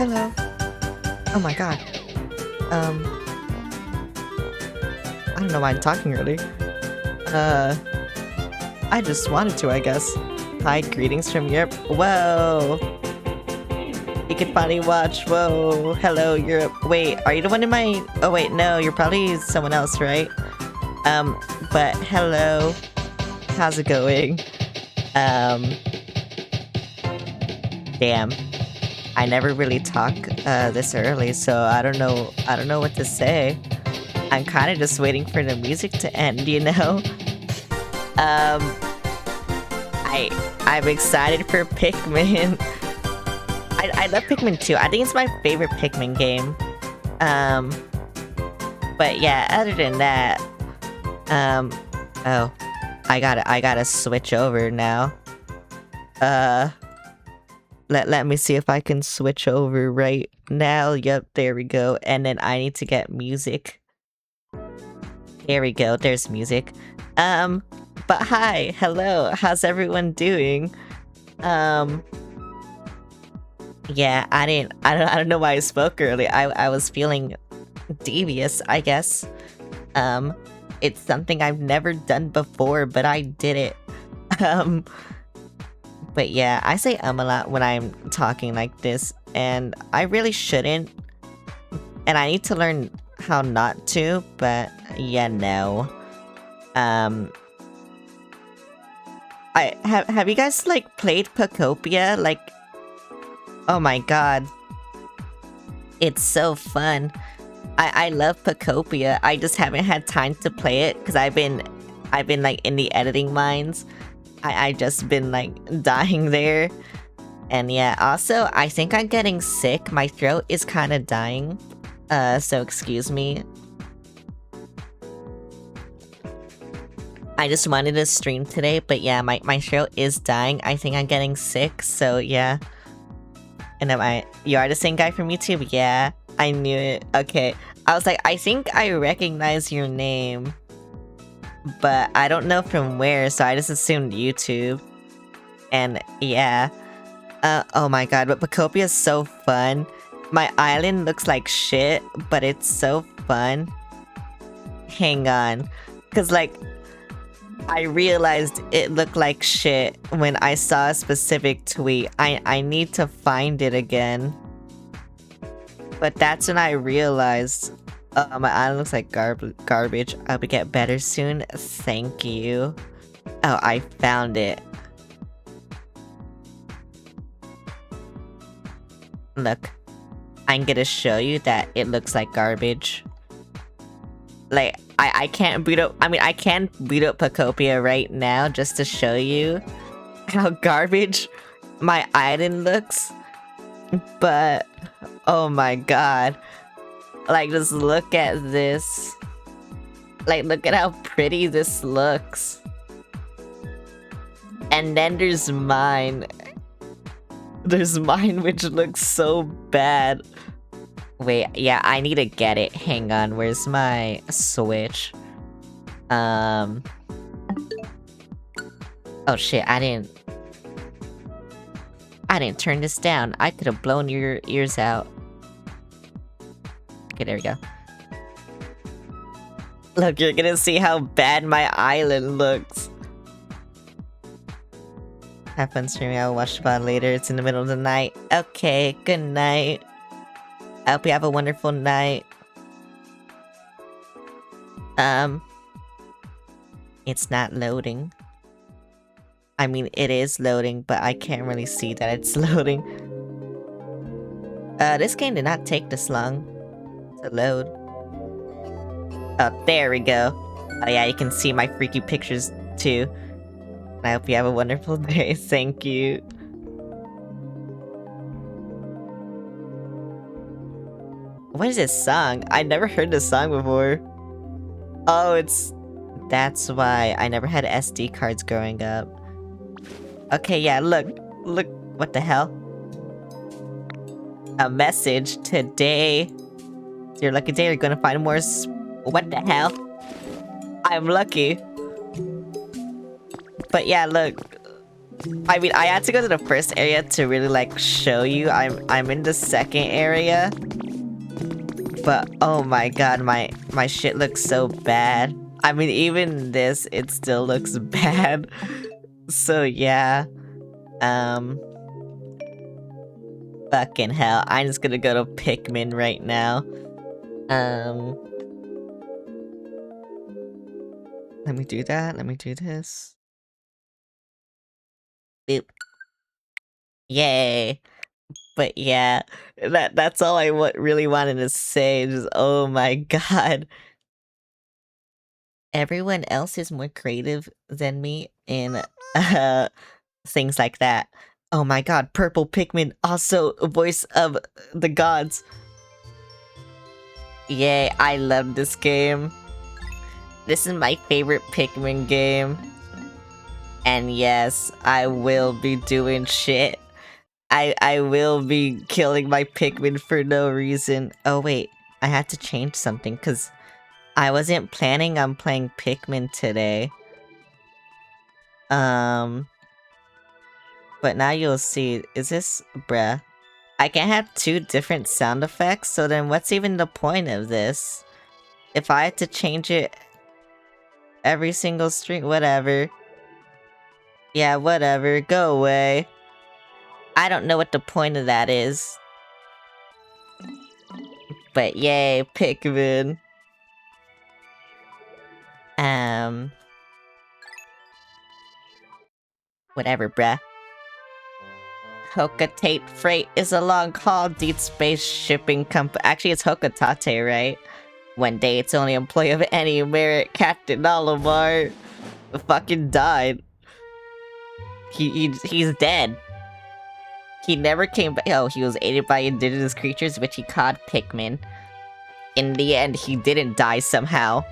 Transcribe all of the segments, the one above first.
Hello. Oh my god. Um, I don't know why I'm talking early. I just wanted to, I guess. Hi, greetings from Europe. Whoa. You can finally watch. Whoa. Hello, Europe. Wait, are you the one in my... Oh, wait, no. You're probably someone else, right? But hello. How's it going? Damn. I never really talk, this early, so I don't know what to say. I'm kind of just waiting for the music to end, you know? I'm excited for Pikmin. I love Pikmin 2. I think it's my favorite Pikmin game. But yeah, other than that, oh, I gotta switch over now. Let me see if I can switch over right now. Yep, there we go. And then I need to get music. There we go, there's music. But hi, hello, how's everyone doing? Yeah, I don't know why I spoke early. I was feeling devious, I guess. It's something I've never done before, but I did it. But yeah, I say a lot when I'm talking like this, and I really shouldn't. And I need to learn how not to, but yeah, no. Have you guys like played Pokopia? Like, oh my god, it's so fun. I love Pokopia. I just haven't had time to play it because I've been like in the editing mines. I just been like dying there. And yeah, also I think I'm getting sick. My throat is kind of dying. So excuse me. I just wanted to stream today, but yeah, my throat is dying. I think I'm getting sick, so yeah. And you are the same guy from YouTube? Yeah, I knew it. Okay. I was like, I think I recognize your name, but I don't know from where, so I just assumed YouTube. And yeah. Oh my god, but Pokopia is so fun. My island looks like shit, but it's so fun. Hang on. Cause like, I realized it looked like shit when I saw a specific tweet. I need to find it again. But that's when I realized, my island looks like garbage. I hope it get better soon. Thank you. Oh, I found it. Look, I'm gonna show you that it looks like garbage. Like, I can't boot up, I can boot up Pokopia right now just to show you how garbage my island looks. But, oh my god. Like, just look at this. Like, look at how pretty this looks. And then there's mine. There's mine, which looks so bad. Wait, yeah, I need to get it. Hang on, where's my Switch? Oh shit, I didn't turn this down. I could have blown your ears out. Okay, there we go. Look, you're gonna see how bad my island looks. Have fun streaming. I'll watch the VOD later. It's in the middle of the night. Okay, good night. I hope you have a wonderful night. It's not loading. I mean, it is loading, but I can't really see that it's loading. This game did not take this long to load. Oh, there we go. Oh yeah, you can see my freaky pictures too. I hope you have a wonderful day. Thank you. What is this song? I never heard this song before. Oh, that's why I never had SD cards growing up. Okay, yeah, look, what the hell? A message today. It's your lucky day, you're gonna find more what the hell? I'm lucky. But yeah, look. I mean, I had to go to the first area to really like show you. I'm in the second area. But oh my god, my shit looks so bad. I mean, even this, it still looks bad. So yeah. Fucking hell. I'm just gonna go to Pikmin right now. Let me do that. Let me do this. Boop. Yay. But yeah, that's all I really wanted to say. Just oh my god. Everyone else is more creative than me in things like that. Oh my god, Purple Pikmin, also voice of the gods. Yay, I love this game. This is my favorite Pikmin game. And yes, I will be doing shit. I will be killing my Pikmin for no reason. Oh wait, I had to change something because I wasn't planning on playing Pikmin today. But now you'll see, is this, bruh? I can have 2 different sound effects, so then what's even the point of this? If I had to change it every single string, whatever. Yeah, whatever, go away. I don't know what the point of that is. But yay, Pikmin. Whatever, bruh. Hokatate Freight is a long-haul deep space shipping company. Actually, it's Hokatate, right? One day, its only employee of any merit, Captain Olimar, fucking died. He's dead. He never came back. Oh, he was aided by indigenous creatures, which he called Pikmin. In the end, he didn't die somehow.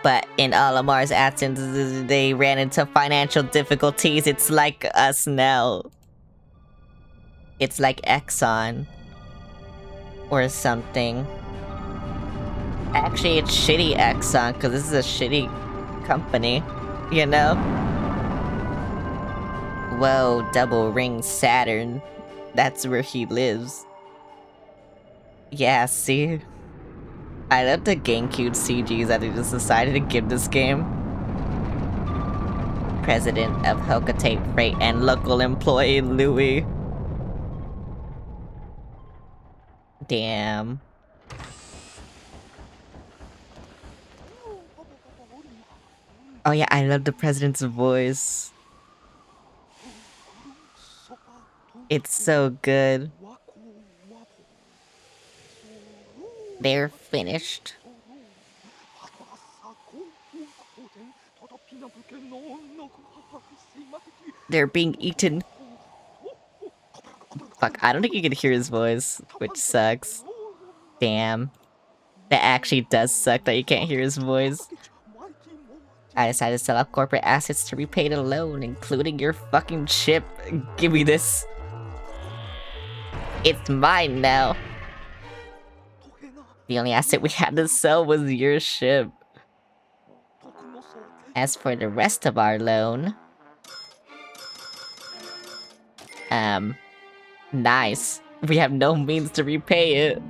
But in Olimar's absence, they ran into financial difficulties. It's like us now. It's like Exxon. Or something. Actually, it's shitty Exxon, because this is a shitty company. You know? Whoa, double ring Saturn. That's where he lives. Yeah, see? I love the GameCube CGs that they just decided to give this game. President of Hokatate Freight and local employee Louis. Damn. Oh yeah, I love the president's voice. It's so good. They're finished. They're being eaten. Fuck, I don't think you can hear his voice, which sucks. Damn. That actually does suck that you can't hear his voice. I decided to sell off corporate assets to repay the loan, including your fucking ship. Give me this. It's mine now. The only asset we had to sell was your ship. As for the rest of our loan... nice. We have no means to repay it.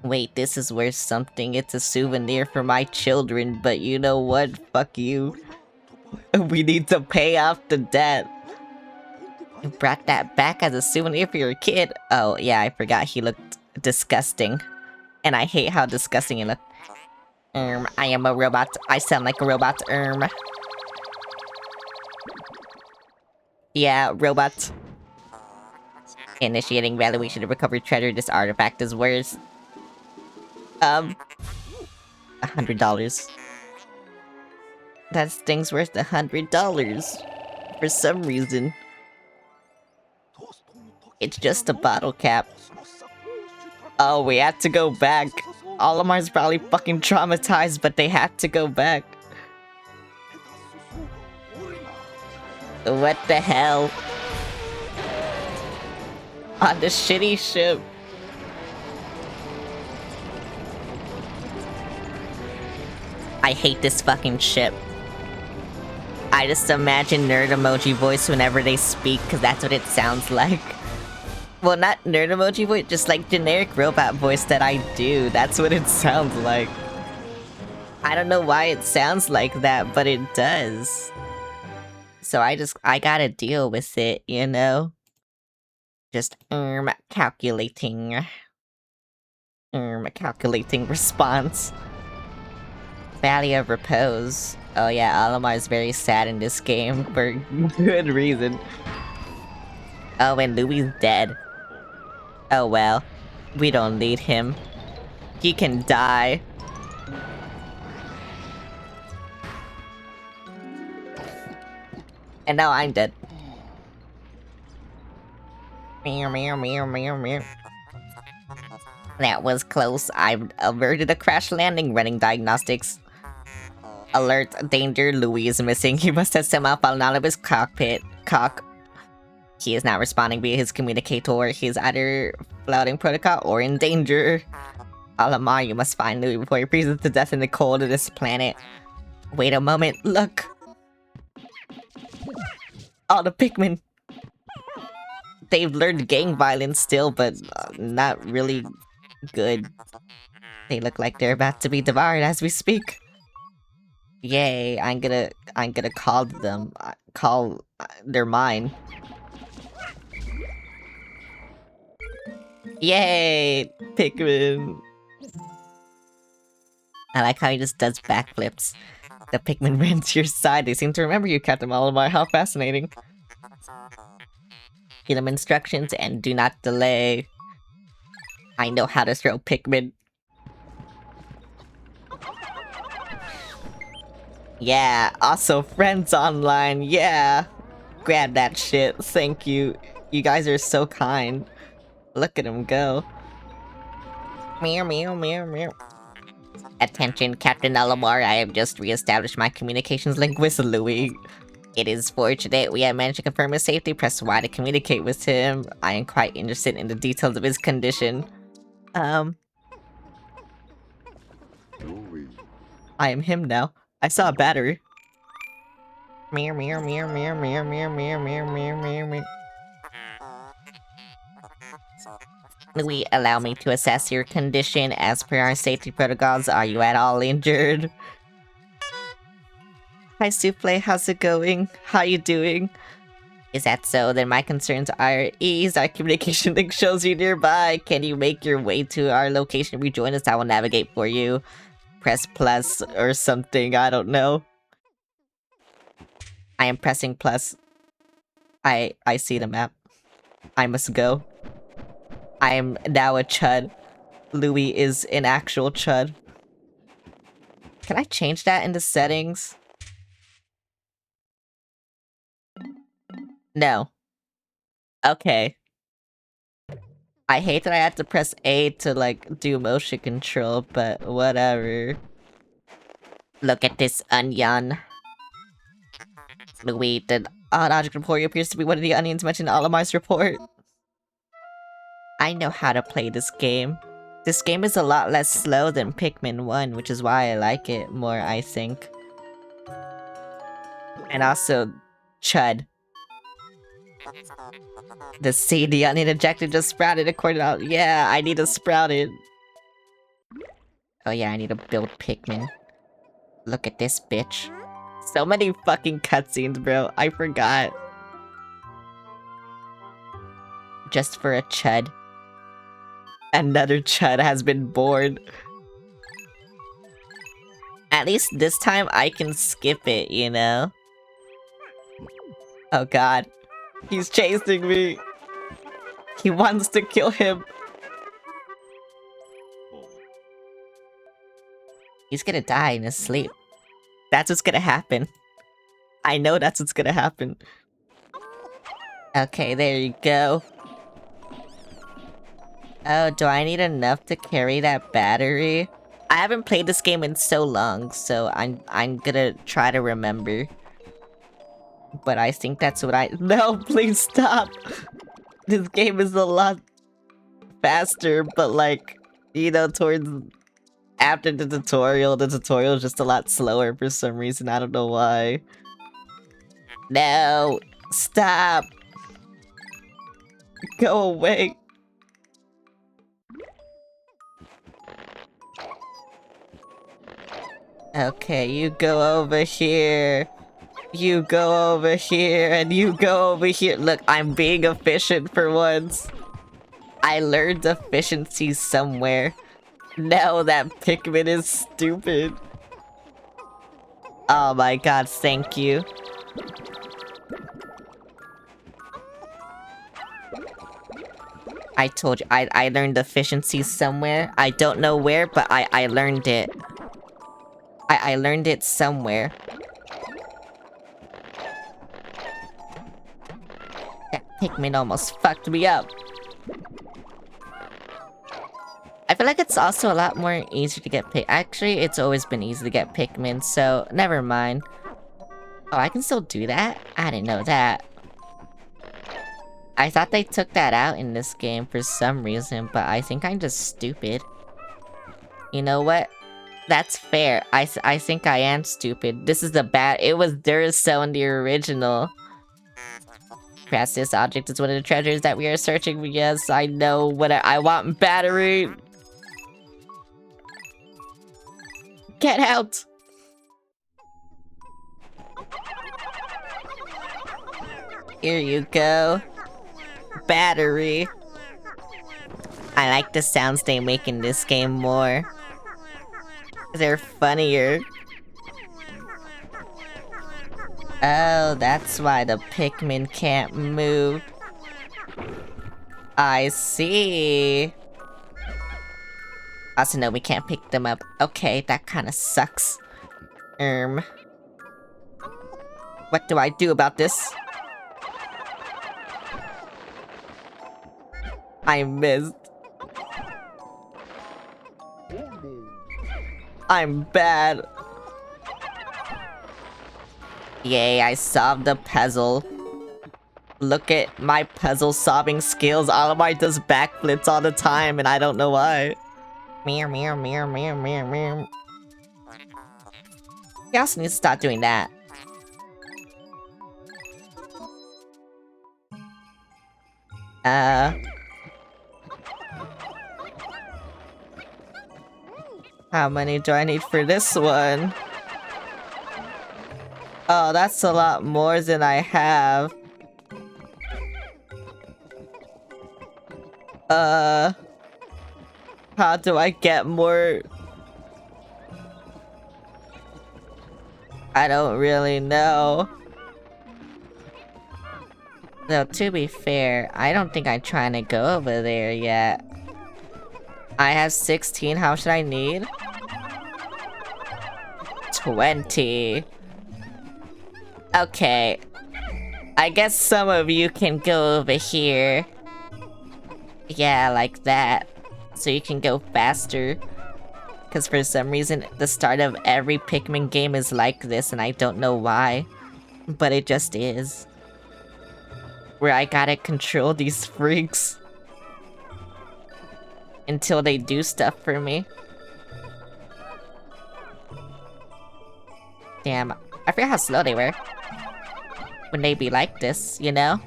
Wait, this is worth something. It's a souvenir for my children, but you know what? Fuck you. We need to pay off the debt. You brought that back as a souvenir for your kid? Oh, yeah, I forgot he looked disgusting. And I hate how disgusting he looked. I am a robot. I sound like a robot. Yeah, robot. Initiating valuation to recover treasure. This artifact is worth... $100. That thing's worth $100. For some reason. It's just a bottle cap. Oh, we had to go back. Olimar's probably fucking traumatized, but they had to go back. What the hell? On the shitty ship. I hate this fucking ship. I just imagine nerd emoji voice whenever they speak, because that's what it sounds like. Well, not nerd emoji voice, just like generic robot voice that I do. That's what it sounds like. I don't know why it sounds like that, but it does. So I gotta deal with it, you know? Just, calculating. Calculating response. Valley of Repose. Oh yeah, Olimar is very sad in this game, for good reason. Oh, and Louis dead. Oh well. We don't need him. He can die. And now I'm dead. Meow, meow, meow, meow, meow. That was close. I've averted a crash landing running diagnostics. Alert, danger, Louis is missing. He must have somehow fallen out of his cockpit. He is not responding via his communicator. He is either flouting protocol or in danger. Alamar, you must find Louis before he freezes to death in the cold of this planet. Wait a moment, look! All the Pikmin! They've learned gang violence still, but not really good. They look like they're about to be devoured as we speak. Yay, I'm gonna call them. They're mine. Yay! Pikmin! I like how he just does backflips. The Pikmin ran to your side. They seem to remember you, Captain Malamar. How fascinating. Give them instructions and do not delay. I know how to throw Pikmin. Yeah, also friends online, yeah! Grab that shit, thank you. You guys are so kind. Look at him go. Meow, meow, meow, meow. Attention, Captain Alamar, I have just re-established my communications link with Louis. It is fortunate we have managed to confirm his safety. Press Y to communicate with him. I am quite interested in the details of his condition. I am him now. I saw a battery. Meow, meow, meow, meow, meow, meow, meow, meow, meow, meow, meow. Louis, allow me to assess your condition. As per our safety protocols, are you at all injured? Hi, Souffle, how's it going? How you doing? Is that so? Then my concerns are at ease. Our communication link shows you nearby. Can you make your way to our location? Rejoin us, I will navigate for you. Press plus or something, I don't know. I am pressing plus. I see the map. I must go. I am now a chud. Louis is an actual chud. Can I change that in the settings? No. Okay. I hate that I had to press A to, like, do motion control, but whatever. Look at this onion. Louis, the odd object report appears to be one of the onions mentioned in Alamar's report. I know how to play this game. This game is a lot less slow than Pikmin 1, which is why I like it more, I think. And also, chud. The seed the onion ejected just sprouted according to— yeah, I need to sprout it. Oh yeah, I need to build Pikmin. Look at this bitch. So many fucking cutscenes, bro. I forgot. Just for a chud. Another chud has been born. At least this time I can skip it, you know? Oh god. He's chasing me. He wants to kill him. He's gonna die in his sleep. That's what's gonna happen. I know that's what's gonna happen. Okay, there you go. Oh, do I need enough to carry that battery? I haven't played this game in so long, so I'm gonna try to remember. But I think that's what I— no, please stop! This game is a lot faster, but like, you know, towards after the tutorial is just a lot slower for some reason. I don't know why. No! Stop! Go away! Okay, you go over here. You go over here, and you go over here. Look, I'm being efficient for once. I learned efficiency somewhere. No, that Pikmin is stupid. Oh my god, thank you. I told you, I learned efficiency somewhere. I don't know where, but I learned it. I learned it somewhere. That Pikmin almost fucked me up. I feel like it's also a lot more easier to get Actually, it's always been easy to get Pikmin, so never mind. Oh, I can still do that? I didn't know that. I thought they took that out in this game for some reason, but I think I'm just stupid. You know what? That's fair. I think I am stupid. This is the bad- It was Duracell in the original. Perhaps this object is one of the treasures that we are searching for. Yes, I know what I want. Battery! Get out! Here you go. Battery. I like the sounds they make in this game more. They're funnier. Oh, that's why the Pikmin can't move. I see. Also, no, we can't pick them up. Okay, that kinda sucks. What do I do about this? I missed. I'm bad. Yay, I solved the puzzle. Look at my puzzle solving skills. Olimar does backflips all the time, and I don't know why. Meow, meow, meow, meow, meow, meow. He also needs to stop doing that. How many do I need for this one? Oh, that's a lot more than I have. How do I get more? I don't really know. Though, to be fair, I don't think I'm trying to go over there yet. I have 16, how should I need? 20. Okay. I guess some of you can go over here. Yeah, like that. So you can go faster. Because for some reason, the start of every Pikmin game is like this, and I don't know why. But it just is. Where I gotta control these freaks. Until they do stuff for me. Damn, I forgot how slow they were. When they be like this, you know?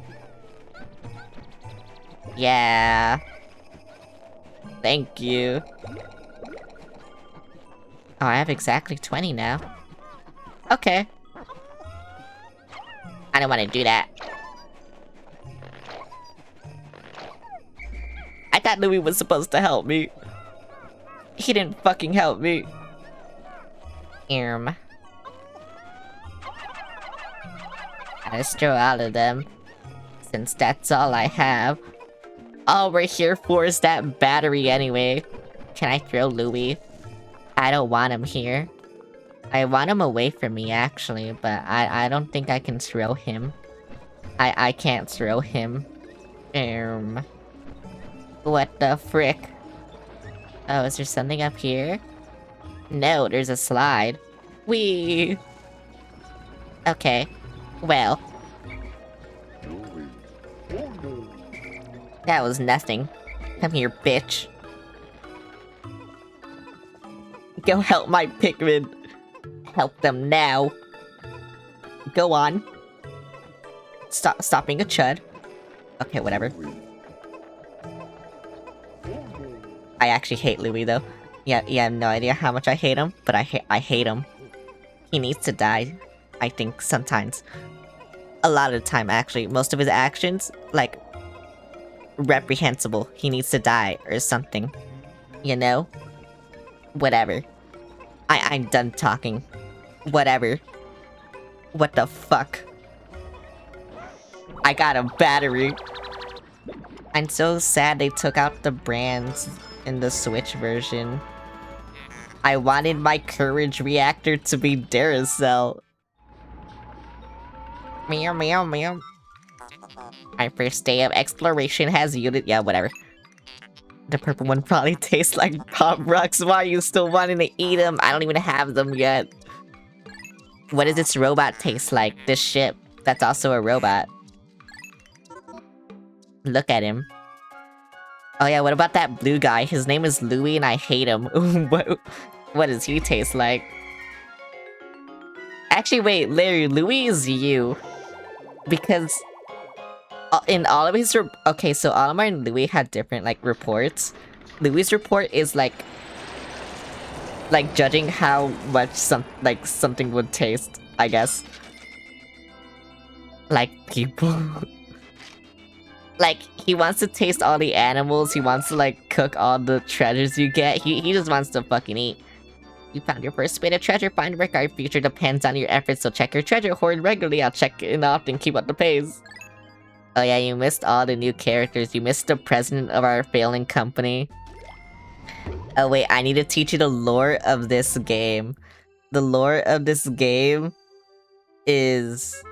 Yeah. Thank you. Oh, I have exactly 20 now. Okay. I don't want to do that. I thought Louis was supposed to help me. He didn't fucking help me. I just throw all of them. Since that's all I have. All we're here for is that battery anyway. Can I throw Louis? I don't want him here. I want him away from me, actually, but I don't think I can throw him. I can't throw him. What the frick? Oh, is there something up here? No, there's a slide. Whee! Okay. Well. That was nothing. Come here, bitch. Go help my Pikmin. Help them now. Go on. Stop being a chud. Okay, whatever. I actually hate Louis though. Yeah, you have no idea how much I hate him, but I hate him. He needs to die, I think, sometimes. A lot of the time, actually. Most of his actions, like, reprehensible. He needs to die or something. You know? Whatever. I'm done talking. Whatever. What the fuck? I got a battery. I'm so sad they took out the brands in the Switch version. I wanted my courage reactor to be Duracell. Meow meow meow. My first day of exploration has unit. Yeah, whatever. The purple one probably tastes like Pop Rocks. Why are you still wanting to eat them? I don't even have them yet. What does this robot taste like? This ship. That's also a robot. Look at him. Oh yeah, what about that blue guy? His name is Louis and I hate him. What does he taste like? Actually, wait, Larry, Louis is you. Because in all of his okay, so Olimar and Louis had different like reports. Louis' report is like judging how much something would taste, I guess. Like people. Like, he wants to taste all the animals, he wants to like cook all the treasures you get. He just wants to fucking eat. You found your first bit of treasure find work. Our future depends on your efforts, so check your treasure hoard regularly. I'll check in often, keep up the pace. Oh yeah, you missed all the new characters. You missed the president of our failing company. Oh wait, I need to teach you the lore of this game. The lore of this game is...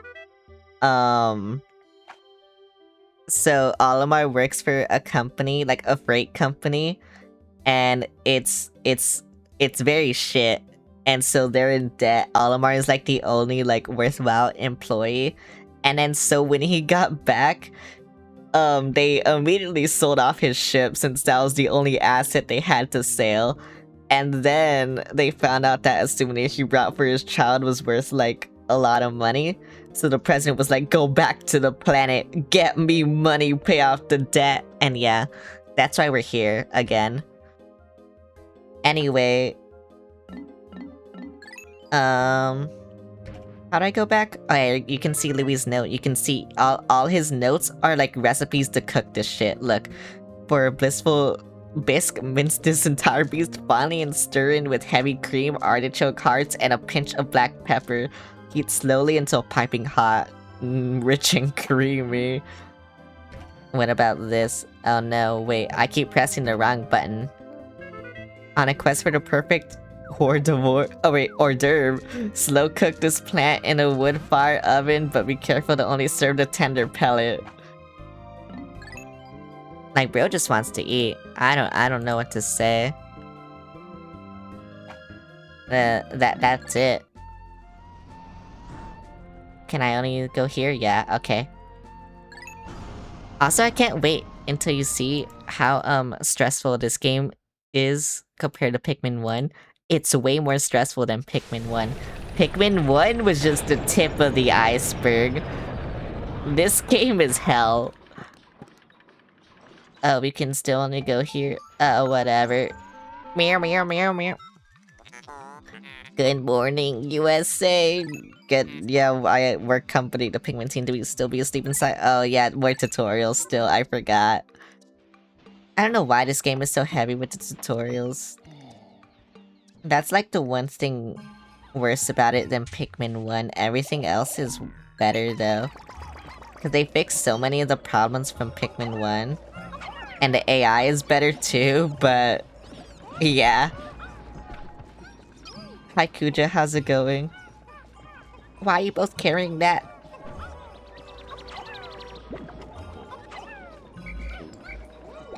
So Olimar works for a company, like a freight company, and it's very shit. And so they're in debt. Olimar is like the only like worthwhile employee. And then so when he got back, they immediately sold off his ship since that was the only asset they had to sell. And then they found out that a souvenir he brought for his child was worth like a lot of money. So the president was like, go back to the planet, get me money, pay off the debt. And yeah, that's why we're here again. Anyway, how do I go back? Oh yeah, you can see Louis' note. You can see all his notes are like recipes to cook this shit. Look, for a blissful bisque, mince this entire beast finely and stir in with heavy cream, artichoke hearts, and a pinch of black pepper. Heat slowly until piping hot, rich and creamy. What about this? Oh no, wait, I keep pressing the wrong button. On a quest for the perfect hors d'oeuvre. Slow cook this plant in a wood fire oven, but be careful to only serve the tender pellet. Like, bro just wants to eat. I don't know what to say. That's it. Can I only go here? Yeah, okay. Also, I can't wait until you see how stressful this game is compared to Pikmin 1. It's way more stressful than Pikmin 1. Pikmin 1 was just the tip of the iceberg. This game is hell. Oh, we can still only go here. Whatever. Meow, meow, meow, meow. Good morning, USA. Yeah, I work company, the Pikmin team. Do we still be asleep inside? Oh yeah, more tutorials still, I forgot. I don't know why this game is so heavy with the tutorials. That's like the one thing worse about it than Pikmin 1. Everything else is better though. Because they fixed so many of the problems from Pikmin 1. And the AI is better too, but... yeah. Hi Kuja, how's it going? Why are you both carrying that?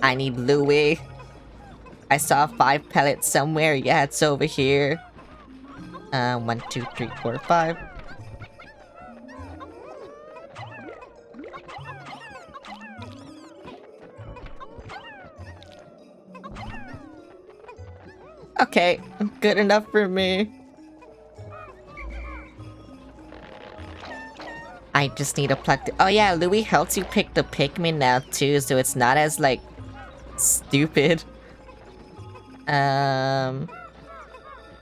I need Louis. I saw 5 pellets somewhere. Yeah, it's over here. 1, 2, 3, 4, 5. Okay, good enough for me. I just need to pluck the— oh yeah, Louis helps you pick the Pikmin now too, so it's not as, like, stupid.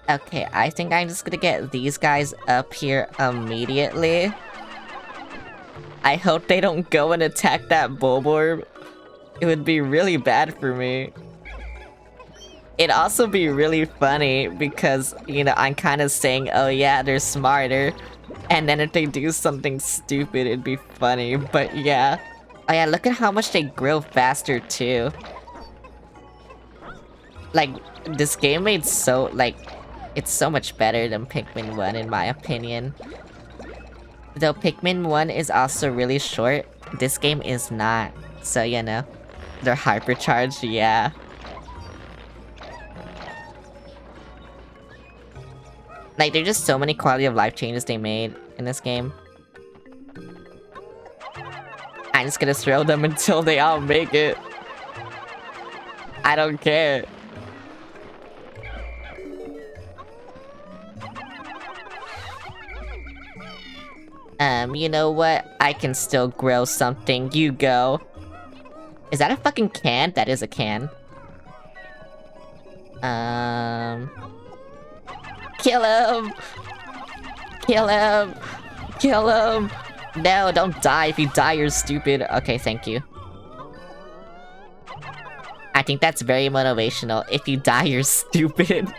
Okay, I think I'm just gonna get these guys up here immediately. I hope they don't go and attack that Bulborb. It would be really bad for me. It'd also be really funny because, you know, I'm kind of saying, oh yeah, they're smarter. And then if they do something stupid, it'd be funny, but yeah. Oh yeah, look at how much they grow faster too. Like, this game made so, like, it's so much better than Pikmin 1 in my opinion. Though Pikmin 1 is also really short, this game is not. So, you know, they're hypercharged, yeah. Like, there's just so many quality of life changes they made in this game. I'm just gonna throw them until they all make it. I don't care. You know what? I can still grow something. You go. Is that a fucking can? That is a can. Kill him! Kill him! Kill him! No, don't die. If you die, you're stupid. Okay, thank you. I think that's very motivational. If you die, you're stupid.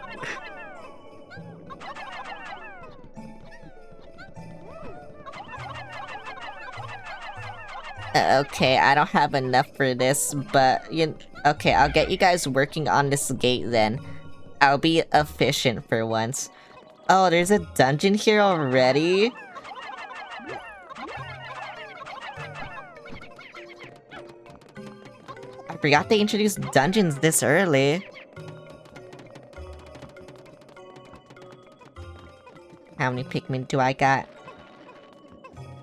Okay, I don't have enough for this, but okay, I'll get you guys working on this gate then. I'll be efficient for once. Oh, there's a dungeon here already? I forgot they introduced dungeons this early. How many Pikmin do I got?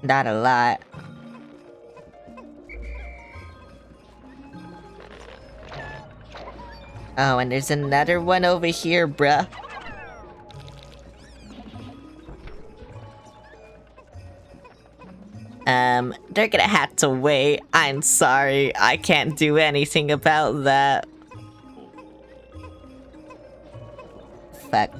Not a lot. Oh, and there's another one over here, bruh. They're gonna have to wait. I'm sorry, I can't do anything about that. Fuck.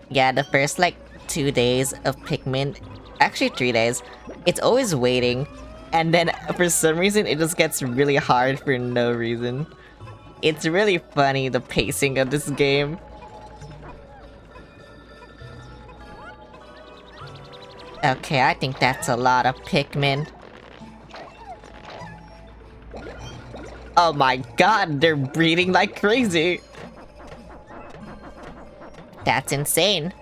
Yeah, the first, like, 2 days of Pikmin, actually 3 days, it's always waiting. And then, for some reason, it just gets really hard for no reason. It's really funny, the pacing of this game. Okay, I think that's a lot of Pikmin. Oh my god, they're breeding like crazy! That's insane.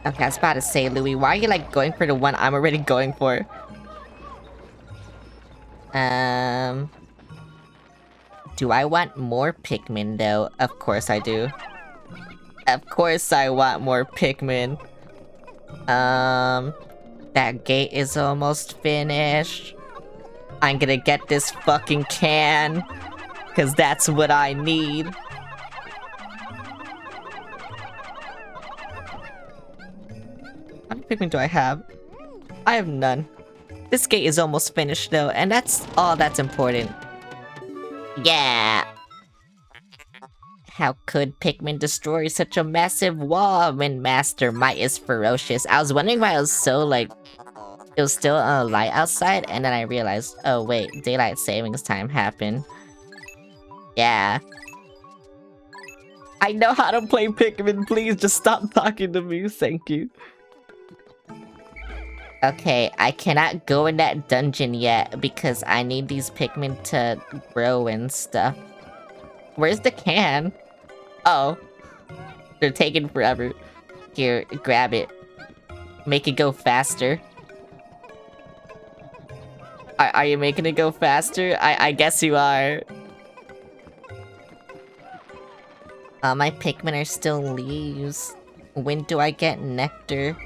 Okay, I was about to say, Louis, why are you, like, going for the one I'm already going for? Do I want more Pikmin, though? Of course I do. Of course I want more Pikmin. That gate is almost finished. I'm gonna get this fucking can. Cause that's what I need. How many Pikmin do I have? I have none. This gate is almost finished though, and that's all that's important. Yeah! How could Pikmin destroy such a massive wall when Master Might is ferocious? I was wondering why it was so, like... It was still light outside, and then I realized, oh wait, daylight savings time happened. Yeah. I know how to play Pikmin, please just stop talking to me, thank you. Okay, I cannot go in that dungeon yet, because I need these Pikmin to grow and stuff. Where's the can? Oh. They're taking forever. Here, grab it. Make it go faster. Are you making it go faster? I guess you are. My Pikmin are still leaves. When do I get nectar?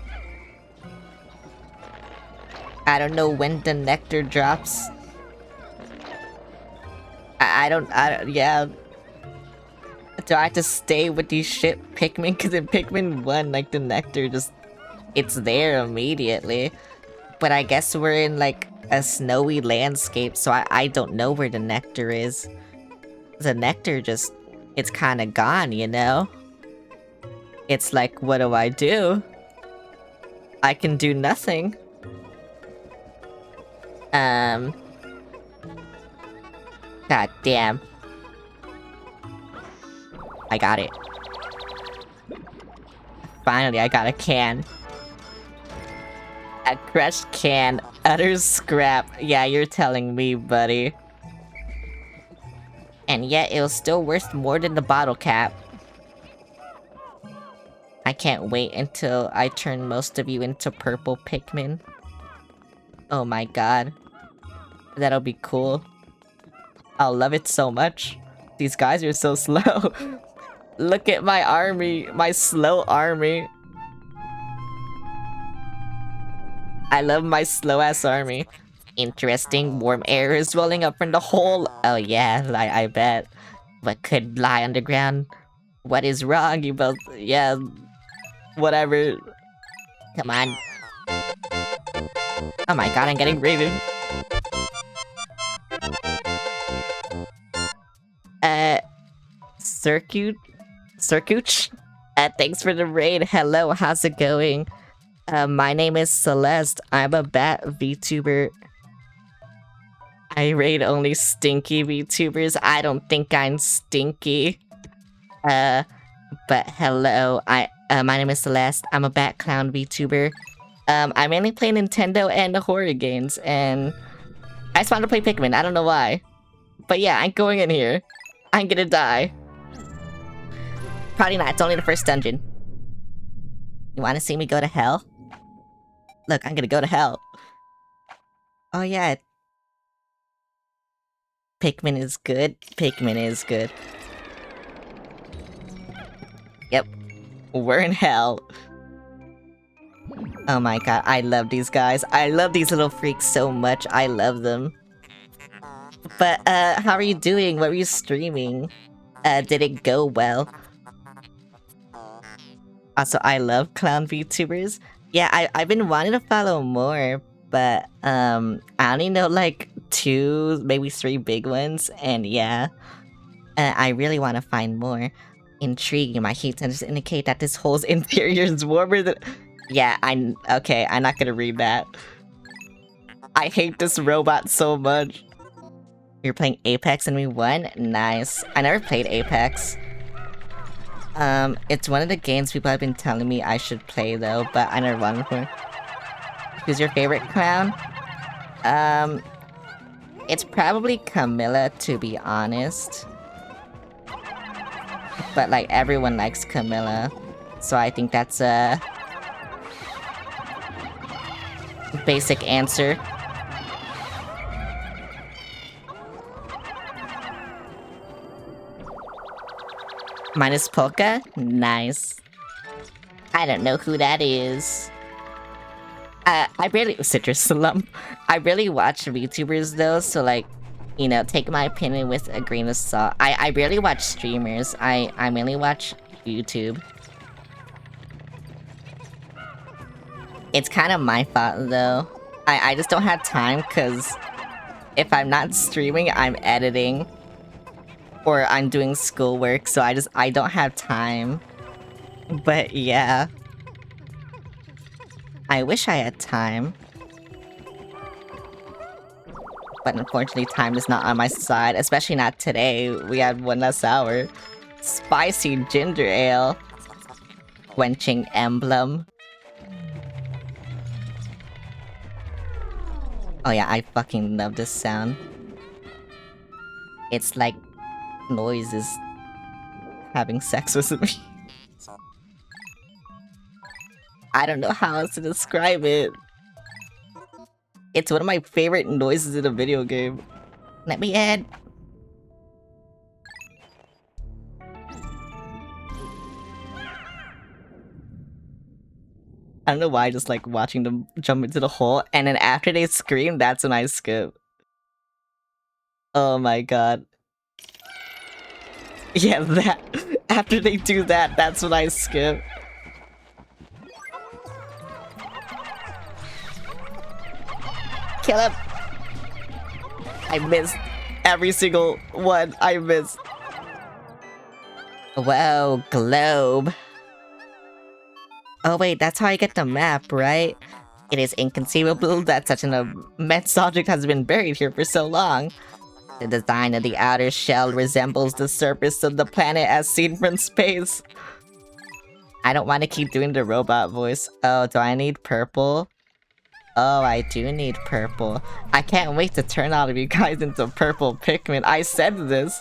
I don't know when the nectar drops. I don't, yeah. Do I have to stay with these shit Pikmin? Cause in Pikmin 1, like, the nectar just... It's there immediately. But I guess we're in, like, a snowy landscape, so I don't know where the nectar is. The nectar just... It's kinda gone, you know? It's like, what do I do? I can do nothing. God damn. I got it. Finally, I got a can. A crushed can. Utter scrap. Yeah, you're telling me, buddy. And yet, it was still worth more than the bottle cap. I can't wait until I turn most of you into purple Pikmin. Oh my god. That'll be cool. I'll love it so much. These guys are so slow. Look at my army. My slow army. I love my slow-ass army. Interesting, warm air is welling up from the hole. Oh yeah, I bet. What could lie underground? What is wrong, you both? Yeah, whatever. Come on. Oh my god, I'm getting raided. Circuit? Thanks for the raid. Hello, how's it going? My name is Celeste. I'm a bat VTuber. I raid only stinky VTubers. I don't think I'm stinky. But hello. My name is Celeste. I'm a bat clown VTuber. I mainly play Nintendo and horror games, and I just wanted to play Pikmin. I don't know why. But yeah, I'm going in here. I'm gonna die. Probably not. It's only the first dungeon. You wanna see me go to hell? Look, I'm gonna go to hell. Oh yeah. Pikmin is good. Pikmin is good. Yep. We're in hell. Oh my god, I love these guys. I love these little freaks so much. I love them. But, how are you doing? What were you streaming? Did it go well? Also, I love clown VTubers. Yeah, I've been wanting to follow more, but, I only know, like, 2, maybe 3 big ones, and yeah. I really want to find more. Intriguing, my heat sensors indicate that this hole's interior is warmer than... Yeah, okay, I'm not gonna read that. I hate this robot so much. You're playing Apex and we won? Nice. I never played Apex. It's one of the games people have been telling me I should play though, but I never won before. Who's your favorite clown? It's probably Camilla, to be honest. But like, everyone likes Camilla. So I think that's a... basic answer. Minus Polka? Nice. I don't know who that is. I barely- Citrus Slump. I barely watch VTubers though, so like, you know, take my opinion with a grain of salt. I barely watch streamers. I mainly watch YouTube. It's kind of my fault though. I just don't have time because if I'm not streaming, I'm editing. Or I'm doing schoolwork, so I don't have time. But yeah. I wish I had time. But unfortunately, time is not on my side, especially not today. We had one less hour. Spicy ginger ale. Quenching emblem. Oh yeah, I fucking love this sound. It's like noise is having sex with me. I don't know how else to describe it. It's one of my favorite noises in a video game. Let me in. I don't know why I just like watching them jump into the hole, and then after they scream, that's when I skip. Oh my god. Yeah, that. After they do that, that's when I skip. Kill him! I missed every single one. I missed. Whoa, globe. Oh wait, that's how I get the map, right? It is inconceivable that such an immense object has been buried here for so long. The design of the outer shell resembles the surface of the planet as seen from space. I don't want to keep doing the robot voice. Oh, do I need purple? Oh, I do need purple. I can't wait to turn all of you guys into purple Pikmin. I said this.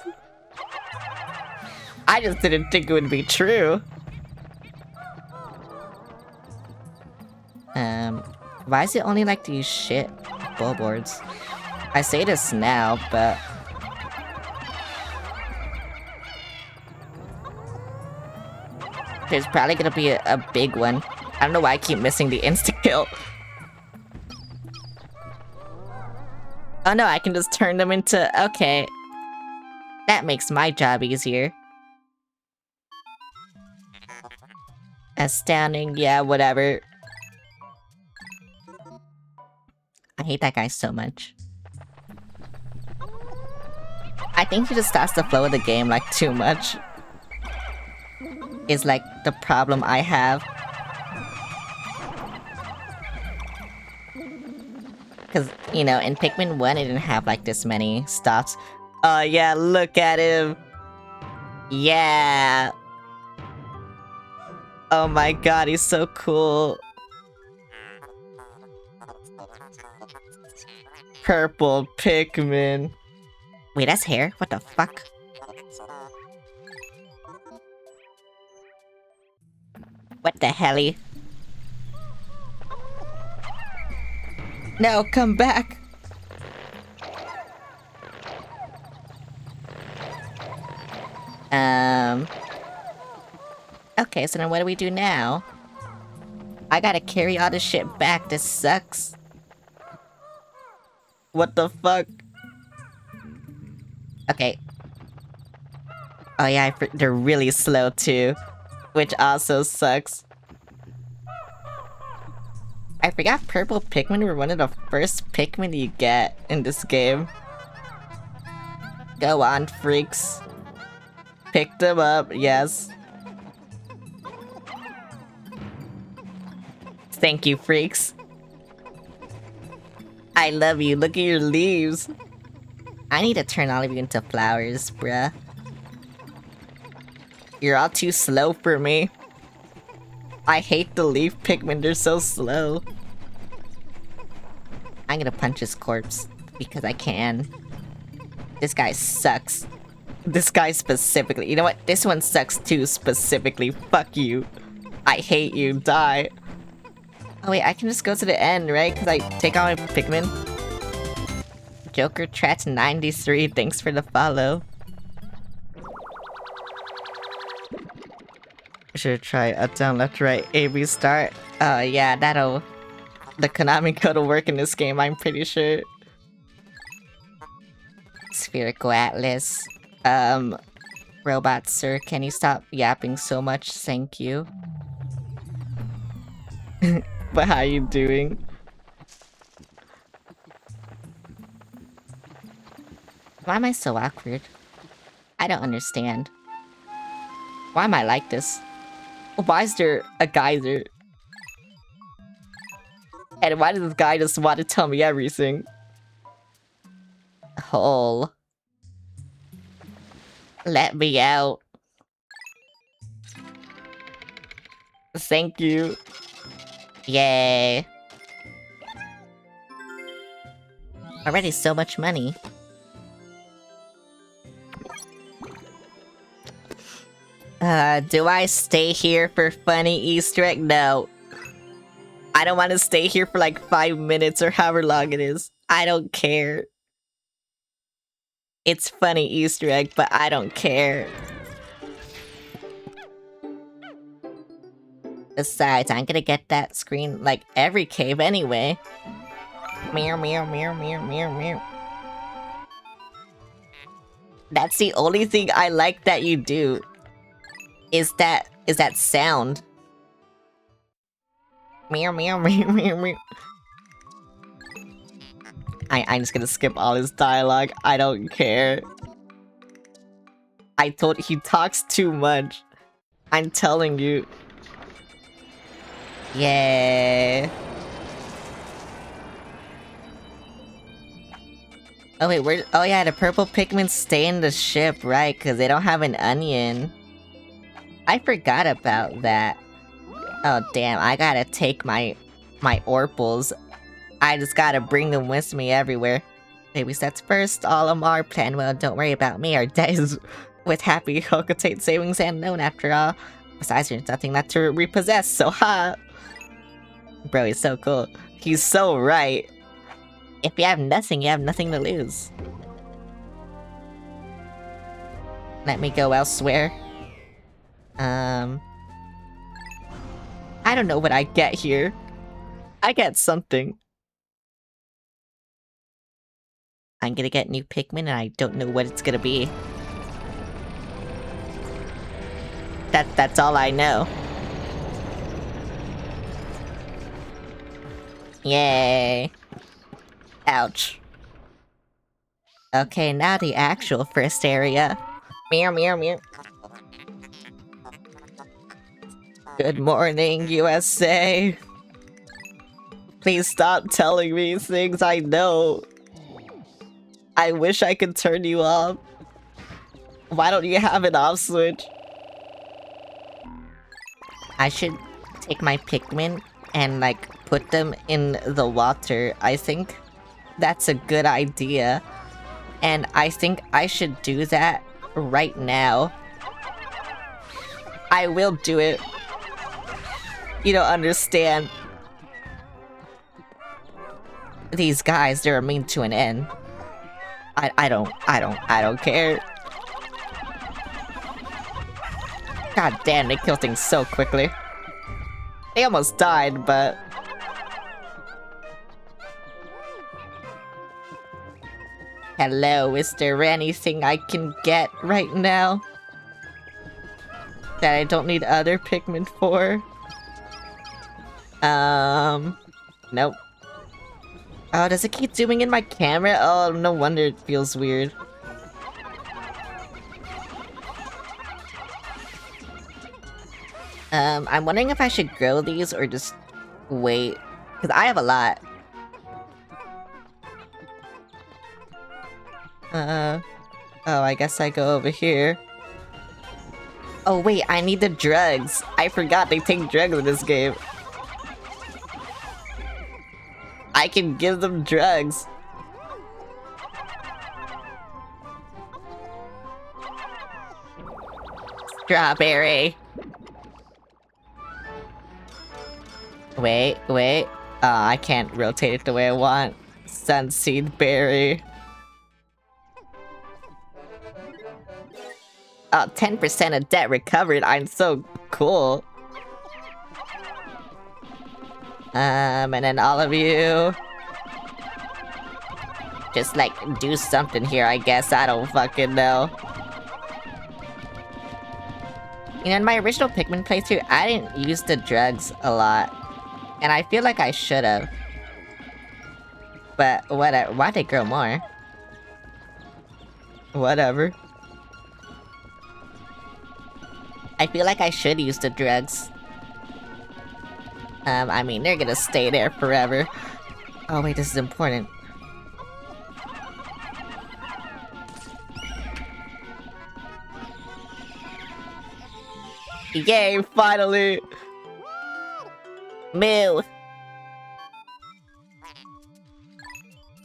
I just didn't think it would be true. Why is it only like these shit billboards? I say this now, but... there's probably gonna be a big one. I don't know why I keep missing the insta-kill. Oh no, I can just turn them into... okay. That makes my job easier. Astounding, yeah, whatever. I hate that guy so much. I think he just starts the flow of the game, like, too much. Is, like, the problem I have. Because, you know, in Pikmin 1, it didn't have, like, this many stops. Oh, yeah, look at him! Yeah! Oh my god, he's so cool. Purple Pikmin. Wait, that's hair? What the fuck? What the helly? No, come back! Okay, so then what do we do now? I gotta carry all this shit back, this sucks. What the fuck? Okay. Oh yeah, they're really slow too. Which also sucks. I forgot purple Pikmin were one of the first Pikmin you get in this game. Go on, freaks. Pick them up, yes. Thank you, freaks. I love you, look at your leaves. I need to turn all of you into flowers, bruh. You're all too slow for me. I hate the leaf Pikmin, they're so slow. I'm gonna punch his corpse, because I can. This guy sucks. This guy specifically. You know what? This one sucks too, specifically. Fuck you. I hate you, die. Oh wait, I can just go to the end, right? Because I take out my Pikmin. Joker Trat 93, thanks for the follow. Should try up, down, left, right, A, B, start. Yeah, that'll... the Konami code will work in this game, I'm pretty sure. Spherical Atlas. Robot sir, can you stop yapping so much? Thank you. But how you doing? Why am I so awkward? I don't understand. Why am I like this? Why is there a geyser? And why does this guy just want to tell me everything? Hole. Let me out. Thank you. Yay. Already so much money. Do I stay here for funny Easter egg? No. I don't want to stay here for like 5 minutes or however long it is. I don't care. It's funny Easter egg, but I don't care. Besides, I'm gonna get that screen like every cave anyway. Meow, meow, meow, meow, meow, meow. That's the only thing I like that you do. Is that sound. Meow, meow, meow, meow, meow. I'm just gonna skip all his dialogue. I don't care. I told he talks too much. I'm telling you. Yeah. Oh wait, where? Oh yeah, the purple Pikmin stay in the ship, right? Because they don't have an onion. I forgot about that. Oh damn, I gotta take my Orpals. I just gotta bring them with me everywhere. Baby steps first, all of our plan well, don't worry about me, our days with happy Hocotate savings and known after all. Besides, there's nothing left to repossess, so ha! Bro, he's so cool. He's so right. If you have nothing, you have nothing to lose. Let me go elsewhere. I don't know what I get here. I get something. I'm gonna get new Pikmin and I don't know what it's gonna be. That's all I know. Yay. Ouch. Okay, now the actual first area. Meow, meow, meow. Good morning, USA. Please stop telling me things I know. I wish I could turn you off. Why don't you have an off switch? I should take my Pikmin and, like, put them in the water. I think that's a good idea. And I think I should do that right now. I will do it. You don't understand. These guys, they're a mean to an end. I don't care. God damn, they kill things so quickly. They almost died, but... Hello, is there anything I can get right now? That I don't need other Pikmin for? Nope. Oh, does it keep zooming in my camera? Oh, no wonder it feels weird. I'm wondering if I should grow these or just wait. Because I have a lot. Oh, I guess I go over here. Oh wait, I need the drugs. I forgot they take drugs in this game. I can give them drugs. Strawberry. Wait. I can't rotate it the way I want. Sunseed berry. Oh, 10% of debt recovered. I'm so cool. And then all of you... just, like, do something here, I guess. I don't fucking know. You know, in my original Pikmin playthrough, I didn't use the drugs a lot. And I feel like I should've. But, whatever. Why'd they grow more? Whatever. I feel like I should use the drugs. I mean, they're gonna stay there forever. Oh wait, this is important. Yay, finally! Moo!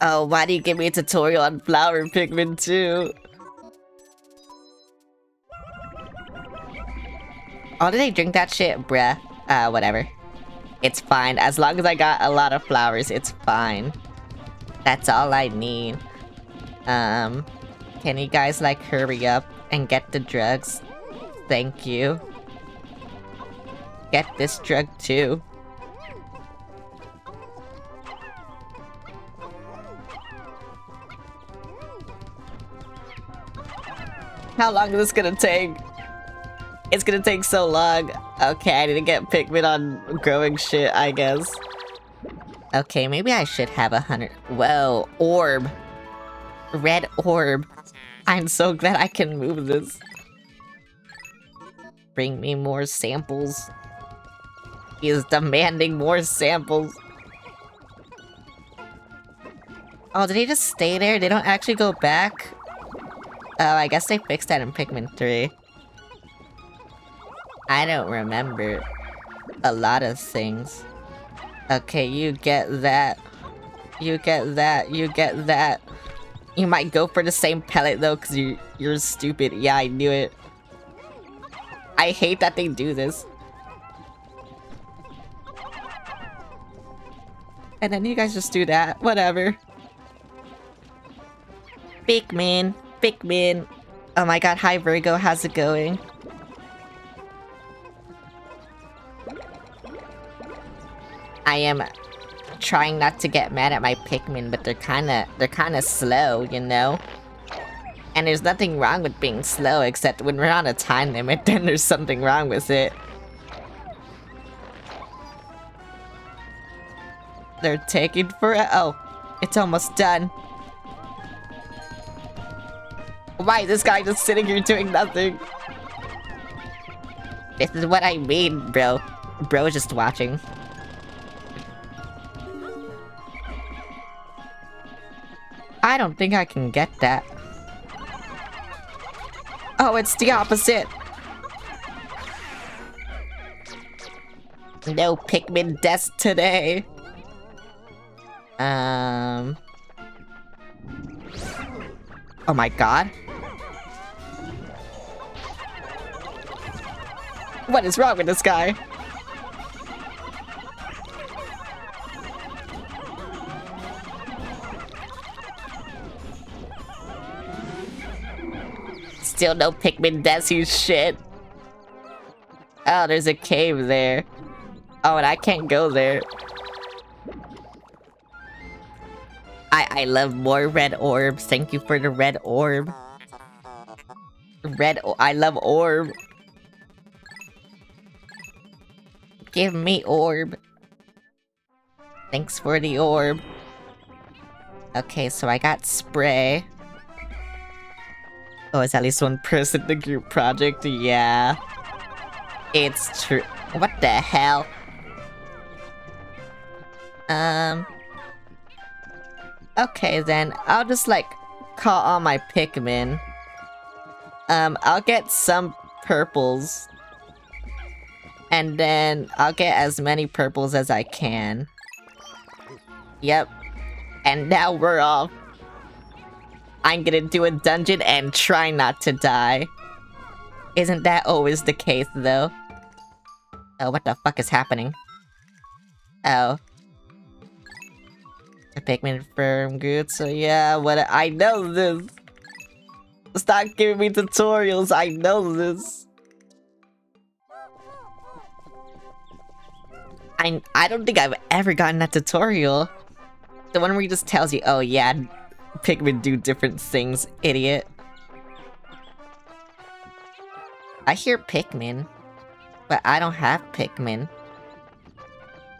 Oh, why do you give me a tutorial on flower Pikmin too? Oh, did they drink that shit? Bruh. Whatever. It's fine. As long as I got a lot of flowers, it's fine. That's all I need. Can you guys, like, hurry up and get the drugs? Thank you. get this drug too. How long is this gonna take? It's gonna take so long. Okay, I need to get Pikmin on growing shit, I guess. Okay, maybe I should have 100. Whoa, orb. Red orb. I'm so glad I can move this. Bring me more samples. He is demanding more samples. Oh, did he just stay there? They don't actually go back? Oh, I guess they fixed that in Pikmin 3. I don't remember a lot of things. Okay, you get that. You get that. You get that. You might go for the same pellet though, cause you're stupid. Yeah, I knew it. I hate that they do this. And then you guys just do that. Whatever. Pikmin. Pikmin. Oh my god, hi Virgo, how's it going? I am trying not to get mad at my Pikmin, but they're kinda slow, you know? And there's nothing wrong with being slow, except when we're on a time limit, then there's something wrong with it. They're taking forever. Oh, it's almost done. Why is this guy just sitting here doing nothing? This is what I mean, bro. Bro is just watching. I don't think I can get that. Oh, it's the opposite. No Pikmin deaths today. Oh my god. What is wrong with this guy? Still no Pikmin deaths, you shit. Oh, there's a cave there. Oh, and I can't go there. I love more red orbs. Thank you for the red orb. I love orb. Give me orb. Thanks for the orb. Okay, so I got spray. Oh, it's at least one person in the group project. Yeah. It's true. What the hell? Okay then, I'll just like call all my Pikmin. I'll get some purples. And then I'll get as many purples as I can. Yep. And now we're off. I'm gonna do a dungeon and try not to die. Isn't that always the case though? Oh, what the fuck is happening? Oh. A Pikmin firm good, so yeah, what I know this. Stop giving me tutorials, I know this. I don't think I've ever gotten that tutorial. The one where he just tells you, oh yeah, Pikmin do different things, idiot. I hear Pikmin, but I don't have Pikmin.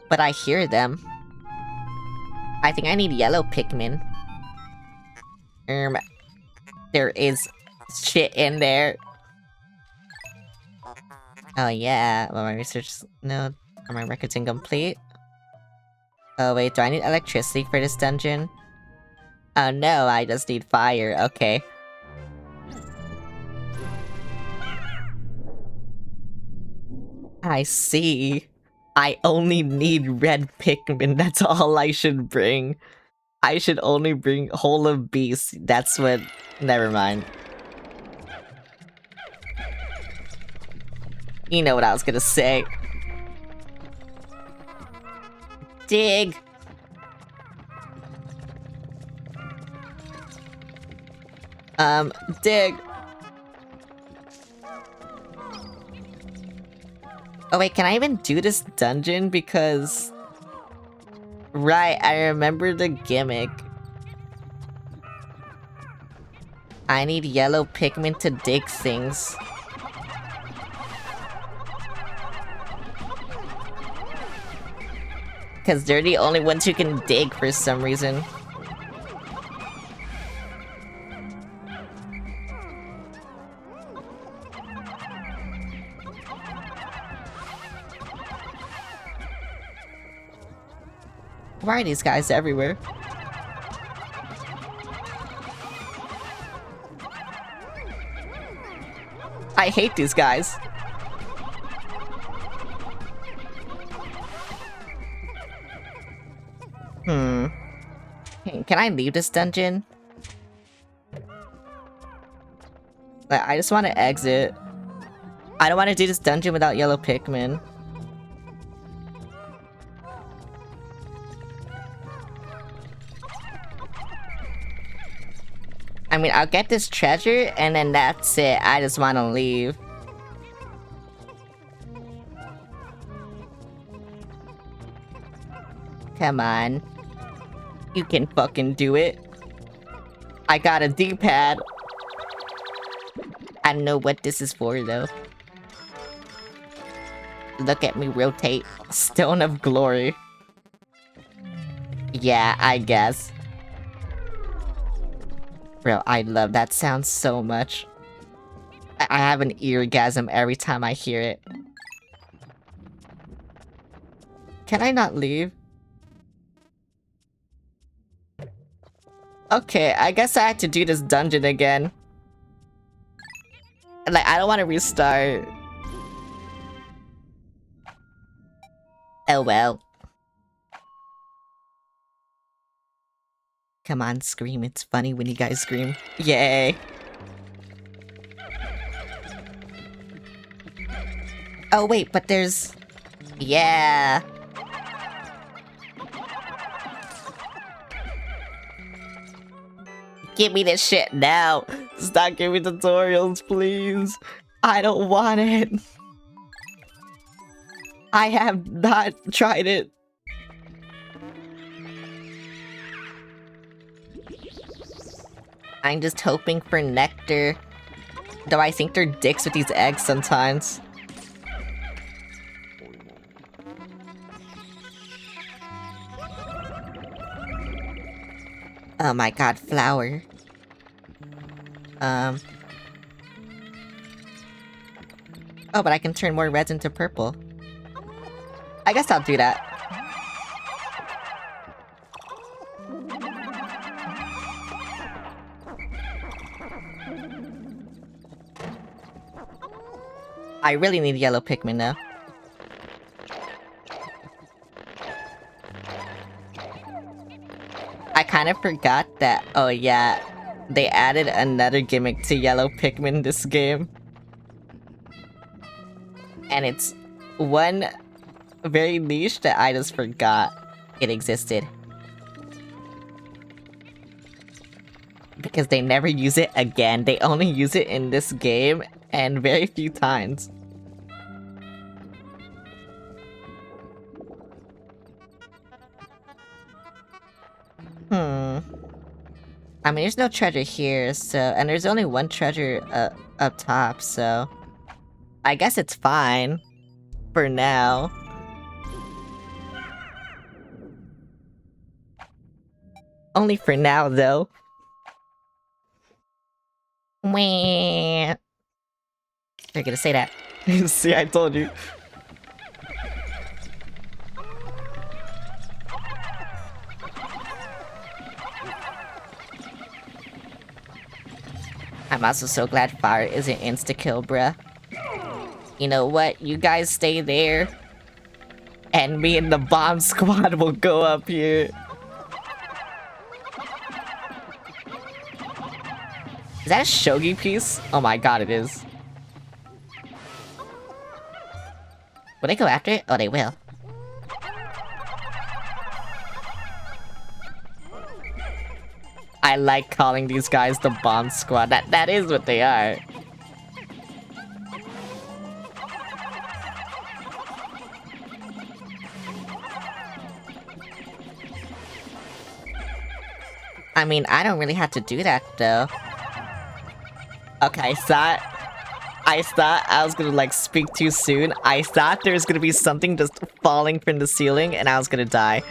But I hear them. I think I need yellow Pikmin. There is shit in there. Oh yeah, well my research node, are my records incomplete? Oh wait, do I need electricity for this dungeon? Oh no, I just need fire, okay. I see. I only need red Pikmin, that's all I should bring. I should only bring Whole of Beast, that's what... Never mind. You know what I was gonna say. Dig! Dig! Oh wait, can I even do this dungeon? Because... Right, I remember the gimmick. I need yellow Pikmin to dig things. Because they're the only ones who can dig for some reason. Why are these guys everywhere? I hate these guys. Hey, can I leave this dungeon? Like, I just want to exit. I don't want to do this dungeon without yellow Pikmin. I mean, I'll get this treasure, and then that's it. I just want to leave. Come on. You can fucking do it. I got a D-pad. I don't know what this is for, though. Look at me rotate. Stone of Glory. Yeah, I guess. Bro, I love that sound so much. I have an eargasm every time I hear it. Can I not leave? Okay, I guess I had to do this dungeon again. Like, I don't want to restart. Oh well. Come on, scream. It's funny when you guys scream. Yay. Oh wait, but there's... Yeah. Give me this shit now. Stop giving me tutorials, please. I don't want it. I have not tried it. I'm just hoping for nectar. Though I think they're dicks with these eggs sometimes. Oh my god, flower. Oh, but I can turn more reds into purple. I guess I'll do that. I really need yellow Pikmin now. I kind of forgot that, oh yeah, they added another gimmick to yellow Pikmin this game. And it's one very niche that I just forgot it existed. Because they never use it again. They only use it in this game and very few times. I mean, there's no treasure here, so... And there's only one treasure up top, so... I guess it's fine. For now. Only for now, though. Wah. They're gonna say that. See, I told you. I'm also so glad fire isn't insta-kill, bruh. You know what? You guys stay there. And me and the bomb squad will go up here. Is that a shogi piece? Oh my god, it is. Will they go after it? Oh, they will. I like calling these guys the bomb squad. That is what they are. I mean, I don't really have to do that, though. Okay, I thought I was gonna, like, speak too soon. I thought there was gonna be something just falling from the ceiling, and I was gonna die.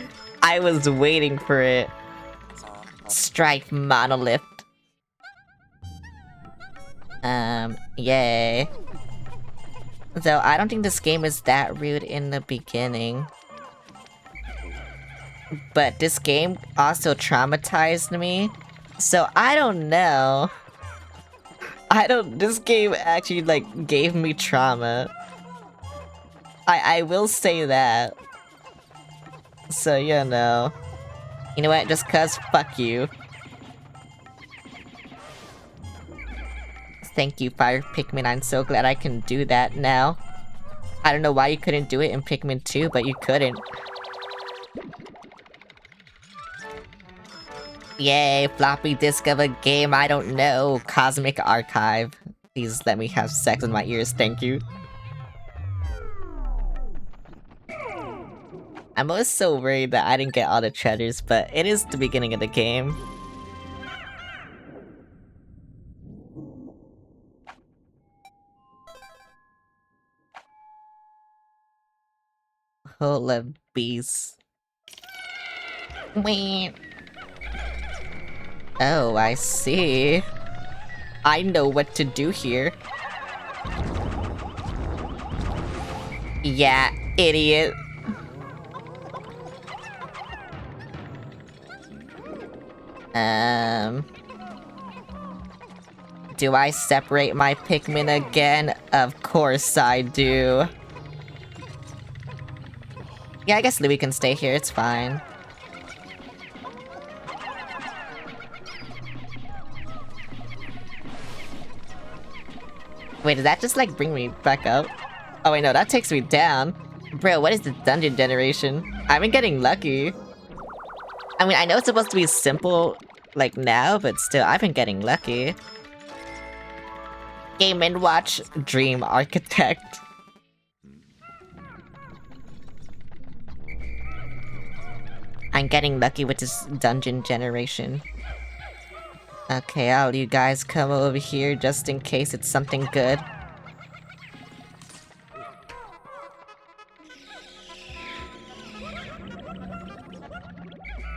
I was waiting for it. Strike monolith. Yay. Though, I don't think this game is that rude in the beginning. But this game also traumatized me. So, I don't know. This game actually, like, gave me trauma. I will say that. So, you know. You know what, just cuz, fuck you. Thank you, Fire Pikmin, I'm so glad I can do that now. I don't know why you couldn't do it in Pikmin 2, but you couldn't. Yay, floppy disk of a game I don't know. Cosmic Archive. Please let me have sex with my ears, thank you. I'm always so worried that I didn't get all the treasures, but it is the beginning of the game. Hola bees. Wait. Oh, I see. I know what to do here. Yeah, idiot. Do I separate my Pikmin again? Of course I do. Yeah, I guess Louie can stay here, it's fine. Wait, did that just, like, bring me back up? Oh wait, no, that takes me down. Bro, what is the dungeon generation? I've been getting lucky. I mean, I know it's supposed to be simple, like, now, but still, I've been getting lucky. Game & Watch Dream Architect. I'm getting lucky with this dungeon generation. Okay, I'll you guys come over here just in case it's something good.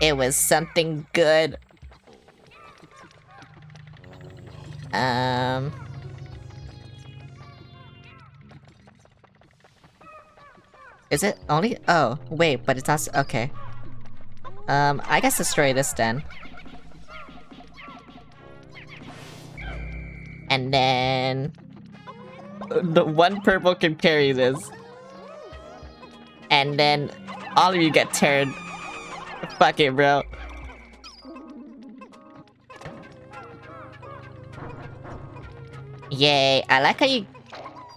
It was something good. Is it only? Oh, wait, but it's also- okay. I guess destroy this then. And then... the one purple can carry this. And then all of you get turned. Fuck it, bro. Yay, I like how you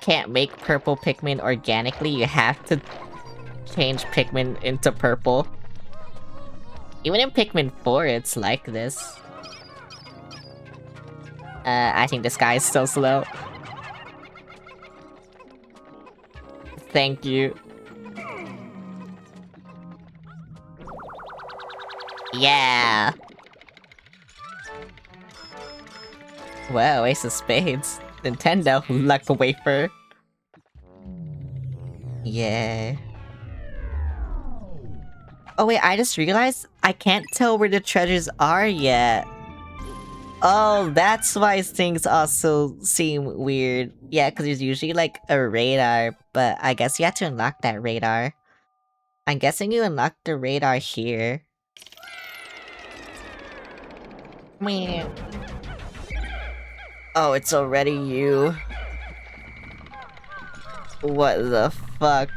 can't make purple Pikmin organically, you have to change Pikmin into purple. Even in Pikmin 4, it's like this. I think this guy is so slow. Thank you. Yeah! Whoa, Ace of Spades. Nintendo, luck wafer. Yeah. Oh wait, I just realized I can't tell where the treasures are yet. Oh, that's why things also seem weird. Yeah, because there's usually like a radar, but I guess you have to unlock that radar. I'm guessing you unlock the radar here. Meh. Oh, it's already you. What the fuck?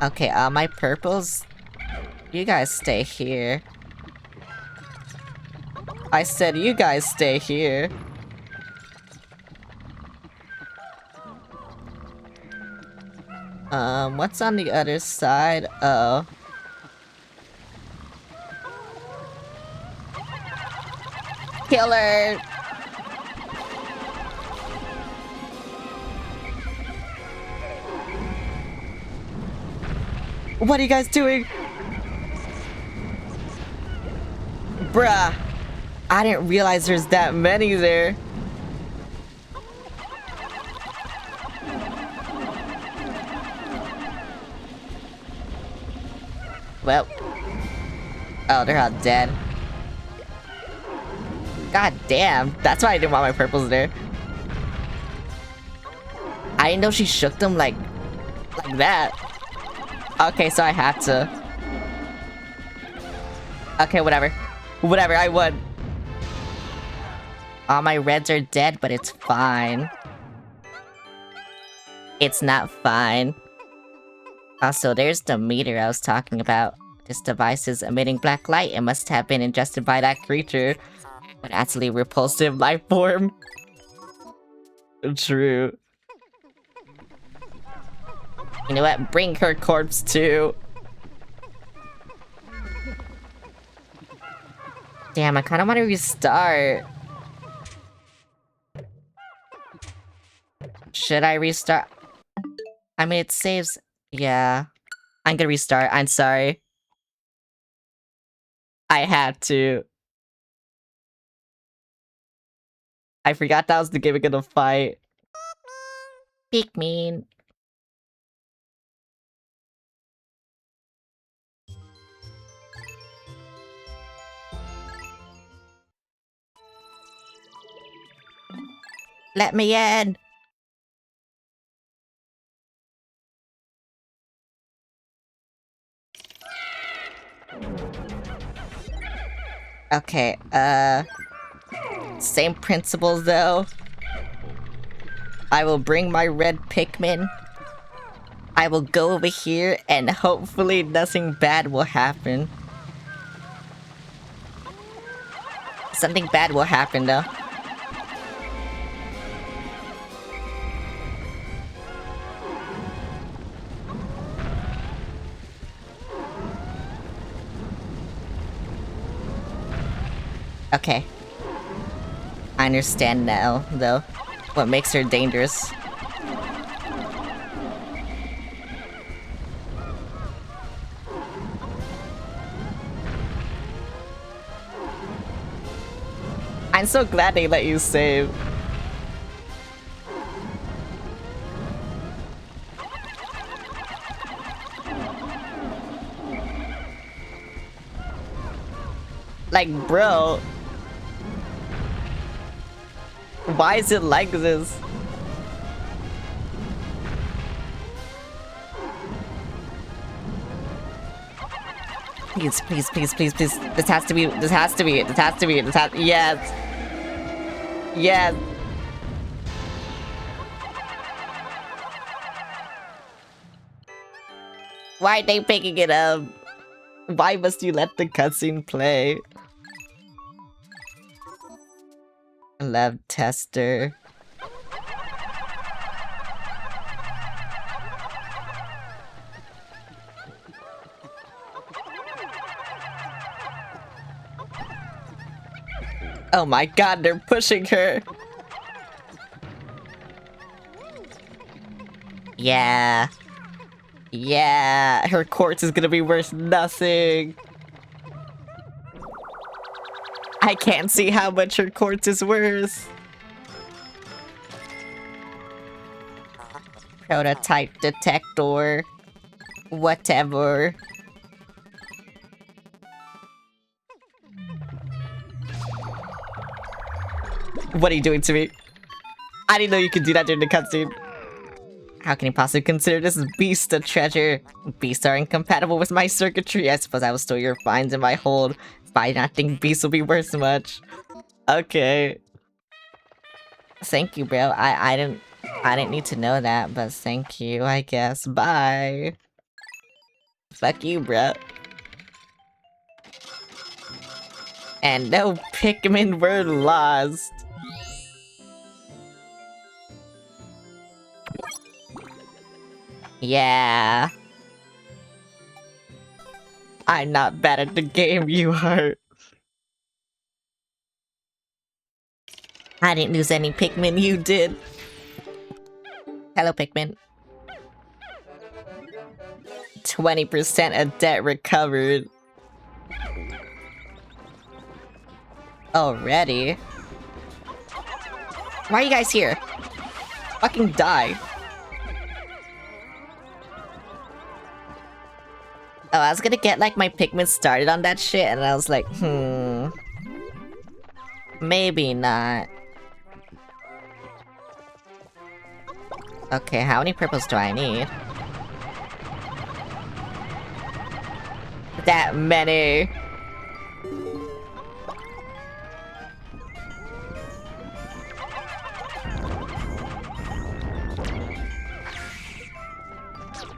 Okay, my purples, you guys stay here. I said you guys stay here. What's on the other side? Oh. Killer! What are you guys doing? Bruh! I didn't realize there's that many there. Well. Oh, they're all dead. God damn. That's why I didn't want my purples there. I didn't know she shook them like that. Okay, so I had to. Okay, whatever. Whatever, I won. All my reds are dead, but it's fine. It's not fine. Also, there's the meter I was talking about. This device is emitting black light. It must have been ingested by that creature. An absolutely repulsive life form. True. You know what? Bring her corpse too. Damn, I kind of want to restart. Should I restart? I mean, it saves... Yeah. I'm gonna restart. I'm sorry. I had to. I forgot that was the gimmick of the fight. Pikmin. Let me in. Okay, same principles though. I will bring my red Pikmin. I will go over here and hopefully nothing bad will happen. Something bad will happen though. Okay. I understand now, though, what makes her dangerous. I'm so glad they let you save. Like, bro. Why is it like this? Please, please, please, please, please. This has to be, this has to be it. This has to be it. This has, yes. Yes. Why are they picking it up? Why must you let the cutscene play? Lab tester. Oh my god, they're pushing her! Yeah. Yeah, her quartz is gonna be worth nothing. I can't see how much her quartz is worth. Prototype detector. Whatever. What are you doing to me? I didn't know you could do that during the cutscene. How can you possibly consider this beast a treasure? Beasts are incompatible with my circuitry. I suppose I will store your finds in my hold. But I don't think beasts will be worth much. Okay. Thank you, bro. I didn't need to know that, but thank you, I guess. Bye. Fuck you, bro. And no Pikmin were lost. Yeah. I'm not bad at the game, you are. I didn't lose any Pikmin, you did. Hello, Pikmin. 20% of debt recovered. Already? Why are you guys here? Fucking die. Oh, I was gonna get like my Pikmin started on that shit and I was like, maybe not. Okay, how many purples do I need? That many.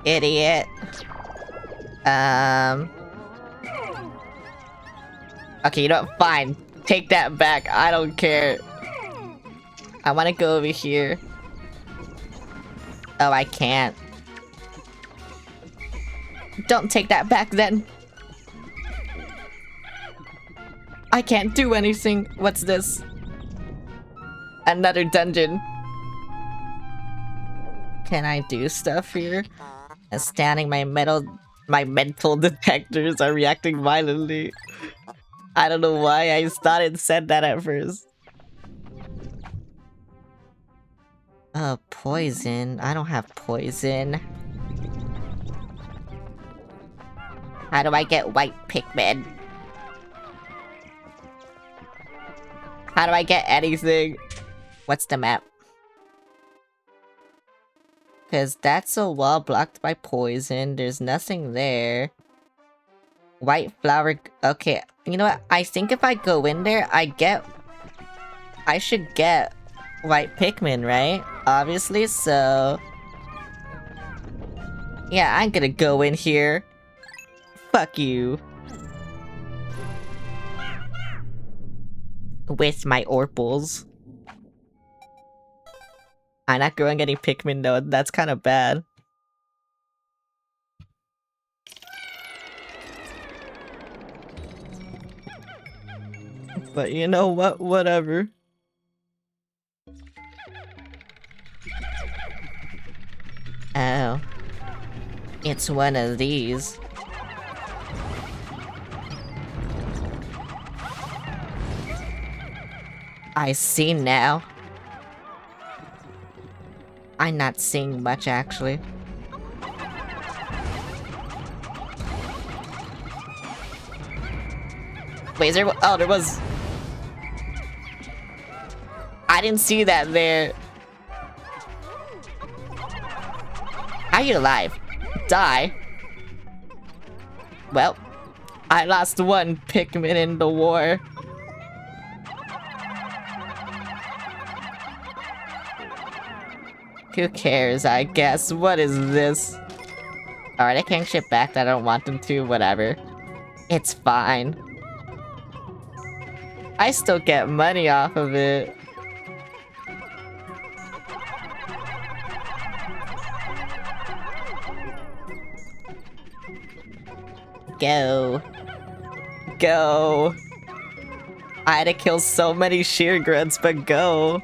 Idiot. Okay, you know what? Fine. Take that back. I don't care. I wanna go over here. Oh, I can't. Don't take that back then. I can't do anything. What's this? Another dungeon. Can I do stuff here? Standing, my mental detectors are reacting violently. I don't know why I thought it said that at first. Poison. I don't have poison. How do I get white Pikmin? How do I get anything? What's the map? Because that's a wall blocked by poison. There's nothing there. White flower... Okay, you know what? I think if I go in there, I should get white Pikmin, right? Obviously, so... Yeah, I'm gonna go in here. Fuck you. With my Orpals. I'm not growing any Pikmin though, that's kinda bad. But you know what? Whatever. Oh. It's one of these. I see now. I'm not seeing much, actually. Wait, is there... Oh, there was... I didn't see that there. How are you alive? Die? Well, I lost one Pikmin in the war. Who cares, I guess. What is this? Alright, I can't ship back that I don't want them to, whatever. It's fine. I still get money off of it. Go. Go. I had to kill so many sheer grunts, but go.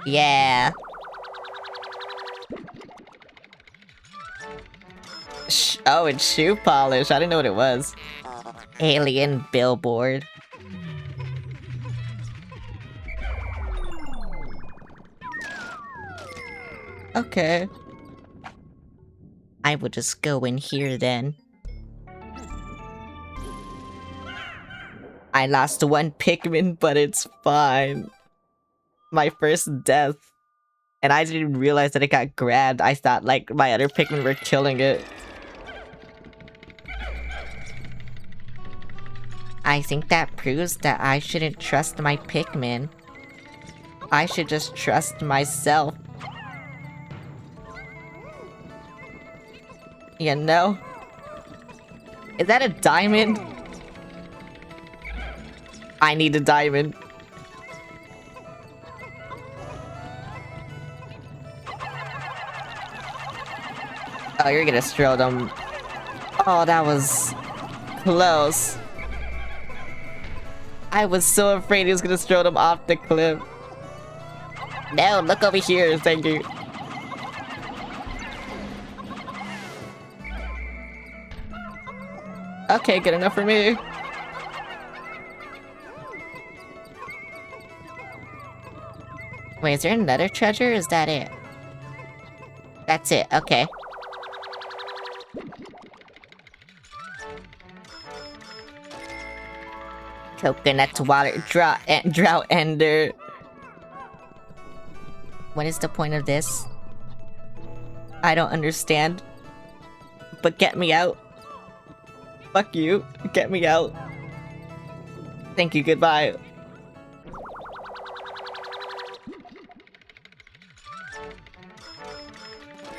Yeah. Oh, it's shoe polish. I didn't know what it was. Alien billboard. Okay. I will just go in here then. I lost one Pikmin, but it's fine. My first death. And I didn't realize that it got grabbed. I thought, like, my other Pikmin were killing it. I think that proves that I shouldn't trust my Pikmin. I should just trust myself. You know? Is that a diamond? I need a diamond. Oh, you're gonna throw them. Oh, that was close. I was so afraid he was gonna throw them off the cliff. No, look over here, thank you. Okay, good enough for me. Wait, is there another treasure? Is that it? That's it, okay. Coconut water, drought ender. What is the point of this? I don't understand. But get me out. Fuck you. Get me out. Thank you, goodbye.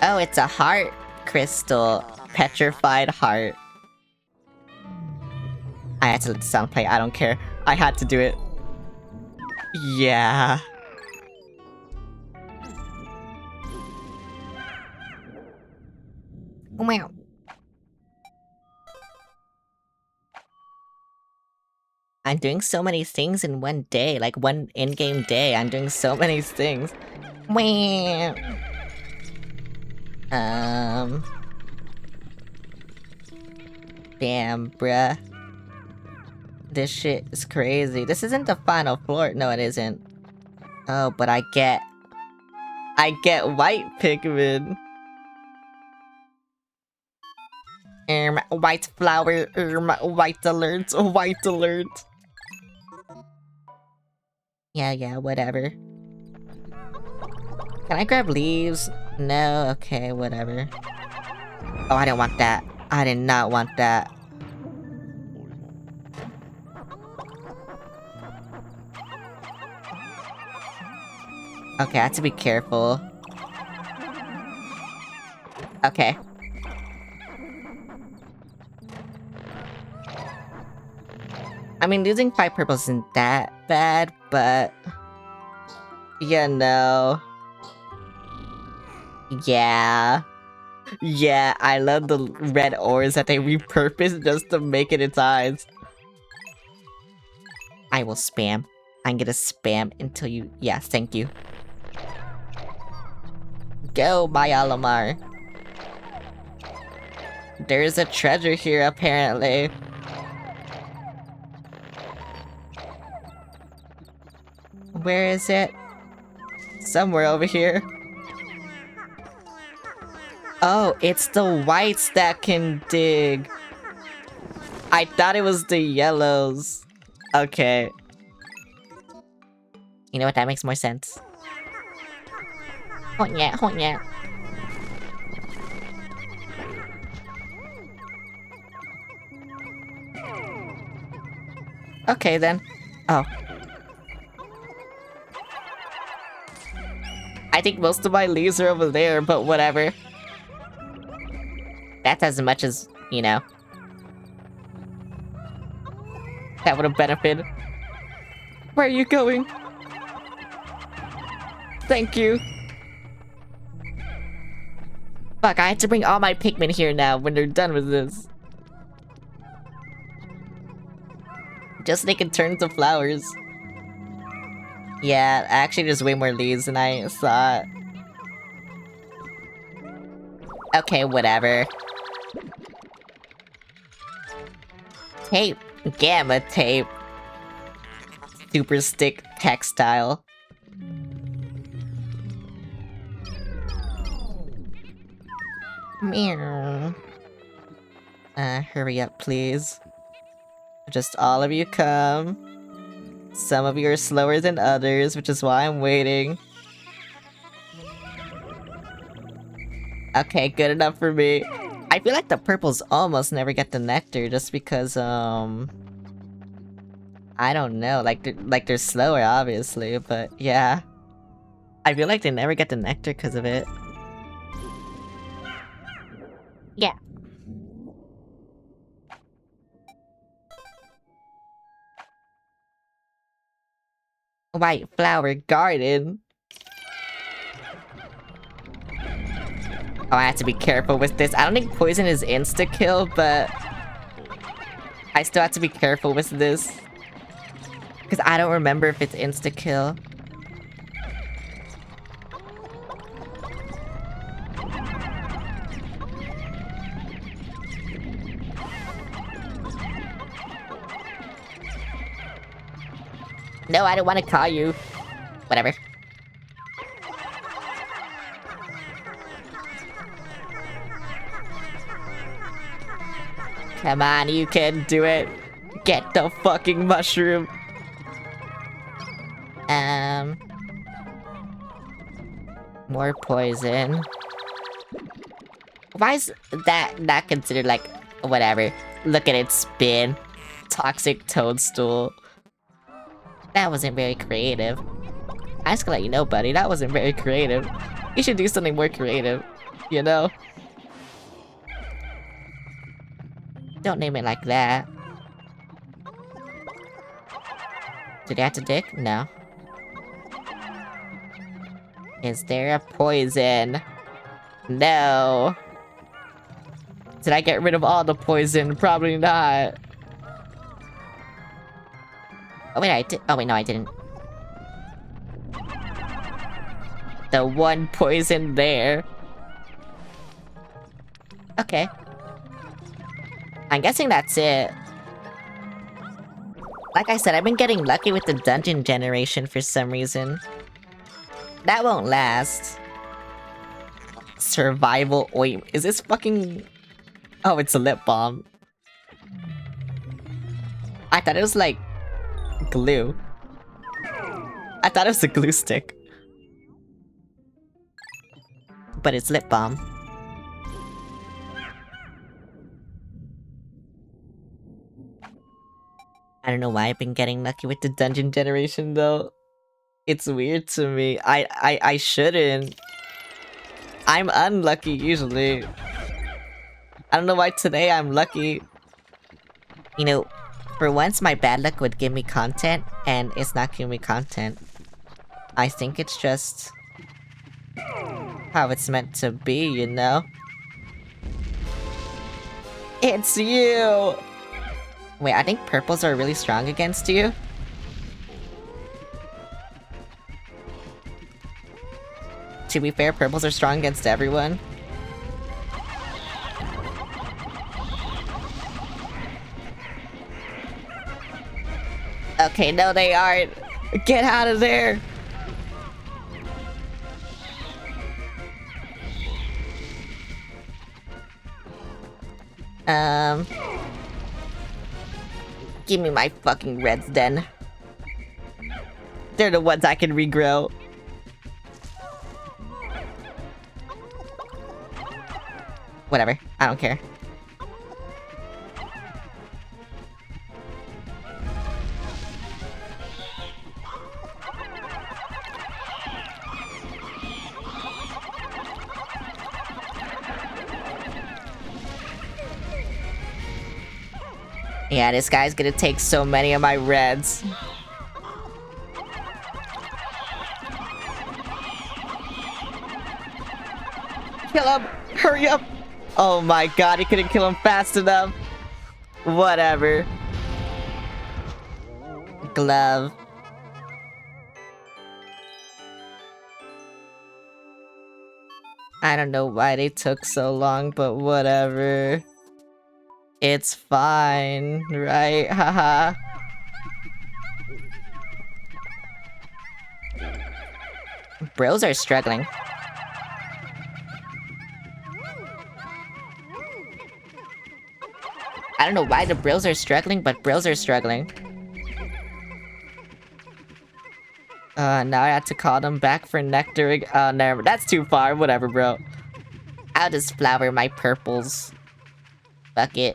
Oh, it's a heart crystal. Petrified heart. I had to let the sound play, I don't care. I had to do it. Yeah. Wow. I'm doing so many things in one day, like one in-game day. I'm doing so many things. Wow. Damn, bruh. This shit is crazy. This isn't the final floor. No, it isn't. Oh, but I get white Pikmin. White flower, white alert, white alert. Yeah, whatever. Can I grab leaves? No, okay, whatever. Oh, I didn't want that. I did not want that. Okay, I have to be careful. Okay. I mean, losing 5 purples isn't that bad, but... You know... Yeah... Yeah, I love the red ores that they repurposed just to make it its eyes. I will spam. I'm gonna spam until you... Yes, thank you. Go, my Alamar. There's a treasure here, apparently. Where is it? Somewhere over here. Oh, it's the whites that can dig. I thought it was the yellows. Okay. You know what? That makes more sense. Oh yeah, oh yeah. Okay then. Oh. I think most of my leaves are over there, but whatever. That's as much as, you know. That would have benefited. Where are you going? Thank you. Fuck, I have to bring all my Pikmin here now when they're done with this. Just so they can turn to flowers. Yeah, actually there's way more leaves than I thought. Okay, whatever. Tape. Gamma tape. Super stick textile. Meow. Hurry up, please. Just all of you come. Some of you are slower than others, which is why I'm waiting. Okay, good enough for me. I feel like the purples almost never get the nectar just because, I don't know, like they're slower, obviously, but yeah. I feel like they never get the nectar because of it. Yeah. White flower garden. Oh, I have to be careful with this. I don't think poison is insta-kill, but... I still have to be careful with this. Because I don't remember if it's insta-kill. No, I don't want to call you. Whatever. Come on, you can do it. Get the fucking mushroom. More poison. Why is that not considered like whatever? Look at it spin. Toxic toadstool. That wasn't very creative. I'm just gonna let you know, buddy, that wasn't very creative. You should do something more creative, you know? Don't name it like that. Did he have to dick? No. Is there a poison? No. Did I get rid of all the poison? Probably not. Oh wait, I did. Oh wait, no, I didn't. The one poison there. Okay. I'm guessing that's it. Like I said, I've been getting lucky with the dungeon generation for some reason. That won't last. Survival ointment. Is this fucking... Oh, it's a lip balm. I thought it was like... glue. I thought it was a glue stick. But it's lip balm. I don't know why I've been getting lucky with the dungeon generation though. It's weird to me. I shouldn't. I'm unlucky usually. I don't know why today I'm lucky. You know, for once my bad luck would give me content, and it's not giving me content. I think it's just... how it's meant to be, you know? It's you! Wait, I think purples are really strong against you? To be fair, purples are strong against everyone. Okay, no they aren't. Get out of there! Give me my fucking reds then. They're the ones I can regrow. Whatever, I don't care. Yeah, this guy's gonna take so many of my reds. Kill him! Hurry up! Oh my god, he couldn't kill him fast enough. Whatever. Glove. I don't know why they took so long, but whatever. It's fine, right? Haha. Bros are struggling. I don't know why the bros are struggling, but bros are struggling. Now I have to call them back for nectar. Oh, never. That's too far. Whatever, bro. I'll just flower my purples. Fuck it.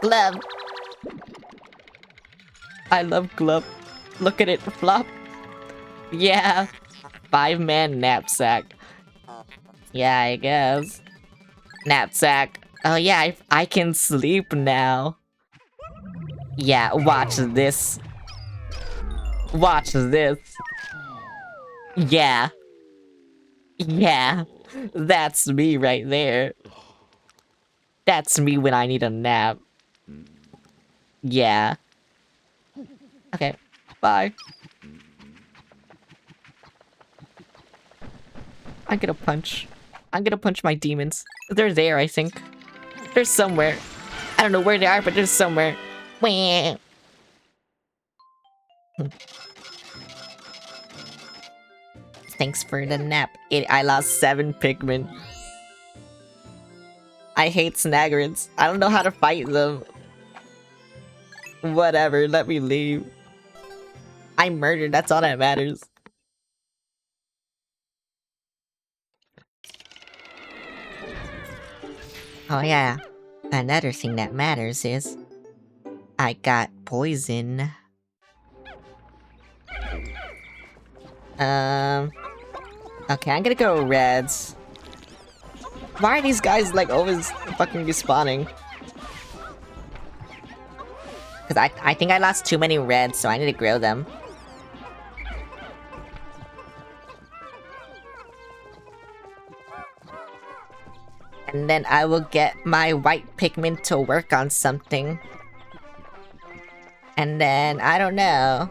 Glove. I love glove. Look at it flop. Yeah. 5-man knapsack. Yeah, I guess. Knapsack. Oh yeah, I can sleep now. Yeah, watch this. Watch this. Yeah. Yeah. That's me right there. That's me when I need a nap. Yeah. Okay, bye. I'm gonna punch my demons. They're there, I think. They're somewhere. I don't know where they are, but they're somewhere. Wah. Thanks for the nap. I lost 7 Pikmin. I hate Snaggerids. I don't know how to fight them. Whatever, let me leave. I'm murdered, that's all that matters. Oh yeah, another thing that matters is I got poison. Okay, I'm gonna go reds. Why are these guys like always fucking respawning? Because I think I lost too many reds, so I need to grow them. And then I will get my white Pikmin to work on something. And then, I don't know.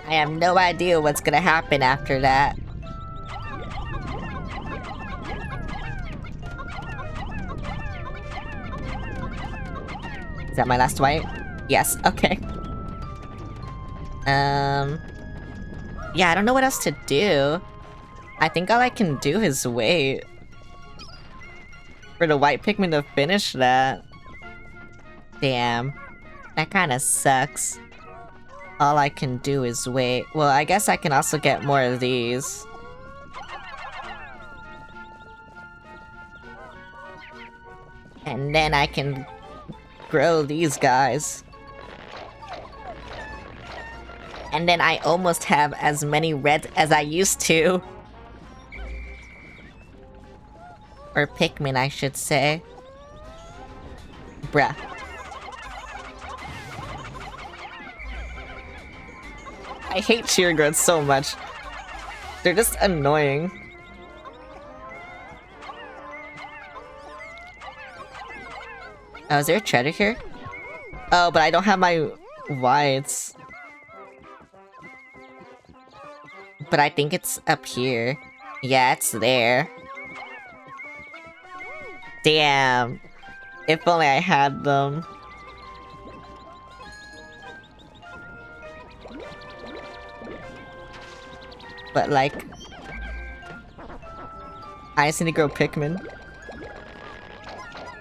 I have no idea what's gonna happen after that. Is that my last white? Yes, okay. Yeah, I don't know what else to do. I think all I can do is wait for the white Pikmin to finish that. Damn. That kinda sucks. All I can do is wait. Well, I guess I can also get more of these. And then I can grow these guys. And then I almost have as many reds as I used to. Or Pikmin, I should say. Bruh. I hate cheergrowths so much. They're just annoying. Oh, is there a treasure here? Oh, but I don't have my whites. But I think it's up here. Yeah, it's there. Damn. If only I had them. But like... I just need to grow Pikmin.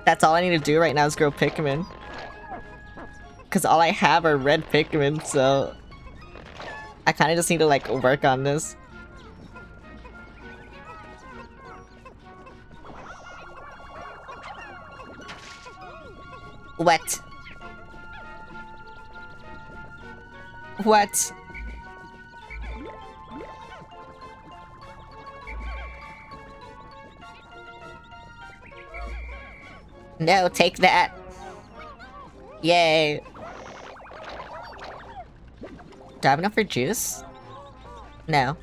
That's all I need to do right now is grow Pikmin. Cause all I have are red Pikmin, so... I kinda just need to like work on this. What? What? No, take that. Yay. Do I have enough for juice? No.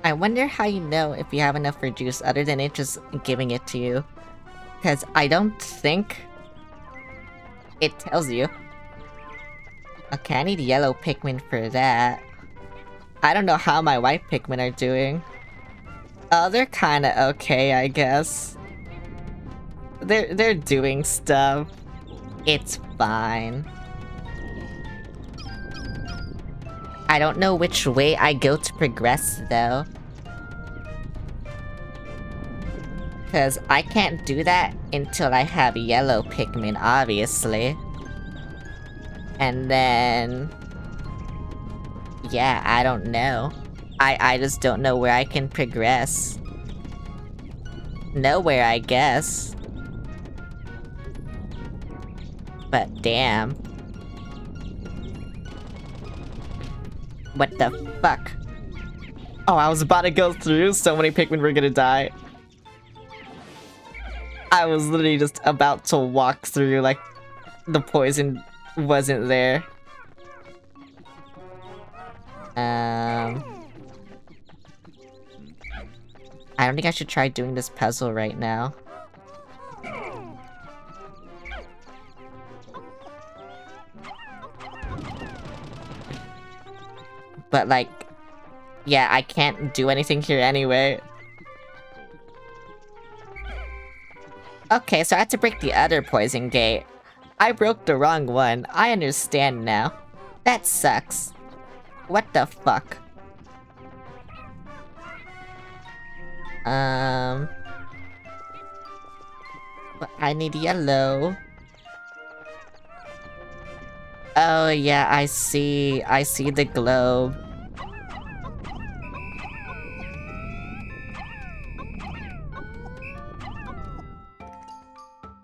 I wonder how you know if you have enough for juice other than it just giving it to you. Because I don't think it tells you. Okay, I need yellow Pikmin for that. I don't know how my white Pikmin are doing. Oh, they're kinda okay, I guess. They're doing stuff. It's fine. I don't know which way I go to progress, though. Because I can't do that until I have yellow Pikmin, obviously. And then... yeah, I don't know. I just don't know where I can progress. Nowhere, I guess. But damn. What the fuck? Oh, I was about to go through, so many Pikmin were gonna die. I was literally just about to walk through, like, the poison wasn't there. I don't think I should try doing this puzzle right now. But like, yeah, I can't do anything here anyway. Okay, so I had to break the other poison gate. I broke the wrong one. I understand now. That sucks. What the fuck? I need yellow. Oh yeah, I see. I see the globe.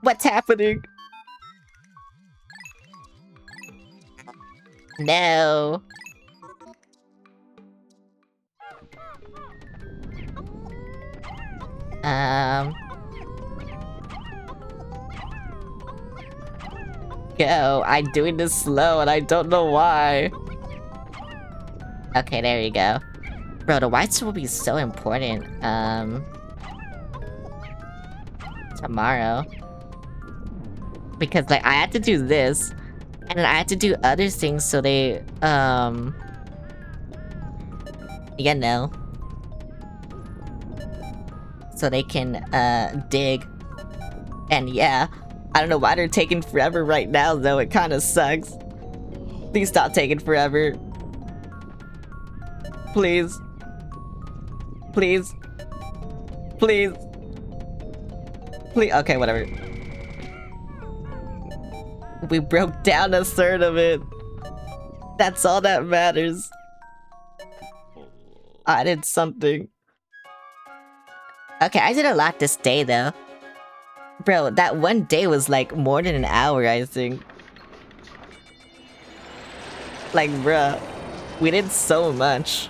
What's happening? No. Go. I'm doing this slow and I don't know why. Okay, there you go. Bro, the whites will be so important. Tomorrow. Because, like, I had to do this. And then I had to do other things so they, you know. So they can, dig. And yeah, I don't know why they're taking forever right now, though. It kind of sucks. Please stop taking forever. Please. Please. Please. Please. Okay, whatever. We broke down a third of it. That's all that matters. I did something. Okay, I did a lot this day, though. Bro, that one day was like more than an hour, I think. Like, bruh, we did so much.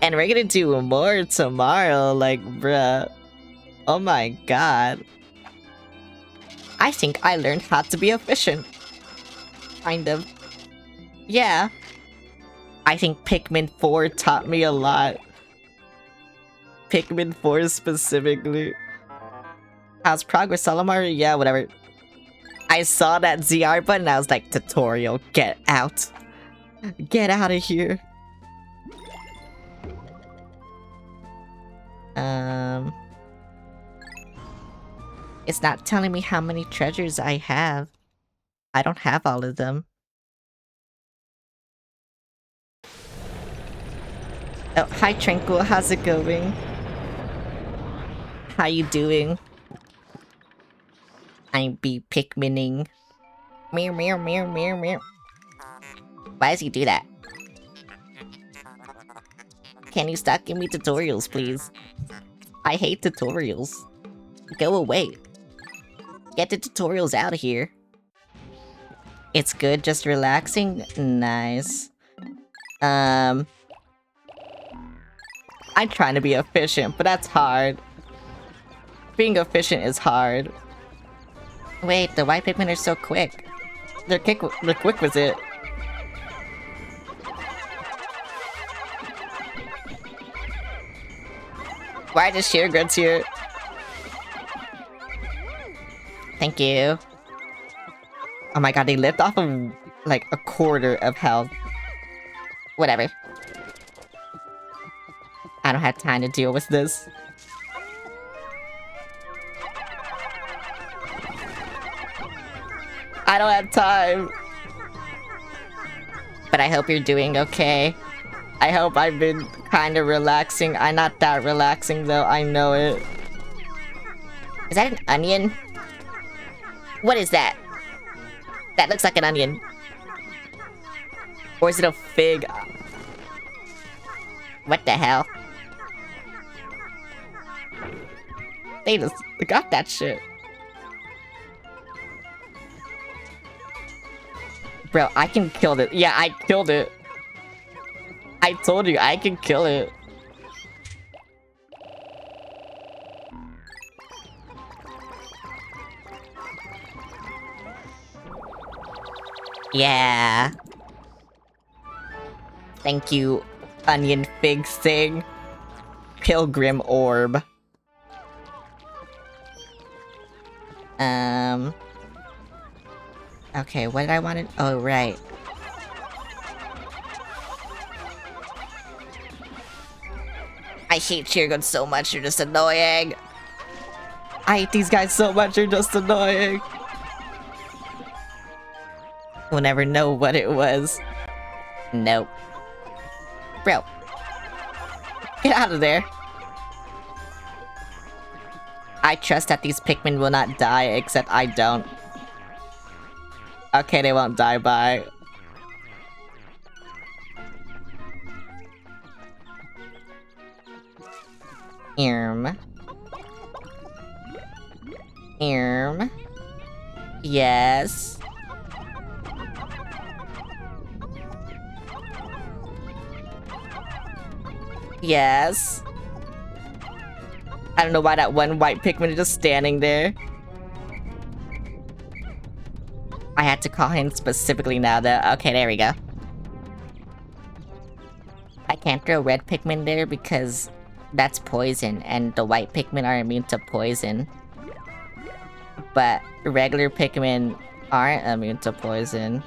And we're gonna do more tomorrow, like, bruh. Oh my god. I think I learned how to be efficient. Kind of. Yeah. I think Pikmin 4 taught me a lot. Pikmin 4 specifically. How's progress, Salamar? Yeah, whatever. I saw that ZR button, I was like, tutorial, get out. Get out of here. It's not telling me how many treasures I have. I don't have all of them. Oh, hi Tranquil, how's it going? How you doing? I be Pikmining. Meow meow meow meow meow. Why does he do that? Can you stop giving me tutorials, please? I hate tutorials. Go away. Get the tutorials out of here. It's good, just relaxing? Nice. I'm trying to be efficient, but that's hard. Being efficient is hard. Wait, the white Pikmin are so quick. They're quick with it. Why are the sheer grunts here? Thank you. Oh my god, they lived off of, like, a quarter of health. Whatever. I don't have time to deal with this. I don't have time. But I hope you're doing okay. I hope I've been kind of relaxing. I'm not that relaxing though, I know it. Is that an onion? What is that? That looks like an onion. Or is it a fig? What the hell? They got that shit. Bro, I can kill it. Yeah, I killed it. I told you, I can kill it. Yeah. Thank you, onion fig thing. Pilgrim orb. Okay, what did I want to... Oh, right. I hate Cheergun so much, you're just annoying. I hate these guys so much, they're just annoying. We'll never know what it was. Nope. Bro. Get out of there. I trust that these Pikmin will not die, except I don't. Okay, they won't die, bye. Yes. Yes. I don't know why that one white Pikmin is just standing there. I had to call him specifically now though. Okay, there we go. I can't throw red Pikmin there because that's poison, and the white Pikmin are immune to poison. But regular Pikmin aren't immune to poison.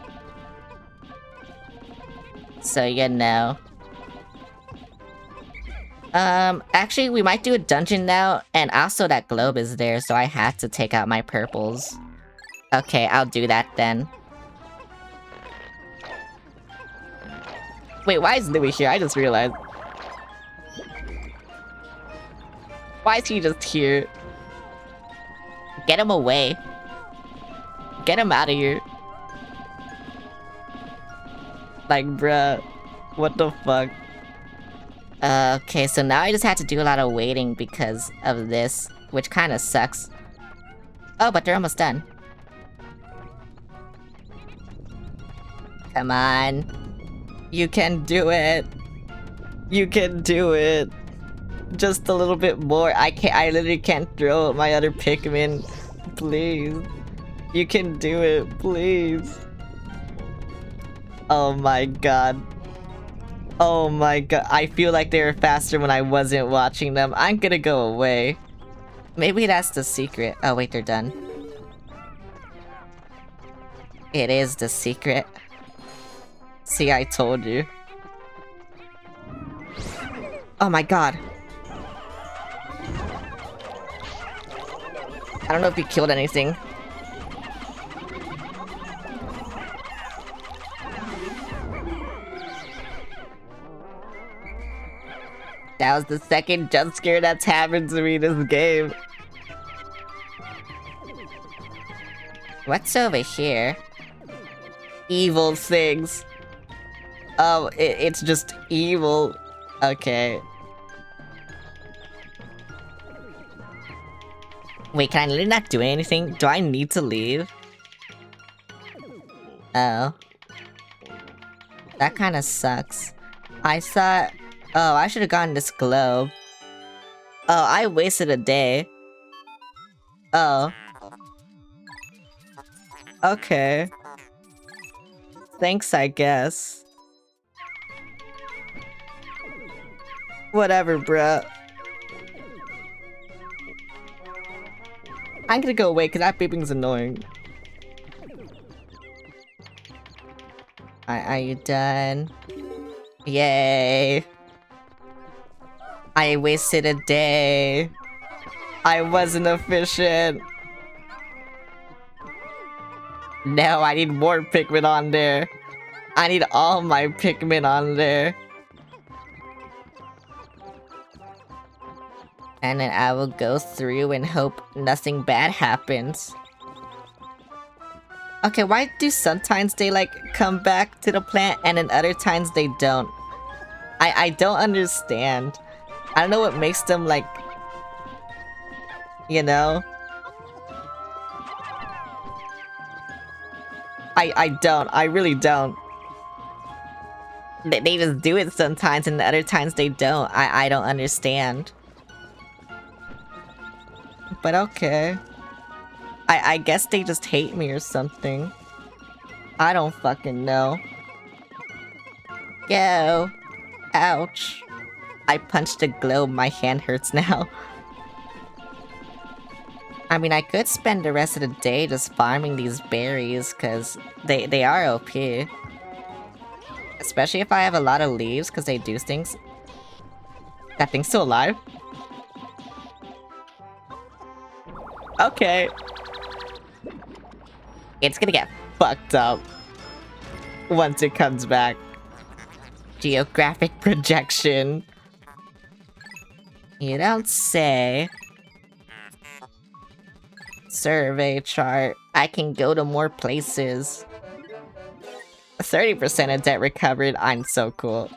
So you know. Actually we might do a dungeon now, and also that globe is there, so I had to take out my purples. Okay, I'll do that then. Wait, why is Louis here? I just realized. Why is he just here? Get him away. Get him out of here. Like, bruh. What the fuck? Okay, so now I just had to do a lot of waiting because of this, which kind of sucks. Oh, but they're almost done. Come on. You can do it. You can do it. Just a little bit more. I literally can't throw my other Pikmin. Please. You can do it, please. Oh my god. Oh my god. I feel like they were faster when I wasn't watching them. I'm gonna go away. Maybe that's the secret. Oh wait, they're done. It is the secret. See, I told you. Oh my god. I don't know if he killed anything. That was the second jump scare that's happened to me this game. What's over here? Evil things. Oh, it's just evil. Okay. Wait, can I literally not do anything? Do I need to leave? Oh. That kinda sucks. I thought... Oh, I should've gotten this globe. Oh, I wasted a day. Oh. Okay. Thanks, I guess. Whatever, bruh. I'm gonna go away because that beeping's annoying. Are you done? Yay. I wasted a day. I wasn't efficient. No, I need more Pikmin on there. I need all my Pikmin on there. And then I will go through and hope nothing bad happens. Okay, why do sometimes they like come back to the plant and then other times they don't? I don't understand. I don't know what makes them like... You know? I don't. I really don't. They just do it sometimes and the other times they don't. I don't understand. But okay. I guess they just hate me or something. I don't fucking know. Go. Ouch. I punched a globe, my hand hurts now. I mean, I could spend the rest of the day just farming these berries, cause they are OP. Especially if I have a lot of leaves, cause they do things. That thing's still alive? Okay. It's gonna get fucked up once it comes back. Geographic projection. You don't say. Survey chart. I can go to more places. 30% of debt recovered. I'm so cool.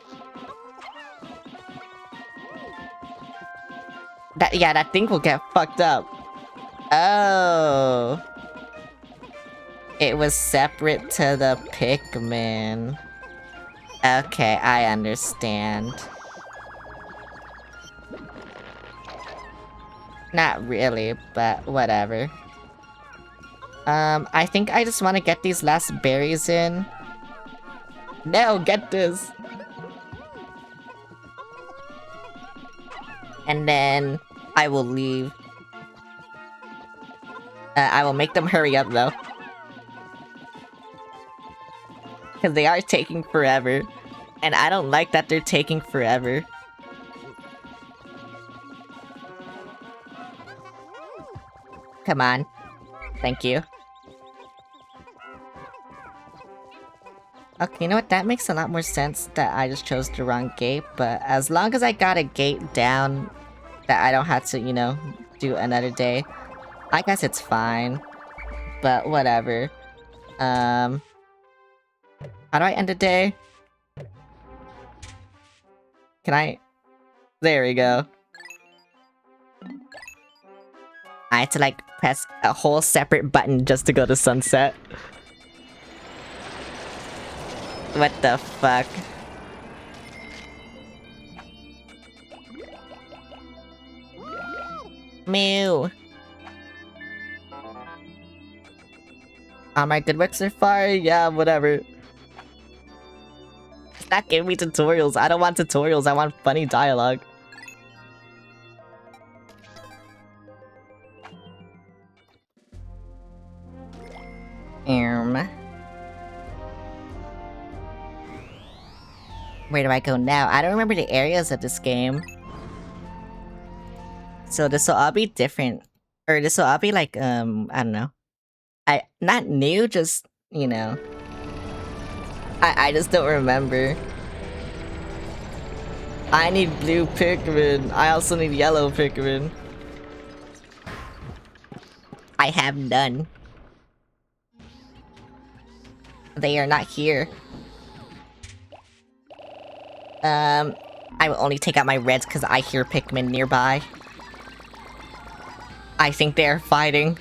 That thing will get fucked up. Oh. It was separate to the Pikmin. Okay, I understand. Not really, but whatever. I think I just want to get these last berries in. No, get this! And then I will leave. I will make them hurry up though. Because they are taking forever. And I don't like that they're taking forever. Come on. Thank you. Okay, you know what? That makes a lot more sense that I just chose the wrong gate, but as long as I got a gate down that I don't have to, you know, do another day, I guess it's fine. But whatever. How do I end the day? Can I? There we go. I had to like press a whole separate button just to go to sunset. What the fuck? Mew. My good work so far? Yeah, whatever. It's not giving me tutorials. I don't want tutorials. I want funny dialogue. Where do I go now? I don't remember the areas of this game. So this will all be different. Or this will all be like, I don't know. Not new, just, you know. I just don't remember. I need blue Pikmin. I also need yellow Pikmin. I have none. They are not here. I will only take out my reds because I hear Pikmin nearby. I think they're fighting.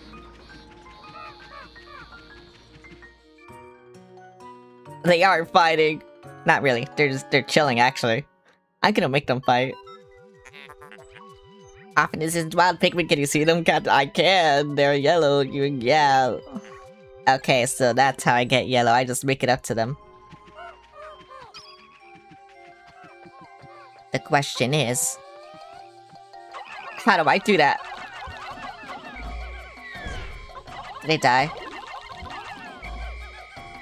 They are fighting. Not really. They're chilling actually. I'm gonna make them fight. Often this is wild Pikmin. Can you see them? I can. They're yellow. Yeah. Okay, so that's how I get yellow. I just make it up to them. The question is, how do I do that? Did they die?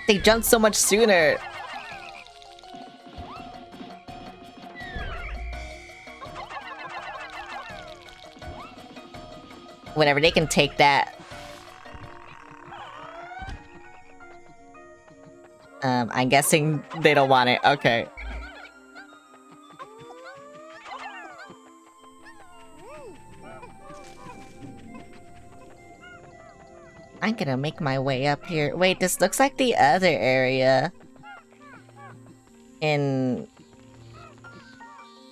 They jumped so much sooner. Whatever, they can take that. I'm guessing they don't want it. Okay. I'm gonna make my way up here. Wait, this looks like the other area. In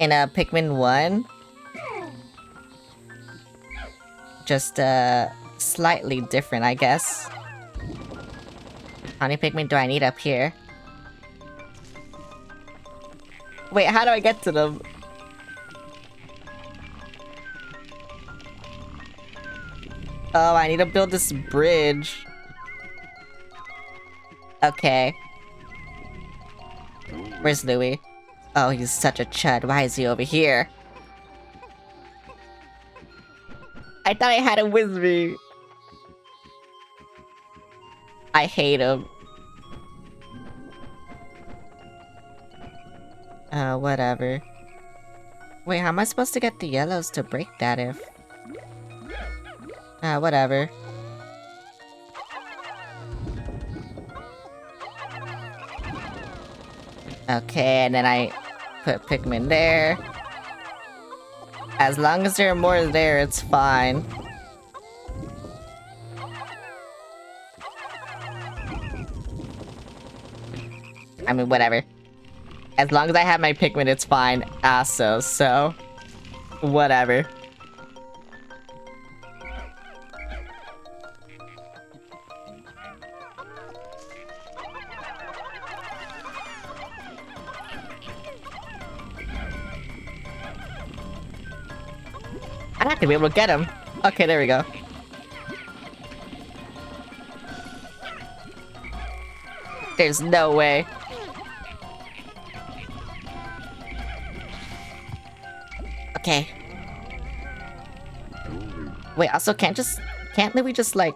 Pikmin 1? Just, slightly different, I guess. How many Pikmin do I need up here? Wait, how do I get to them? Oh, I need to build this bridge. Okay. Where's Louie? Oh, he's such a chud. Why is he over here? I thought I had him with me. I hate him. Whatever. Wait, how am I supposed to get the yellows to break that if... Whatever. Okay, and then I put Pikmin there. As long as there are more there, it's fine. I mean, whatever. As long as I have my Pikmin, it's fine. Also, so... whatever. I'm not gonna be able to get him. Okay, there we go. There's no way. Okay. Wait, also can't we just like...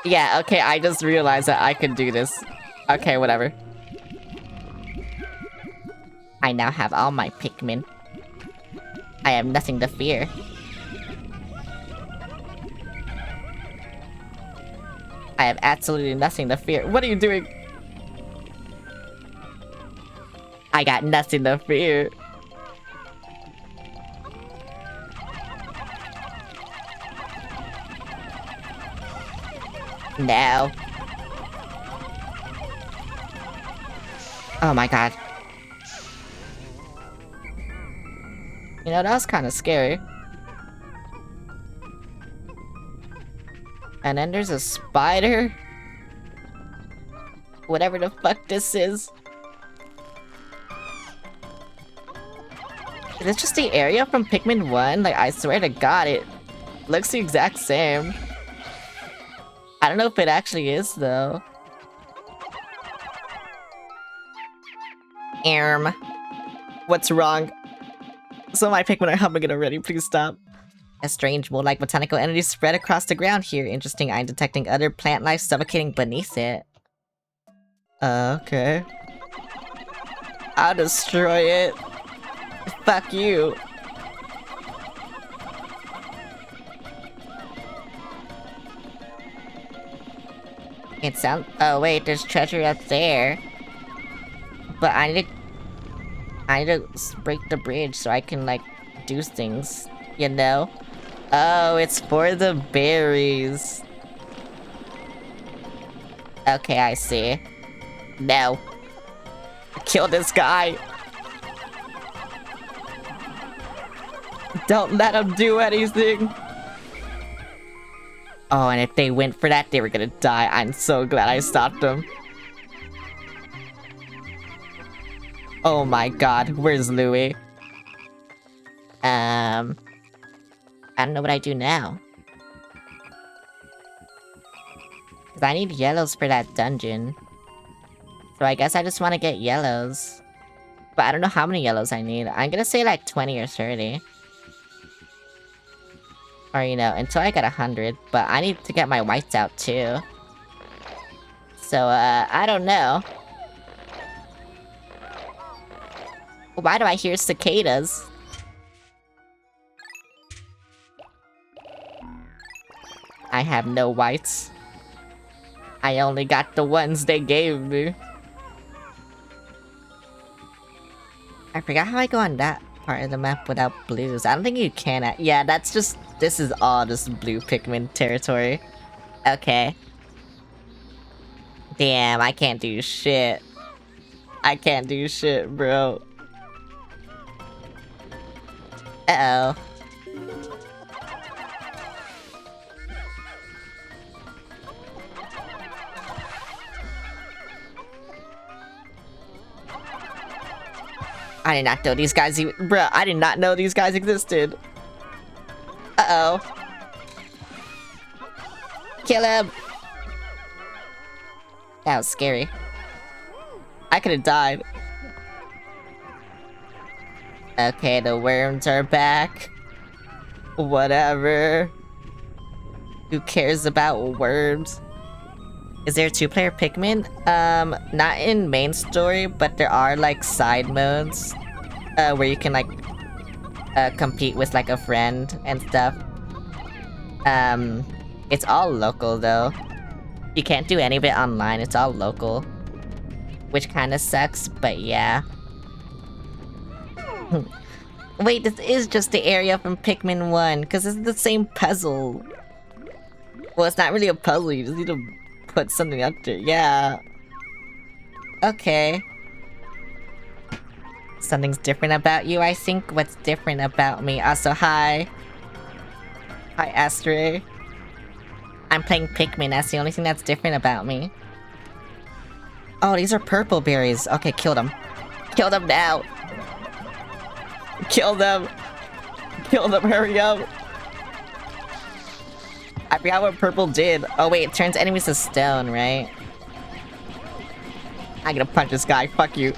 Yeah, okay, I just realized that I could do this. Okay, whatever. I now have all my Pikmin. I have nothing to fear. I have absolutely nothing to fear. What are you doing? I got nothing to fear. No. Oh my god. You know, that was kind of scary. And then there's a spider. Whatever the fuck this is. Is this just the area from Pikmin 1? Like, I swear to god, it looks the exact same. I don't know if it actually is, though. What's wrong? Some of my Pikmin are humming it already, please stop. A strange mold-like botanical entity spread across the ground here. Interesting, I'm detecting other plant life suffocating beneath it. Okay. I'll destroy it. Fuck you. It sounds- oh wait, there's treasure up there. But I need to break the bridge so I can, like, do things, you know? Oh, it's for the berries. Okay, I see. No. Kill this guy. Don't let him do anything. Oh, and if they went for that, they were gonna die. I'm so glad I stopped them. Oh my god, where's Louie? I don't know what I do now. Cause I need yellows for that dungeon. So I guess I just want to get yellows. But I don't know how many yellows I need. I'm gonna say like 20 or 30. Or, you know, until I get 100. But I need to get my whites out too. So, I don't know. Why do I hear cicadas? I have no whites. I only got the ones they gave me. I forgot how I go on that part of the map without blues. I don't think you can. Yeah, that's just... this is all just blue Pikmin territory. Okay. Damn, I can't do shit. I can't do shit, bro. Uh-oh. I did not know these guys even- bruh, I did not know these guys existed. Uh-oh. Kill him! That was scary. I could've died. Okay, the worms are back. Whatever. Who cares about worms? Is there a two-player Pikmin? Not in main story, but there are, like, side modes. Where you can, like... compete with like a friend and stuff. It's all local though. You can't do any of it online, it's all local. Which kinda sucks, but yeah. Wait, this is just the area from Pikmin 1, because it's the same puzzle. Well, it's not really a puzzle, you just need to put something up there. Yeah. Okay. Something's different about you, I think. What's different about me? Also, hi. Hi, Astray. I'm playing Pikmin, that's the only thing that's different about me. Oh, these are purple berries. Okay, kill them. Kill them now! Kill them! Kill them, hurry up! I forgot what purple did. Oh wait, it turns enemies to stone, right? I'm gonna punch this guy, fuck you.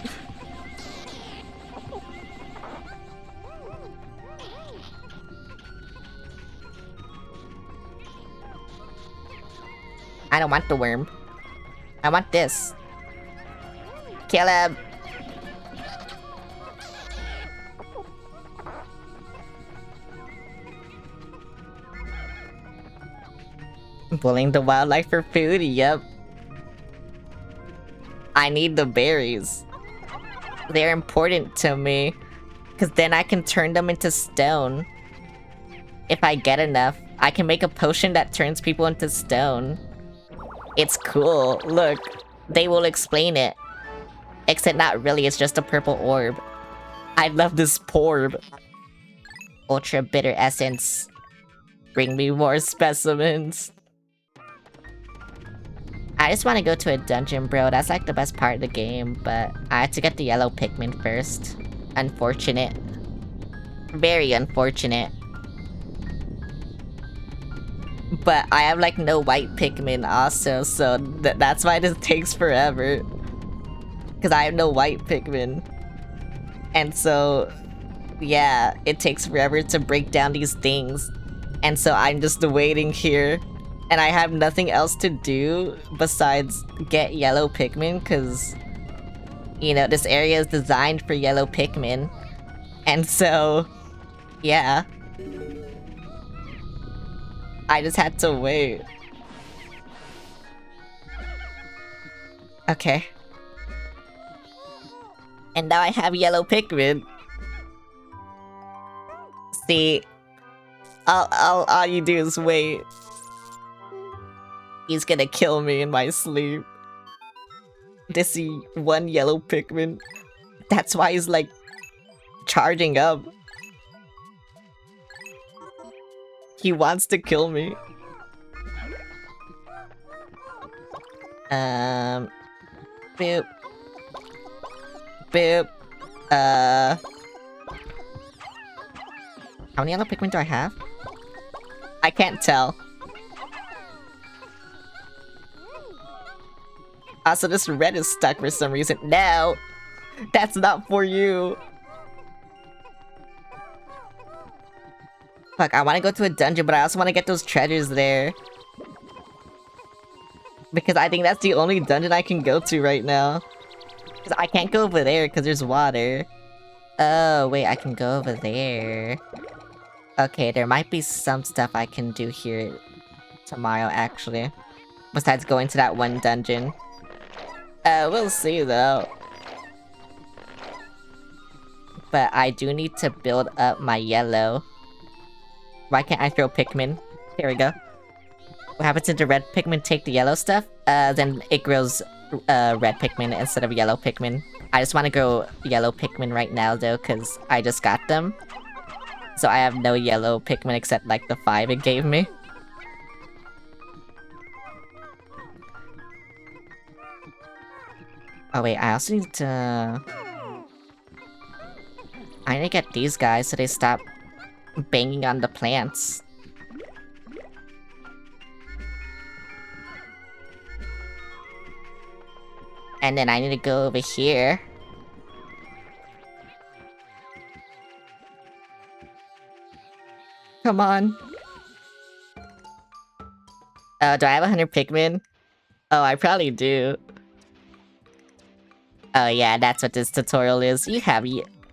I don't want the worm. I want this. Kill him! Bullying the wildlife for food, yep. I need the berries. They're important to me. Because then I can turn them into stone. If I get enough, I can make a potion that turns people into stone. It's cool. Look, they will explain it. Except not really, it's just a purple orb. I love this porb. Ultra bitter essence. Bring me more specimens. I just want to go to a dungeon, bro. That's like the best part of the game, but I have to get the yellow Pikmin first. Unfortunate. Very unfortunate. But I have like no white Pikmin also, so that's why this takes forever. Because I have no white Pikmin. And so, yeah, it takes forever to break down these things. And so I'm just waiting here. And I have nothing else to do besides get yellow Pikmin, because, you know, this area is designed for yellow Pikmin. And so, yeah. I just had to wait. Okay. And now I have yellow Pikmin. See, all you do is wait. He's gonna kill me in my sleep. This one yellow Pikmin. That's why he's like charging up. He wants to kill me. Boop. Boop. How many yellow Pikmin do I have? I can't tell. Also, this red is stuck for some reason. No! That's not for you! Fuck, I want to go to a dungeon, but I also want to get those treasures there. Because I think that's the only dungeon I can go to right now. Because I can't go over there because there's water. Oh, wait, I can go over there. Okay, there might be some stuff I can do here tomorrow, actually. Besides going to that one dungeon. We'll see, though. But I do need to build up my yellow. Why can't I throw Pikmin? Here we go. What happens if the red Pikmin take the yellow stuff? Then it grows red Pikmin instead of yellow Pikmin. I just want to grow yellow Pikmin right now, though, because I just got them. So I have no yellow Pikmin except, like, the 5 it gave me. Oh wait, I also need to... I need to get these guys so they stop banging on the plants. And then I need to go over here. Come on. Do I have 100 Pikmin? Oh, I probably do. Oh yeah, that's what this tutorial is. You have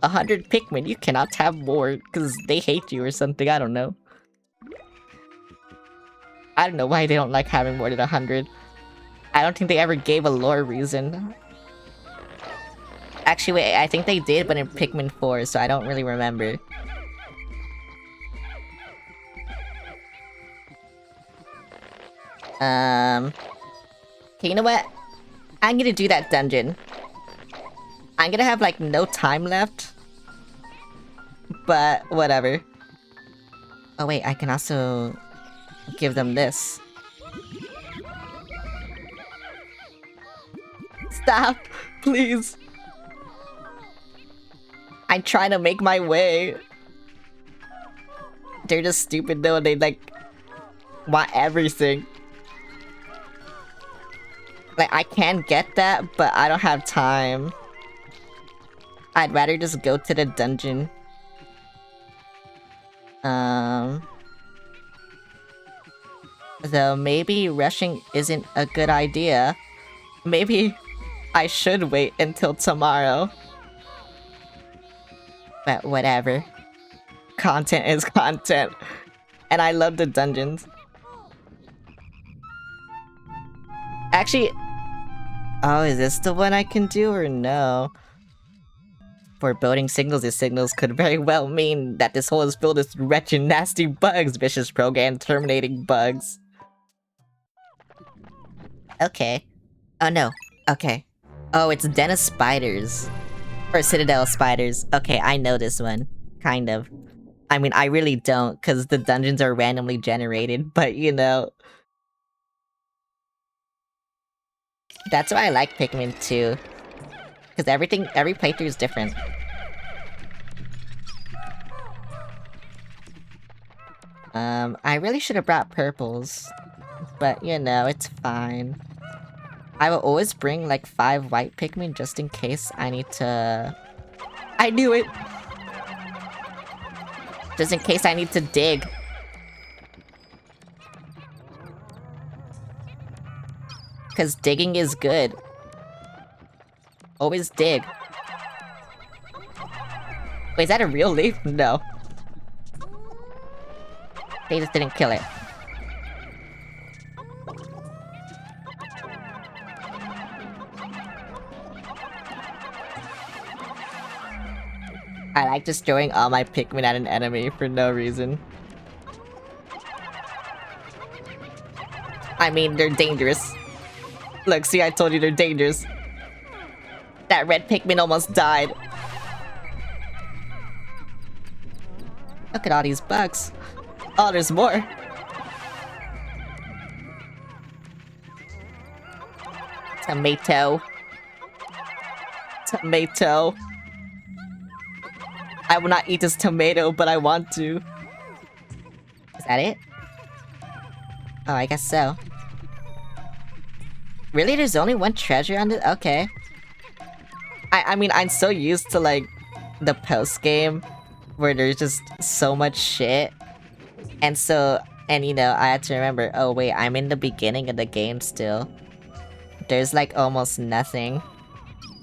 100 Pikmin, you cannot have more, because they hate you or something, I don't know. I don't know why they don't like having more than 100. I don't think they ever gave a lore reason. Actually, wait, I think they did, but in Pikmin 4, so I don't really remember. Okay, you know what? I'm gonna do that dungeon. I'm gonna have, like, no time left. But, whatever. Oh wait, I can also give them this. Stop! Please! I'm trying to make my way. They're just stupid though, they like want everything. Like, I can get that, but I don't have time. I'd rather just go to the dungeon. Though maybe rushing isn't a good idea. Maybe I should wait until tomorrow. But whatever. Content is content. And I love the dungeons. Actually... Oh, is this the one I can do or no? For building signals, these signals could very well mean that this hole is filled with wretched, nasty bugs. Vicious program terminating bugs. Okay. Oh no. Okay. Oh, it's Den of Spiders. Or Citadel of Spiders. Okay, I know this one. Kind of. I mean, I really don't, because the dungeons are randomly generated, but you know. That's why I like Pikmin 2. Because every playthrough is different. I really should have brought purples. But, you know, it's fine. I will always bring, like, 5 white Pikmin just in case I need to... I knew it! Just in case I need to dig. Because digging is good. Always dig. Wait, is that a real leaf? No. They just didn't kill it. I like just throwing all my Pikmin at an enemy for no reason. I mean, they're dangerous. Look, see, I told you they're dangerous. That red Pikmin almost died. Look at all these bugs. Oh, there's more. Tomato. Tomato. I will not eat this tomato, but I want to. Is that it? Oh, I guess so. Really? There's only one treasure on this? Okay. I mean, I'm so used to, like, the post-game, where there's just so much shit. And so, and you know, I had to remember, oh wait, I'm in the beginning of the game still. There's, like, almost nothing.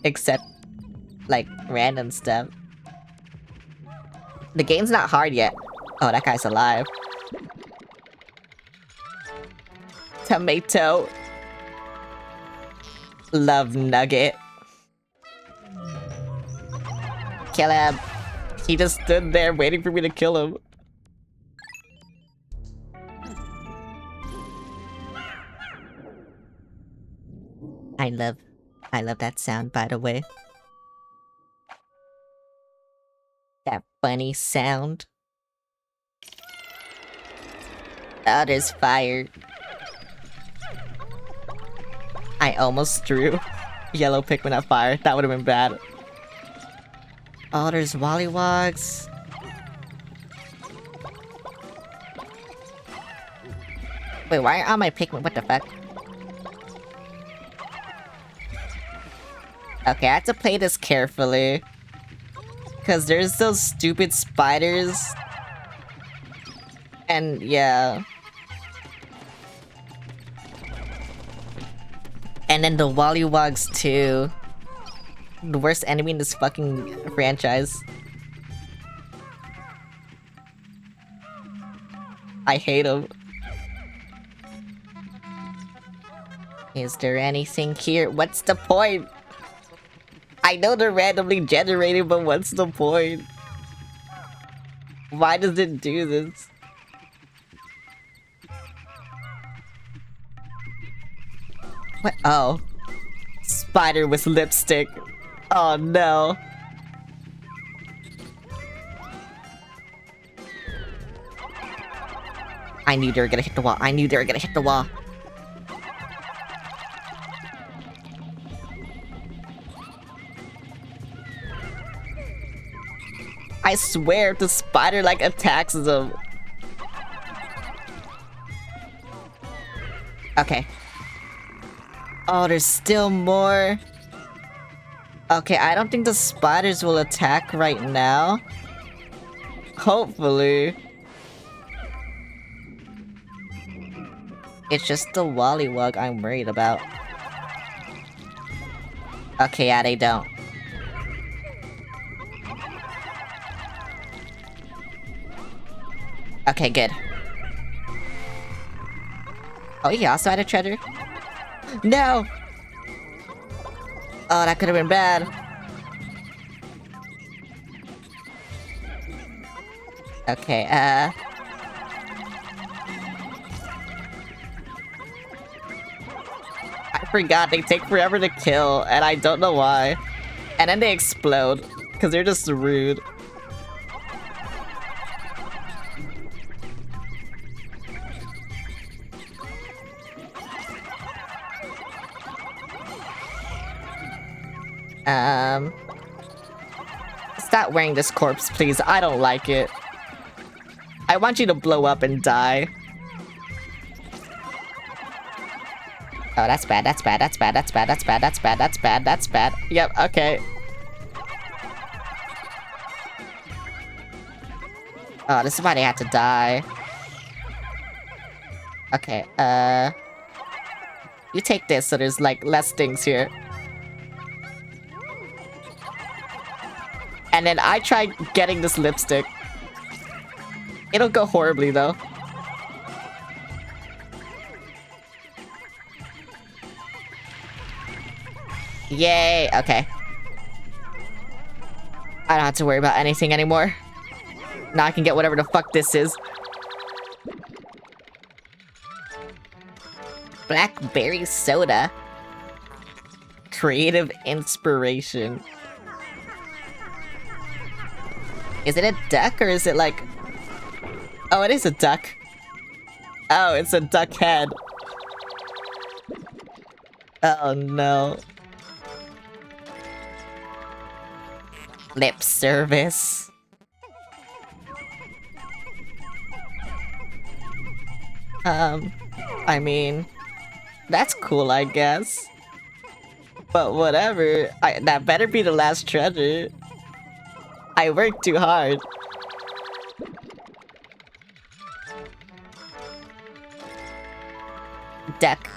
Except, like, random stuff. The game's not hard yet. Oh, that guy's alive. Tomato. Love nugget. Kill him. He just stood there waiting for me to kill him. I love that sound, by the way. That funny sound. Oh, there's fire. I almost threw yellow Pikmin at fire. That would have been bad. Oh, there's Wollywogs. Wait, why are all my Pikmin? What the fuck? Okay, I have to play this carefully. Because there's those stupid spiders. And yeah. And then the Wollywogs too. The worst enemy in this fucking franchise. I hate him. Is there anything here? What's the point? I know they're randomly generated, but what's the point? Why does it do this? What? Oh. Spider with lipstick. Oh no. I knew they were gonna hit the wall. I knew they were gonna hit the wall. I swear the spider like attacks them. Okay. Oh, there's still more. Okay, I don't think the spiders will attack right now. Hopefully. It's just the Wollywug I'm worried about. Okay, yeah, they don't. Okay, good. Oh, he also had a treasure? No! Oh, that could have been bad. Okay, I forgot they take forever to kill, and I don't know why. And then they explode, because they're just rude. Stop wearing this corpse, please. I don't like it. I want you to blow up and die. Oh, that's bad, that's bad, that's bad, that's bad, that's bad, that's bad, that's bad, that's bad. Yep, okay. Oh, this is why they had to die. Okay, you take this so there's, like, less things here. And then I try getting this lipstick. It'll go horribly, though. Yay! Okay. I don't have to worry about anything anymore. Now I can get whatever the fuck this is. Blackberry soda. Creative inspiration. Is it a duck or is it like... Oh, it is a duck. Oh, it's a duck head. Oh no. Lip service. I mean, that's cool, I guess. But whatever, that better be the last treasure. I worked too hard. Duck.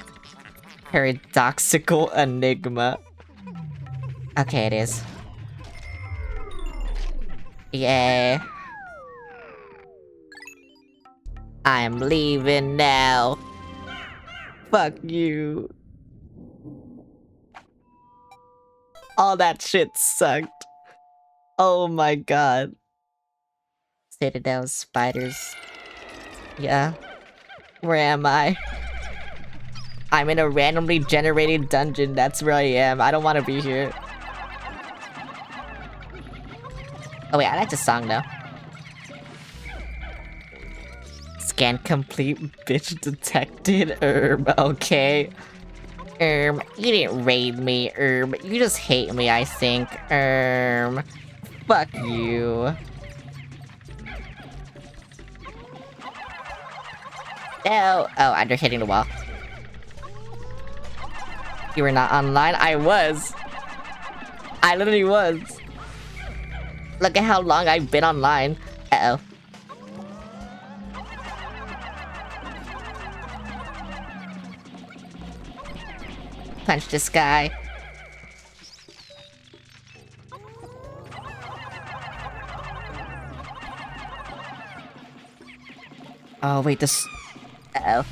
Paradoxical enigma. Okay, it is. Yay. I'm leaving now. Fuck you. All that shit sucked. Oh my god. Citadel spiders. Yeah. Where am I? I'm in a randomly generated dungeon. That's where I am. I don't want to be here. Oh wait, I like the song though. Scan complete, bitch detected. Okay. You didn't raid me, you just hate me, I think. Fuck you. No! Oh, I'm just hitting the wall. You were not online? I was! I literally was! Look at how long I've been online. Uh-oh. Punch this guy. Oh, wait, this... Uh-oh.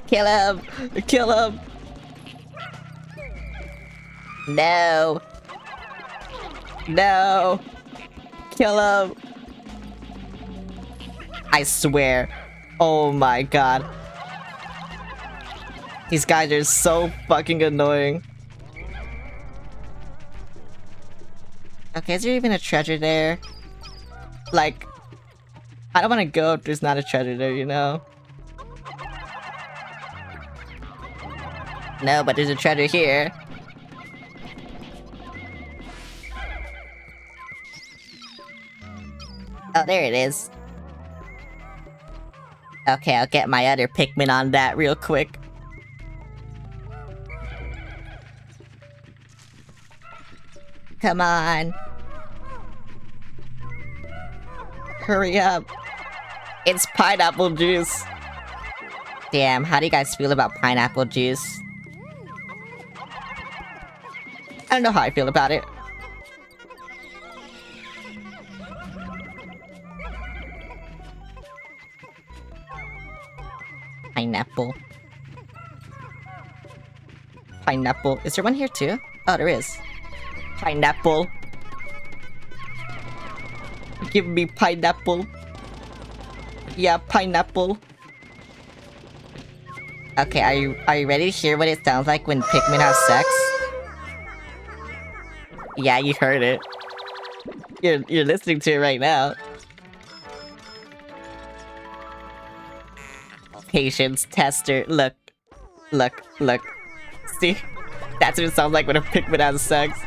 Kill him! Kill him! No! No! Kill him! I swear. Oh my god. These guys are so fucking annoying. Okay, is there even a treasure there? Like, I don't want to go if there's not a treasure there, you know? No, but there's a treasure here. Oh, there it is. Okay, I'll get my other Pikmin on that real quick. Come on. Hurry up. It's pineapple juice. Damn, how do you guys feel about pineapple juice? I don't know how I feel about it. Pineapple. Pineapple. Is there one here too? Oh, there is. Pineapple. Give me pineapple. Yeah, pineapple. Okay, are you ready to hear what it sounds like when Pikmin have sex? Yeah, you heard it. You're listening to it right now. Patience tester. Look. Look. Look. See? That's what it sounds like when a Pikmin has sex.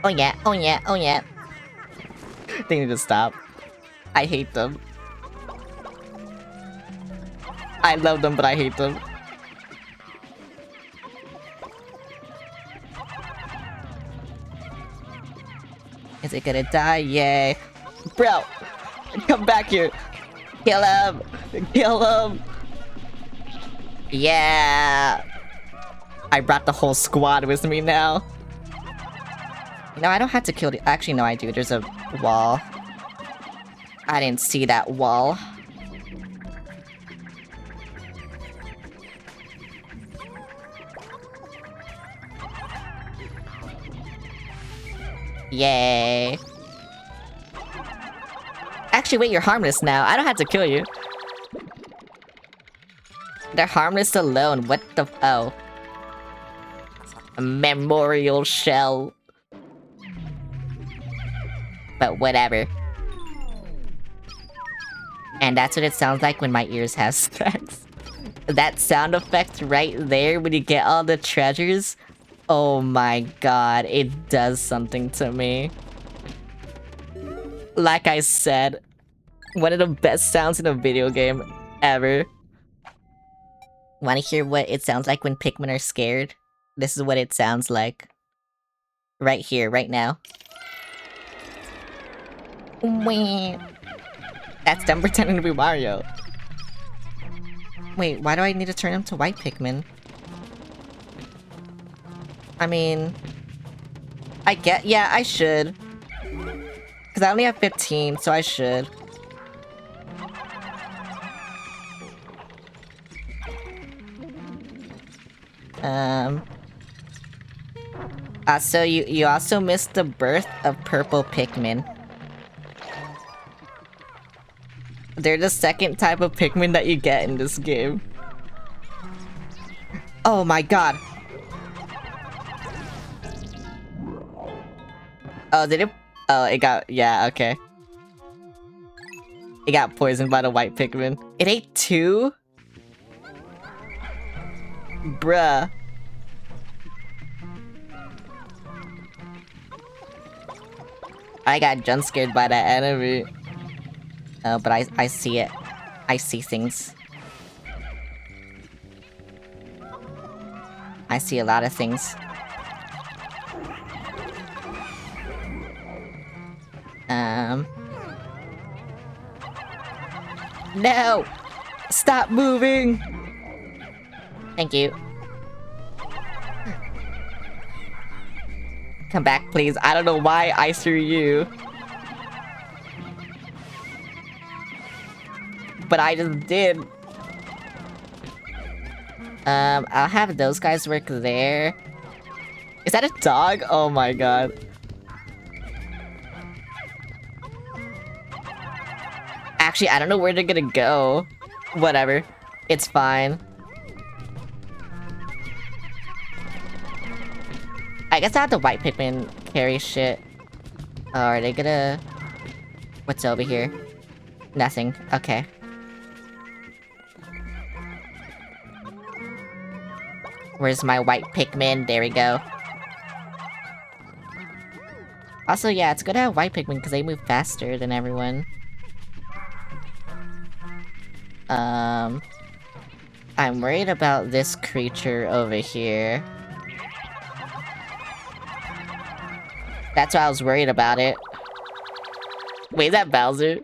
Oh yeah, oh yeah, oh yeah. They need to stop. I hate them. I love them, but I hate them. Is it gonna die? Yay. Bro! Come back here! Kill him! Kill him! Yeah! I brought the whole squad with me now. No, I don't have to kill the- actually, no, I do. There's a wall. I didn't see that wall. Yay. Actually, wait, you're harmless now. I don't have to kill you. They're harmless alone. What the- oh. A memorial shell. But whatever. And that's what it sounds like when my ears have sex. That sound effect right there when you get all the treasures. Oh my god, it does something to me. Like I said, one of the best sounds in a video game ever. Wanna hear what it sounds like when Pikmin are scared? This is what it sounds like. Right here, right now. Wait. That's them pretending to be Mario. Wait, why do I need to turn him to white Pikmin? I mean... yeah, I should. Because I only have 15, so I should. So you also missed the birth of purple Pikmin. They're the second type of Pikmin that you get in this game. Oh my god. Oh, did it? Oh, it got... yeah, okay. It got poisoned by the white Pikmin. It ate 2? Bruh. I got jump scared by that enemy. Oh, but I see it. I see things. I see a lot of things. No! Stop moving! Thank you. Come back, please. I don't know why I threw you. But I just did. I'll have those guys work there. Is that a dog? Oh my god. Actually, I don't know where they're gonna go. Whatever. It's fine. I guess I'll have the white Pikmin carry shit. Oh, are they gonna... What's over here? Nothing. Okay. Where's my white Pikmin? There we go. Also, yeah, it's good to have white Pikmin because they move faster than everyone. I'm worried about this creature over here. That's why I was worried about it. Wait, is that Bowser?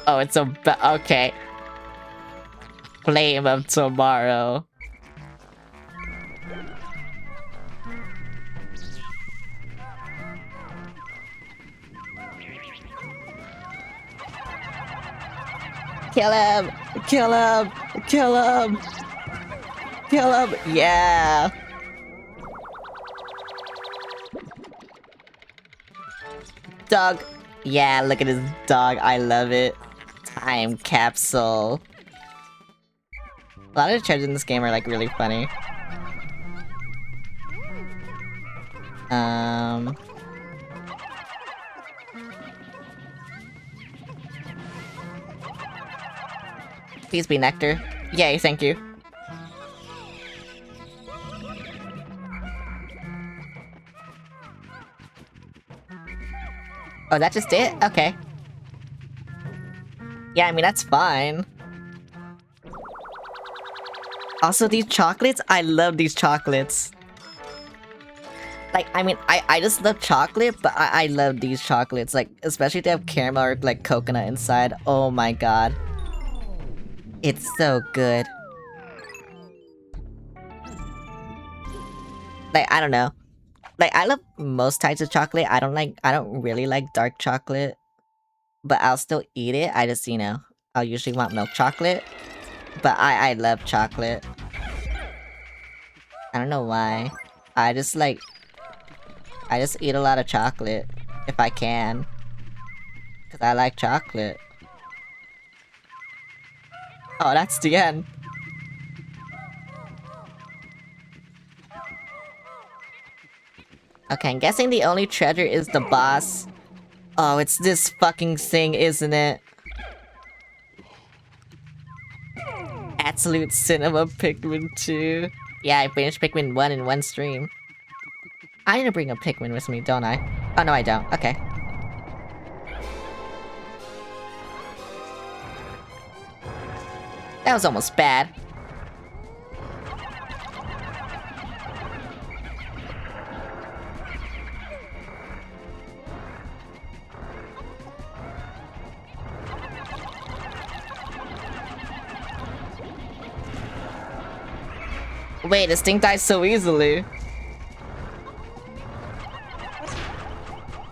Oh, it's a okay. Flame of Tomorrow. Kill him! Kill him! Kill him! Kill him! Yeah! Dog! Yeah, look at his dog. I love it. Time capsule. A lot of the treasures in this game are like really funny. Please be nectar. Yay, thank you. Oh, that just it? Okay. Yeah, I mean, that's fine. Also, these chocolates, I love these chocolates. Like, I mean, I just love chocolate, but I love these chocolates. Like, especially if they have caramel or, like, coconut inside. Oh my god. It's so good. Like, I don't know. Like, I love most types of chocolate. I don't really like dark chocolate. But I'll still eat it. I just, you know, I'll usually want milk chocolate. But I love chocolate. I don't know why. I just eat a lot of chocolate. If I can. Because I like chocolate. Oh, that's the end. Okay, I'm guessing the only treasure is the boss. Oh, it's this fucking thing, isn't it? Absolute Cinema Pikmin 2. Yeah, I finished Pikmin 1 in one stream. I need to bring a Pikmin with me, don't I? Oh, no, I don't. Okay. That was almost bad. Wait, this thing dies so easily.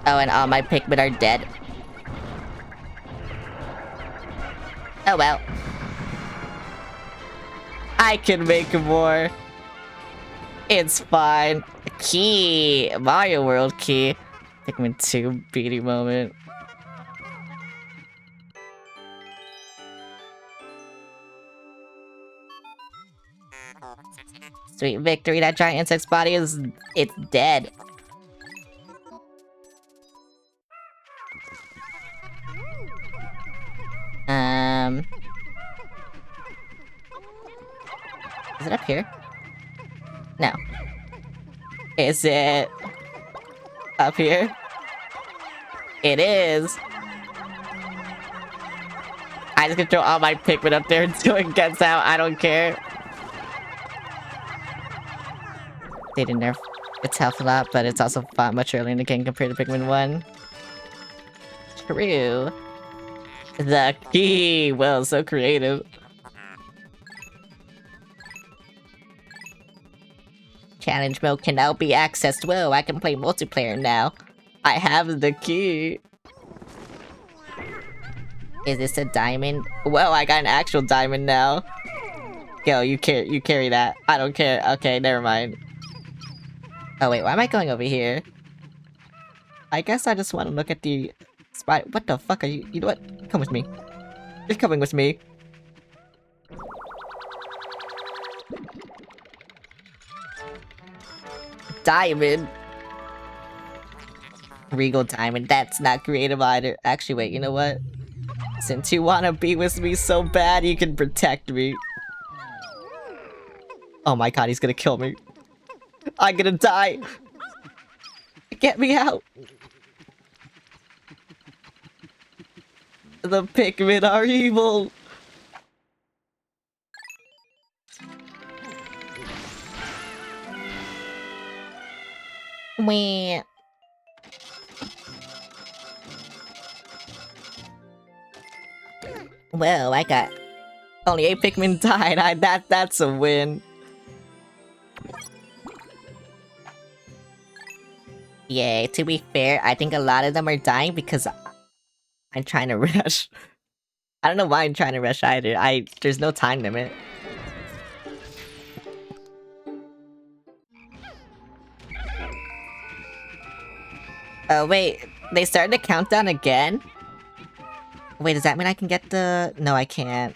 Oh, and all my Pikmin are dead. Oh well. I can make more. It's fine. Key! Mario World key. Pikmin 2 beating moment. Sweet victory, that giant insect's body is... it's dead. Is it up here? No. Is it... up here? It is! I just can throw all my Pikmin up there until it gets out, I don't care. They didn't nerf its health a lot, but it's also fought much earlier in the game compared to Pikmin 1. True. The key! Well, so creative. challenge mode can now be accessed. Whoa, I can play multiplayer now. I have the key. Is this a diamond? Whoa, I got an actual diamond now. Yo, you carry that. I don't care. Okay, never mind. Oh wait, why am I going over here? I guess I just want to look at the spot. What the fuck are you? You know what? Come with me. You're coming with me. Diamond. Regal diamond. That's not creative either. Actually, wait. You know what? Since you want to be with me so bad, you can protect me. Oh my god, he's gonna kill me. I'm gonna die. Get me out. The Pikmin are evil. Meh. Well, I got only 8 Pikmin died. That's a win. Yay, to be fair, I think a lot of them are dying because I'm trying to rush. I don't know why I'm trying to rush either. There's no time limit. Oh wait, they started the countdown again? Wait, does that mean I can get the... No, I can't.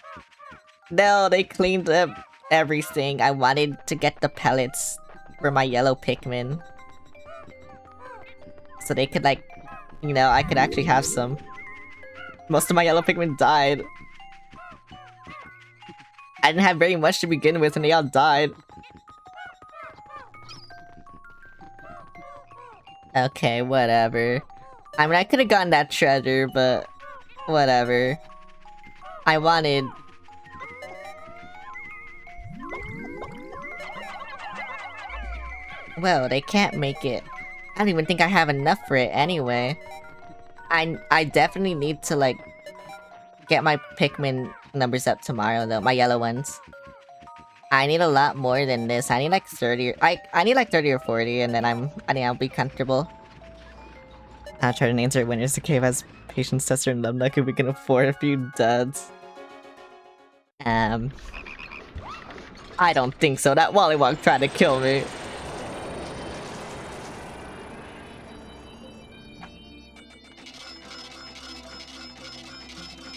No, they cleaned up everything. I wanted to get the pellets for my yellow Pikmin. So they could like... You know, I could actually have some. Most of my yellow Pikmin died. I didn't have very much to begin with and they all died. Okay, whatever. I mean, I could've gotten that treasure, but... Whatever. I wanted... Well, they can't make it. I don't even think I have enough for it anyway. I definitely need to, like... get my Pikmin numbers up tomorrow, though. My yellow ones. I need a lot more than this. I need like 30 or... I need like 30 or 40, and then I think I'll be comfortable. I'll try to answer winners. The cave has patience tester and Lumnuck if we can afford a few duds. I don't think so. That Wollywog tried to kill me.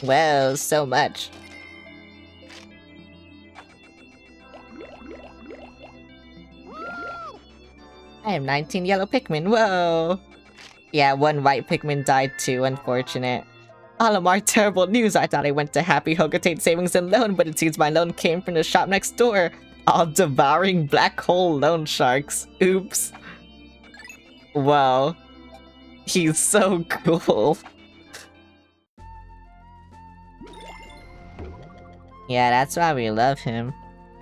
Well, so much. I have 19 yellow Pikmin, whoa! Yeah, 1 white Pikmin died too, unfortunate. Alamar, terrible news! I thought I went to Happy Hogatate Savings and Loan, but it seems my loan came from the shop next door. All devouring black hole loan sharks. Oops. Wow. He's so cool. Yeah, that's why we love him.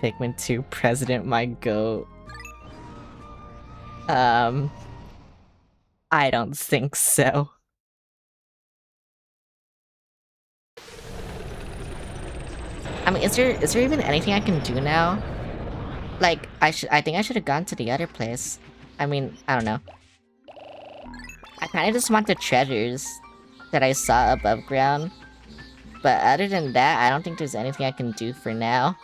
Pikmin 2 President, my goat. I don't think so. I mean, is there even anything I can do now? Like, I think I should have gone to the other place. I mean, I don't know. I kinda just want the treasures that I saw above ground. But other than that, I don't think there's anything I can do for now.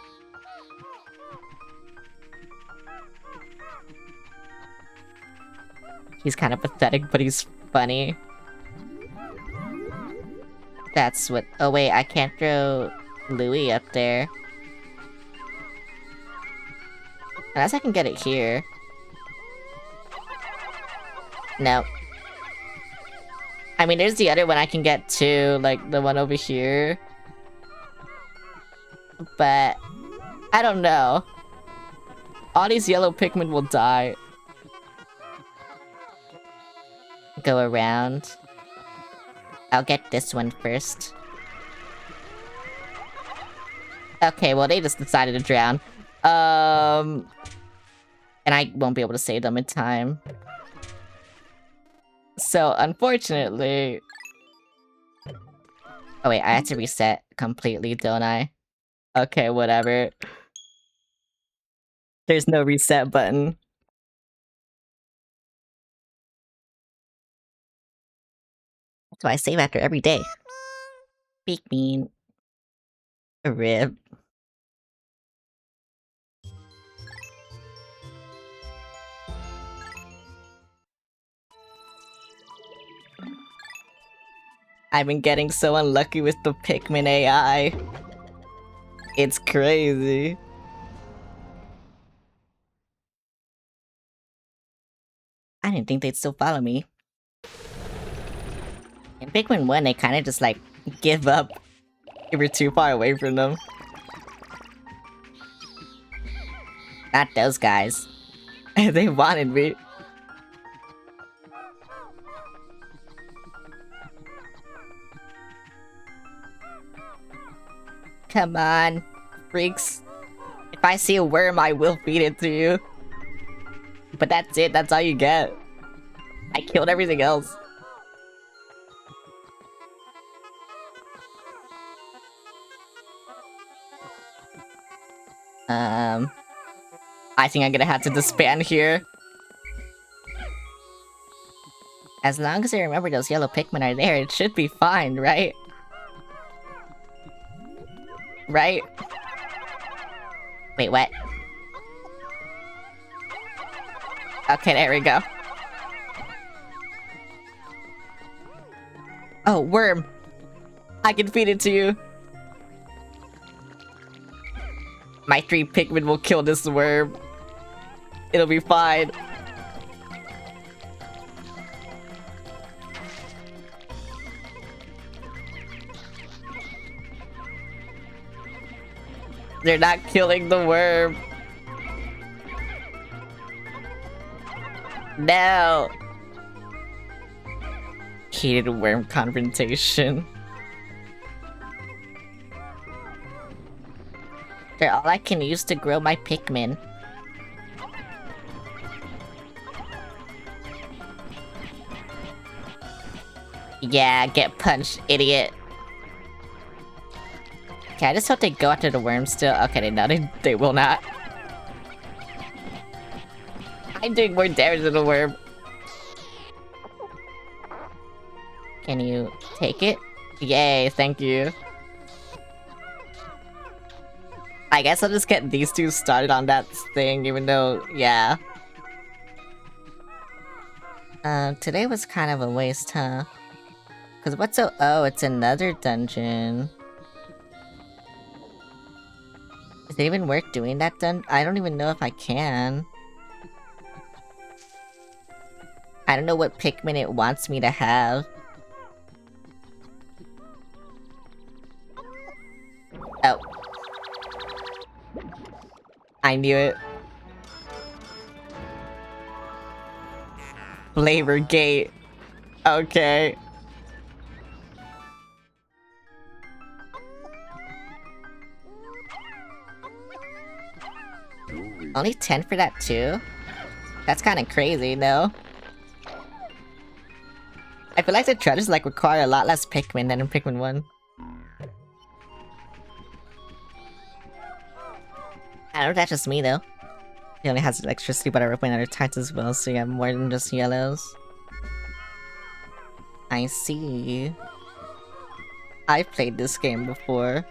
He's kind of pathetic, but he's funny. That's what... Oh wait, I can't throw Louie up there. Unless I can get it here. No. I mean, there's the other one I can get too, like the one over here. But... I don't know. All these yellow Pikmin will die. Go around. I'll get this one first. Okay, well they just decided to drown. And I won't be able to save them in time. So, unfortunately... Oh wait, I have to reset completely, don't I? Okay, whatever. There's no reset button. So I save after every day. Pikmin. A rib. I've been getting so unlucky with the Pikmin AI. It's crazy. I didn't think they'd still follow me. In Pikmin 1, they kinda just like give up if you're too far away from them. Not those guys. They wanted me. Come on, freaks. If I see a worm, I will feed it to you. But that's it, that's all you get. I killed everything else. I think I'm gonna have to disband here. As long as I remember those yellow Pikmin are there, it should be fine, right? Right? Wait, what? Okay, there we go. Oh, worm! I can feed it to you! My 3 Pikmin will kill this worm. It'll be fine. They're not killing the worm. No! Hated worm confrontation. They're all I can use to grow my Pikmin. Yeah, get punched, idiot. Okay, I just hope they go after the worm still. Okay, they will not. I'm doing more damage than the worm. Can you take it? Yay, thank you. I guess I'll just get these two started on that thing, even though, yeah. Today was kind of a waste, huh? Cause what's so- oh, it's another dungeon. Is it even worth doing that I don't even know if I can. I don't know what Pikmin it wants me to have. Oh. I knew it. Flavor gate. Okay. Only 10 for that too? That's kinda crazy, no? I feel like the treasures like require a lot less Pikmin than in Pikmin 1. I don't know if that's just me though. He only has electricity, but I open other types as well, so you have more than just yellows. I see. I've played this game before.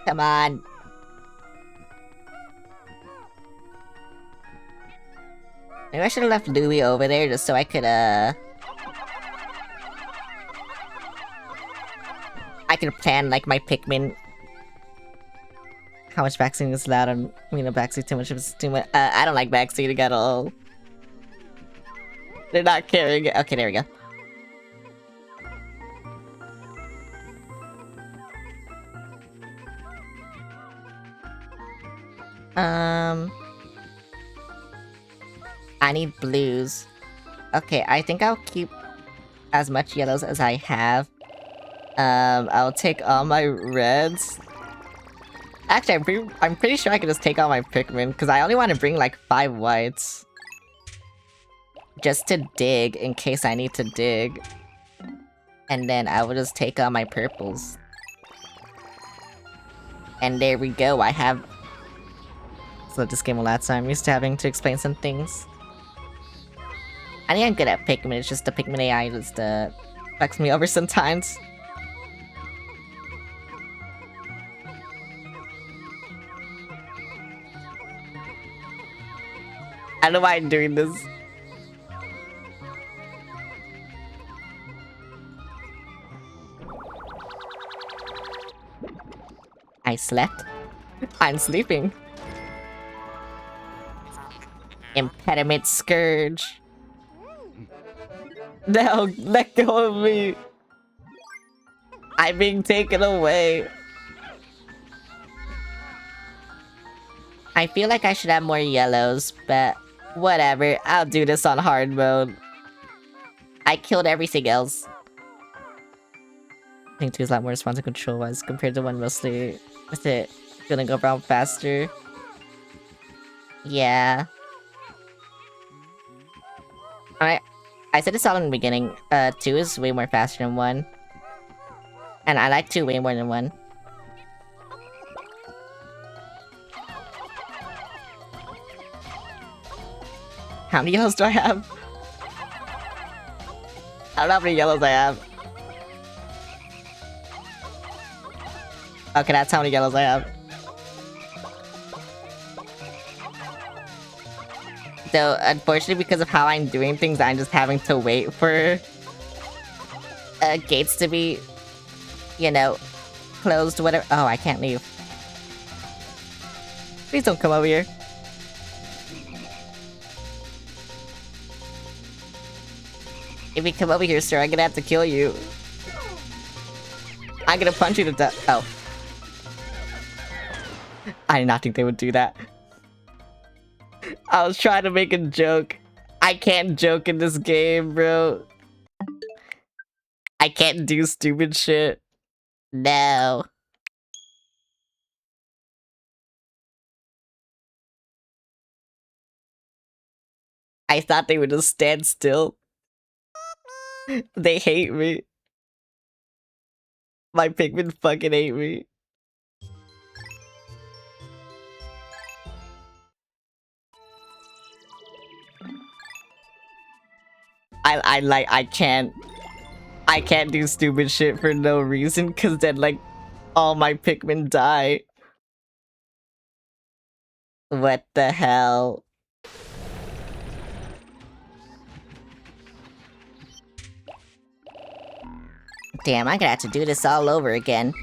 Come on. Maybe I should have left Louie over there just so I could, I could plan, like, my Pikmin. How much backseating is allowed on, backseat too much if it's too much. I don't like backseating at all. They're not carrying it. Okay, there we go. I need blues. Okay, I think I'll keep as much yellows as I have. I'll take all my reds. Actually, I'm pretty sure I can just take all my Pikmin, because I only want to bring like 5 whites. Just to dig, in case I need to dig. And then I will just take all my purples. And there we go, I have love this game a lot, so I'm used to having to explain some things. I think I'm good at Pikmin, it's just the Pikmin AI just fucks me over sometimes. I don't know why I'm doing this. I slept. I'm sleeping. Impediment Scourge. No, let go of me. I'm being taken away. I feel like I should have more yellows, but whatever. I'll do this on hard mode. I killed everything else. I think 2 is a lot more responsive control-wise compared to 1 mostly with it gonna go around faster. Yeah. Alright. I said this all in the beginning. 2 is way more faster than 1. And I like 2 way more than 1. How many yellows do I have? I don't know how many yellows I have. Okay, that's how many yellows I have. Though, unfortunately, because of how I'm doing things, I'm just having to wait for gates to be, you know, closed, whatever. Oh, I can't leave. Please don't come over here. If you come over here, sir, I'm gonna have to kill you. I'm gonna punch you to death. Oh. I did not think they would do that. I was trying to make a joke. I can't joke in this game, bro. I can't do stupid shit. No. I thought they would just stand still. They hate me. My Pikmin fucking hate me. I can't do stupid shit for no reason, cause then like all my Pikmin die. What the hell? Damn, I'm gonna have to do this all over again.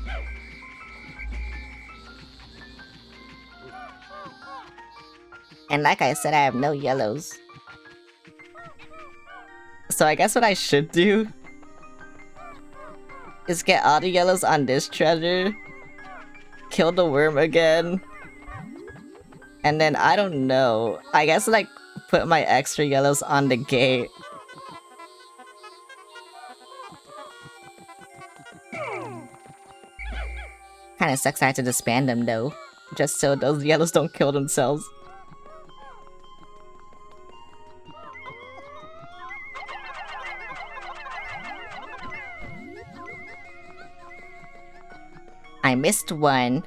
And like I said, I have no yellows. So I guess what I should do is get all the yellows on this treasure, kill the worm again, and then I don't know. I guess like put my extra yellows on the gate. Kinda sucks I had to disband them though, just so those yellows don't kill themselves. I missed one.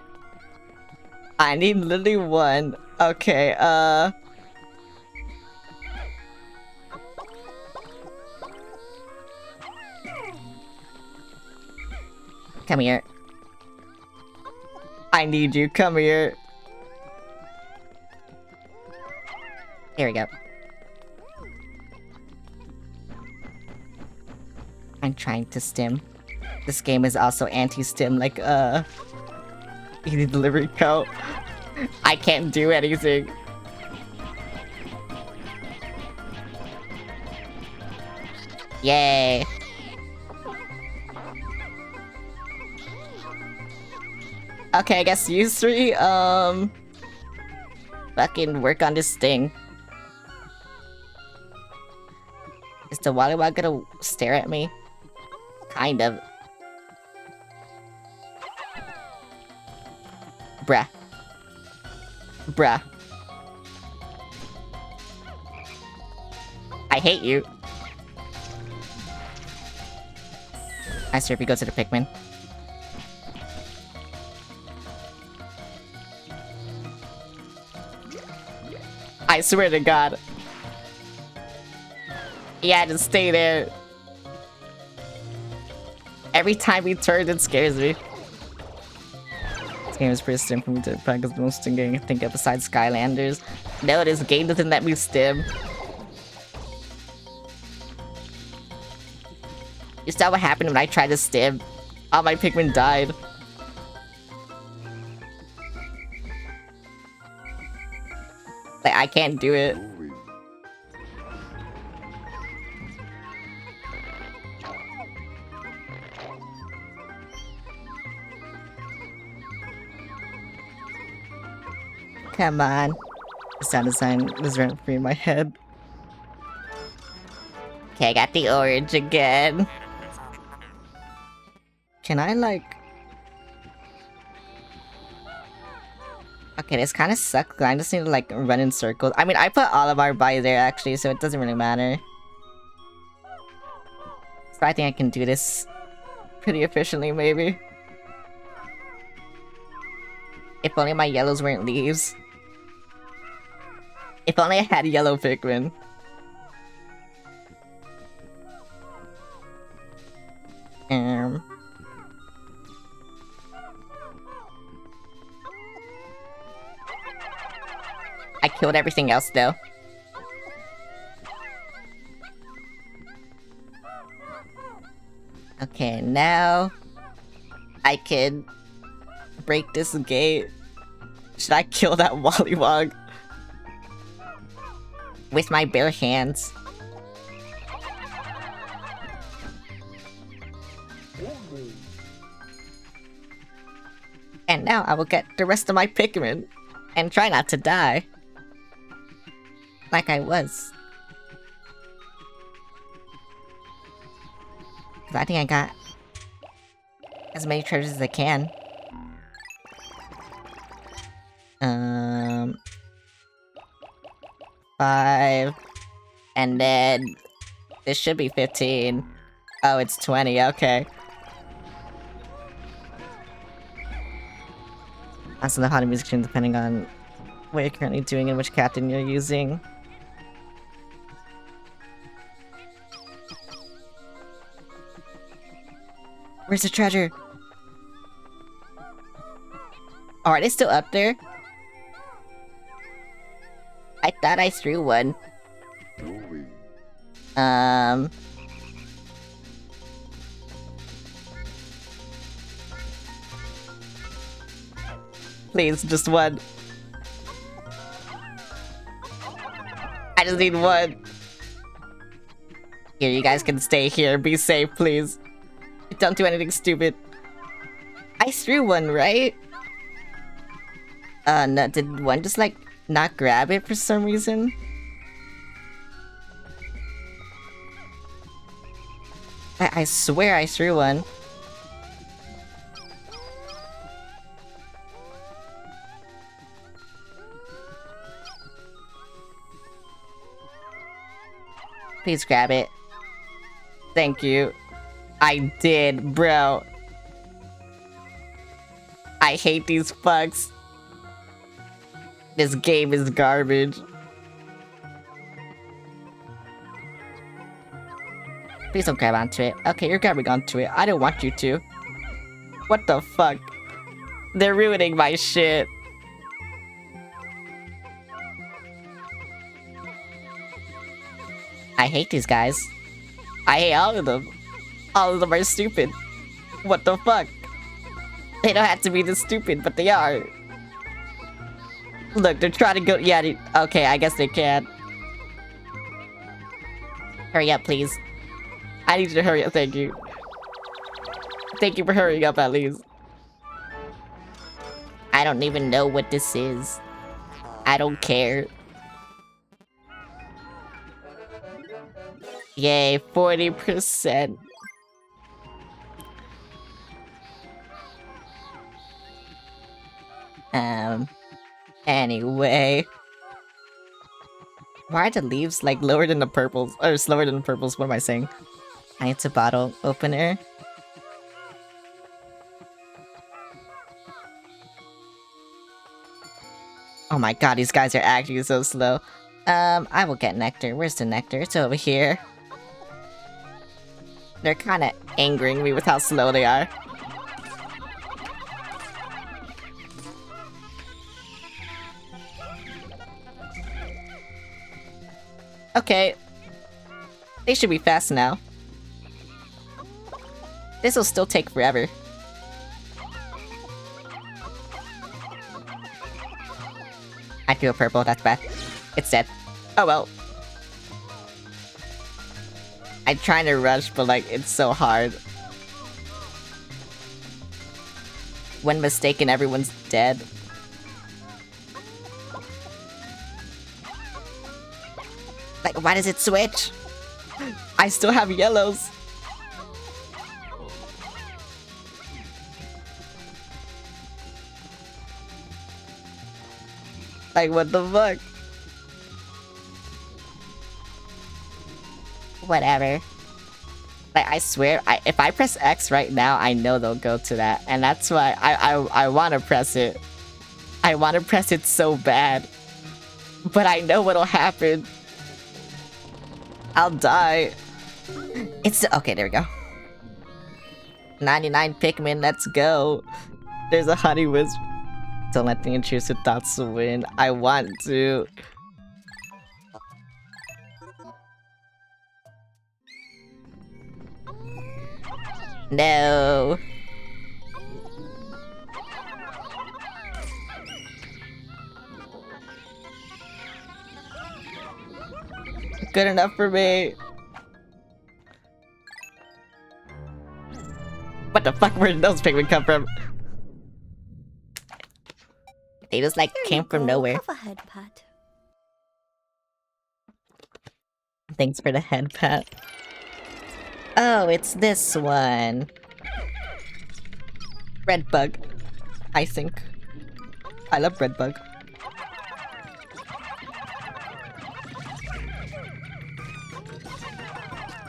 I need literally one. Okay, come here. I need you, come here. Here we go. I'm trying to stim. This game is also anti-stim, like, easy delivery coat. I can't do anything. Yay. Okay, I guess you three, fucking work on this thing. Is the Wallywog gonna stare at me? Kind of. Bruh. Bruh. I hate you. I swear if you go to the Pikmin. I swear to God. Yeah, just stay there. Every time we turn, it scares me. This game is pretty stim for me to practice the most game I think of besides Skylanders. No, this game doesn't let me stim. You saw what happened when I tried to stim. All my Pikmin died. Like, I can't do it. Come on. The sound design is rent free in my head. Okay, I got the orange again. Can I, like... Okay, this kind of sucks. I just need to, like, run in circles. I mean, I put all of our by there, actually, so it doesn't really matter. So I think I can do this pretty efficiently, maybe. If only my yellows weren't leaves. If only I had yellow Pikmin. I killed everything else, though. Okay, now... I can... break this gate. Should I kill that Wollywog? With my bare hands. And now I will get the rest of my Pikmin. And try not to die. Like I was. 'Cause I think I got as many treasures as I can. 5. And then... this should be 15. Oh, it's 20, okay. I also know how the music changes depending on what you're currently doing and which captain you're using. Where's the treasure? Oh, are they still up there? I thought I threw one. Please, just one. I just need one. Here, you guys can stay here. Be safe, please. Don't do anything stupid. I threw one, right? No, did one just, like, not grab it for some reason? I swear I threw one. Please grab it. Thank you. I did, bro. I hate these fucks. This game is garbage. Please don't grab onto it. Okay, you're grabbing onto it. I don't want you to. What the fuck? They're ruining my shit. I hate these guys. I hate all of them. All of them are stupid. What the fuck? They don't have to be this stupid, but they are. Look, they're trying to go- yeah, okay, I guess they can. Hurry up, please. I need you to hurry up, thank you. Thank you for hurrying up, at least. I don't even know what this is. I don't care. Yay, 40%. Anyway. Why are the leaves, like, lower than the purples? Or slower than the purples, what am I saying? I need a bottle opener. Oh my god, these guys are actually so slow. I will get nectar. Where's the nectar? It's over here. They're kinda angering me with how slow they are. Okay. They should be fast now. This will still take forever. I feel purple, that's bad. It's dead. Oh well. I'm trying to rush, but like, it's so hard. When mistaken, everyone's dead. Like, why does it switch? I still have yellows. Like, what the fuck? Whatever. Like, I swear, if I press X right now, I know they'll go to that. And that's why I want to press it. I want to press it so bad. But I know what'll happen. I'll die. It's... Okay, there we go. 99 Pikmin, let's go. There's a honey wisp. Don't let the intrusive thoughts win. I want to. No. Good enough for me. What the fuck? Where did those Pikmin come from? They just like came from nowhere. Have a head pat. Thanks for the head pat. Oh, it's this one. Red bug. I think. I love red bug.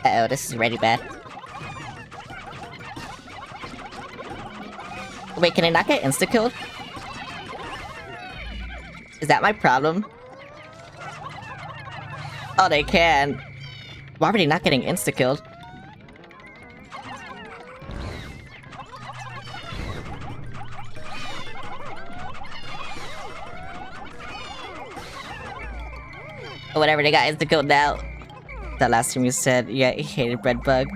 Uh oh, this is really bad. Wait, can I not get insta-killed? Is that my problem? Oh, they can. Why are they not getting insta-killed? Whatever, they got insta-killed now. That last time you said, yeah, you hated bread bug.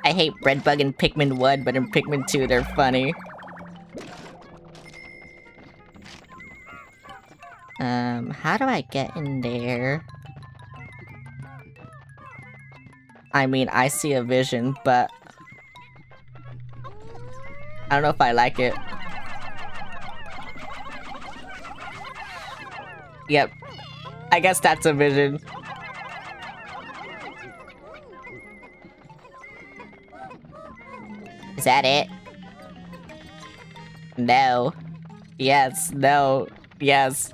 I hate bread bug in Pikmin 1, but in Pikmin 2, they're funny. How do I get in there? I mean, I see a vision, but... I don't know if I like it. Yep. I guess that's a vision. Is that it? No. Yes, no, yes.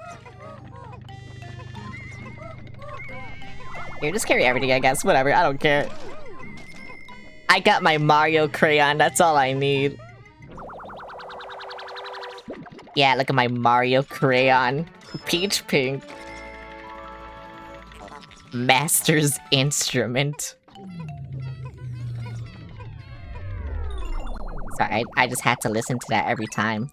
Here, just carry everything, I guess. Whatever, I don't care. I got my Mario crayon, that's all I need. Yeah, look at my Mario crayon. Peach pink. Master's instrument. Sorry, I just had to listen to that every time.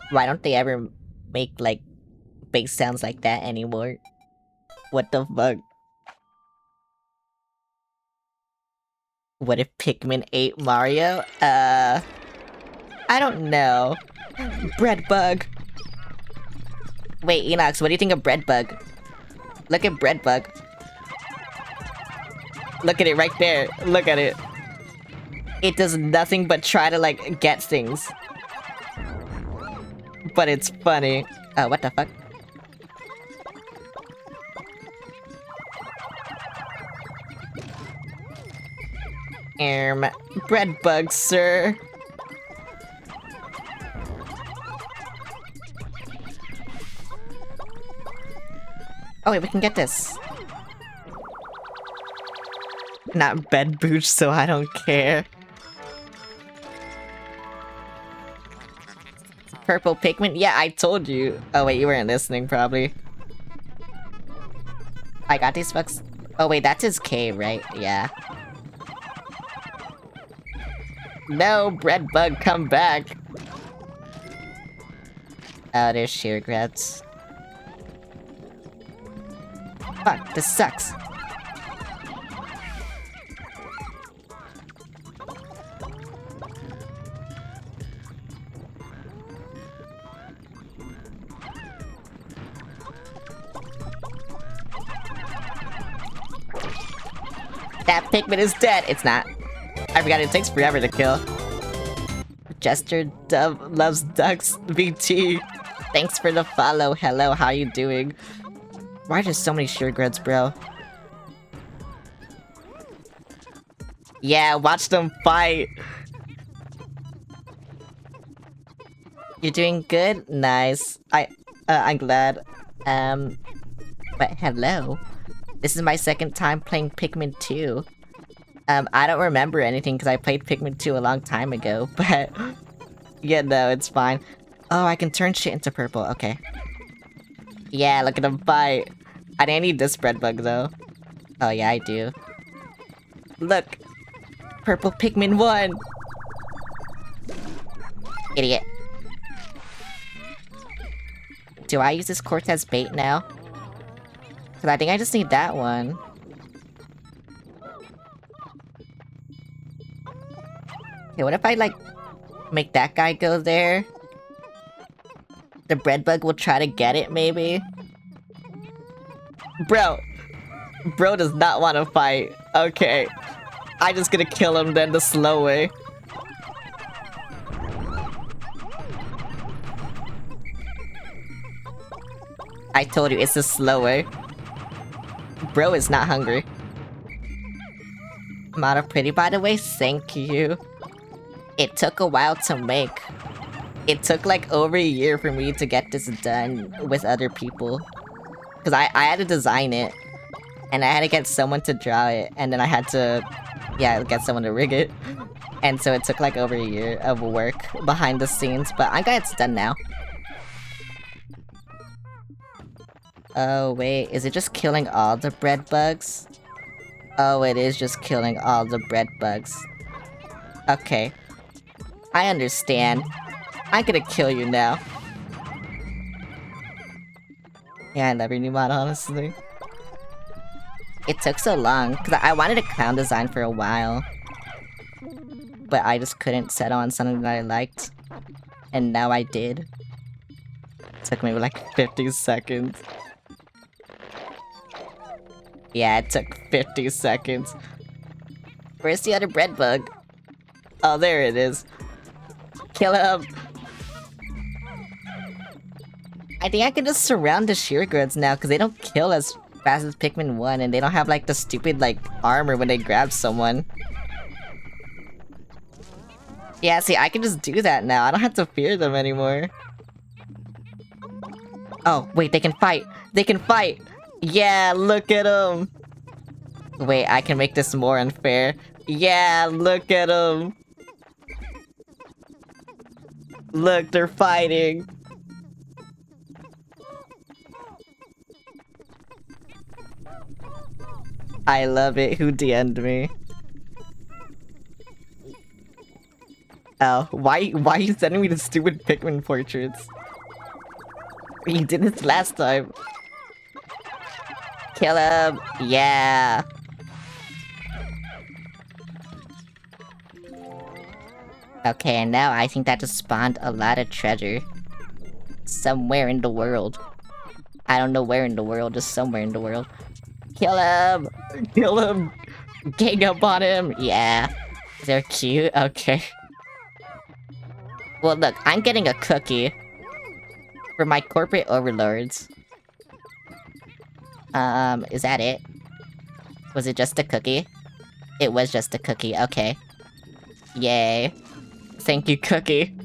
Why don't they ever make, like, bass sounds like that anymore? What the fuck? What if Pikmin ate Mario? I don't know. Bread bug. Wait, Enox, what do you think of bread bug? Look at bread bug. Look at it right there. Look at it. It does nothing but try to, like, get things. But it's funny. What the fuck? Bread bug, sir. Oh wait, we can get this. Not bed booch, so I don't care. Purple Pikmin? Yeah, I told you. Oh wait, you weren't listening probably. I got these bugs. Oh wait, that's his cave, right? Yeah. No, bread bug, come back. Oh, there's sheer regrets. Fuck, this sucks. That Pikmin is dead! It's not. I forgot it takes forever to kill. Jester Dove loves ducks BT. Thanks for the follow. Hello, how you doing? Why are there so many sheer grids, bro? Yeah, watch them fight. You're doing good? Nice. I'm glad. But hello. This is my second time playing Pikmin 2. I don't remember anything because I played Pikmin 2 a long time ago, but... yeah, no, it's fine. Oh, I can turn shit into purple, okay. Yeah, look at them fight. I didn't need this bread bug, though. Oh, yeah, I do. Look! Purple Pikmin won! Idiot. Do I use this quartz as bait now? Because I think I just need that one. Okay, what if I, like, make that guy go there? The bread bug will try to get it, maybe? Bro! Bro does not want to fight. Okay. I'm just gonna kill him then the slow way. I told you, it's the slow way. Bro is not hungry. Amount of pretty, by the way, thank you. It took a while to make. It took like over a year for me to get this done with other people. Because I had to design it. And I had to get someone to draw it. And then I had to, yeah, get someone to rig it. And so it took like over a year of work behind the scenes. But I'm glad it's done now. Oh wait, is it just killing all the bread bugs? Oh, it is just killing all the bread bugs. Okay. I understand. I'm gonna kill you now. Yeah, I love your new mod, honestly. It took so long, because I wanted a clown design for a while. But I just couldn't settle on something that I liked. And now I did. It took maybe like 50 seconds. Yeah, it took 50 seconds. Where's the other bread bug? Oh, there it is. Kill him! I think I can just surround the sheer grids now, because they don't kill as fast as Pikmin 1, and they don't have like the stupid like armor when they grab someone. Yeah, see, I can just do that now. I don't have to fear them anymore. Oh, wait, they can fight! They can fight! Yeah, look at them! Wait, I can make this more unfair. Yeah, look at them! Look, they're fighting! I love it. Who DM'd me? Oh, why are you sending me the stupid Pikmin portraits? You did this last time. Kill him! Yeah! Okay, and now I think that just spawned a lot of treasure. Somewhere in the world. I don't know where in the world, just somewhere in the world. Kill him! Kill him! Gang up on him! Yeah. They're cute? Okay. Well, look, I'm getting a cookie. For my corporate overlords. Is that it? Was it just a cookie? It was just a cookie, okay. Yay. Thank you, cookie.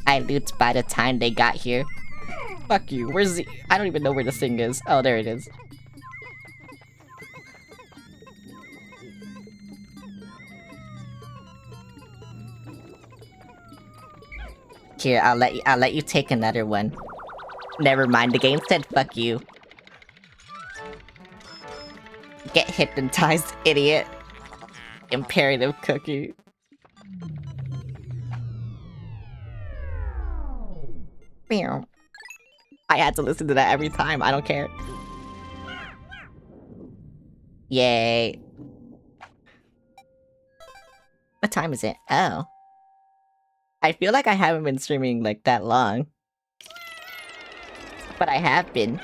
I loot by the time they got here. Fuck you, where's the- I don't even know where the thing is. Oh, there it is. Here, I'll let you take another one. Never mind, the game said fuck you. Get hypnotized, idiot. Imperative cookie. Meow. I had to listen to that every time, I don't care. Yay. What time is it? Oh. I feel like I haven't been streaming like that long. But I have been.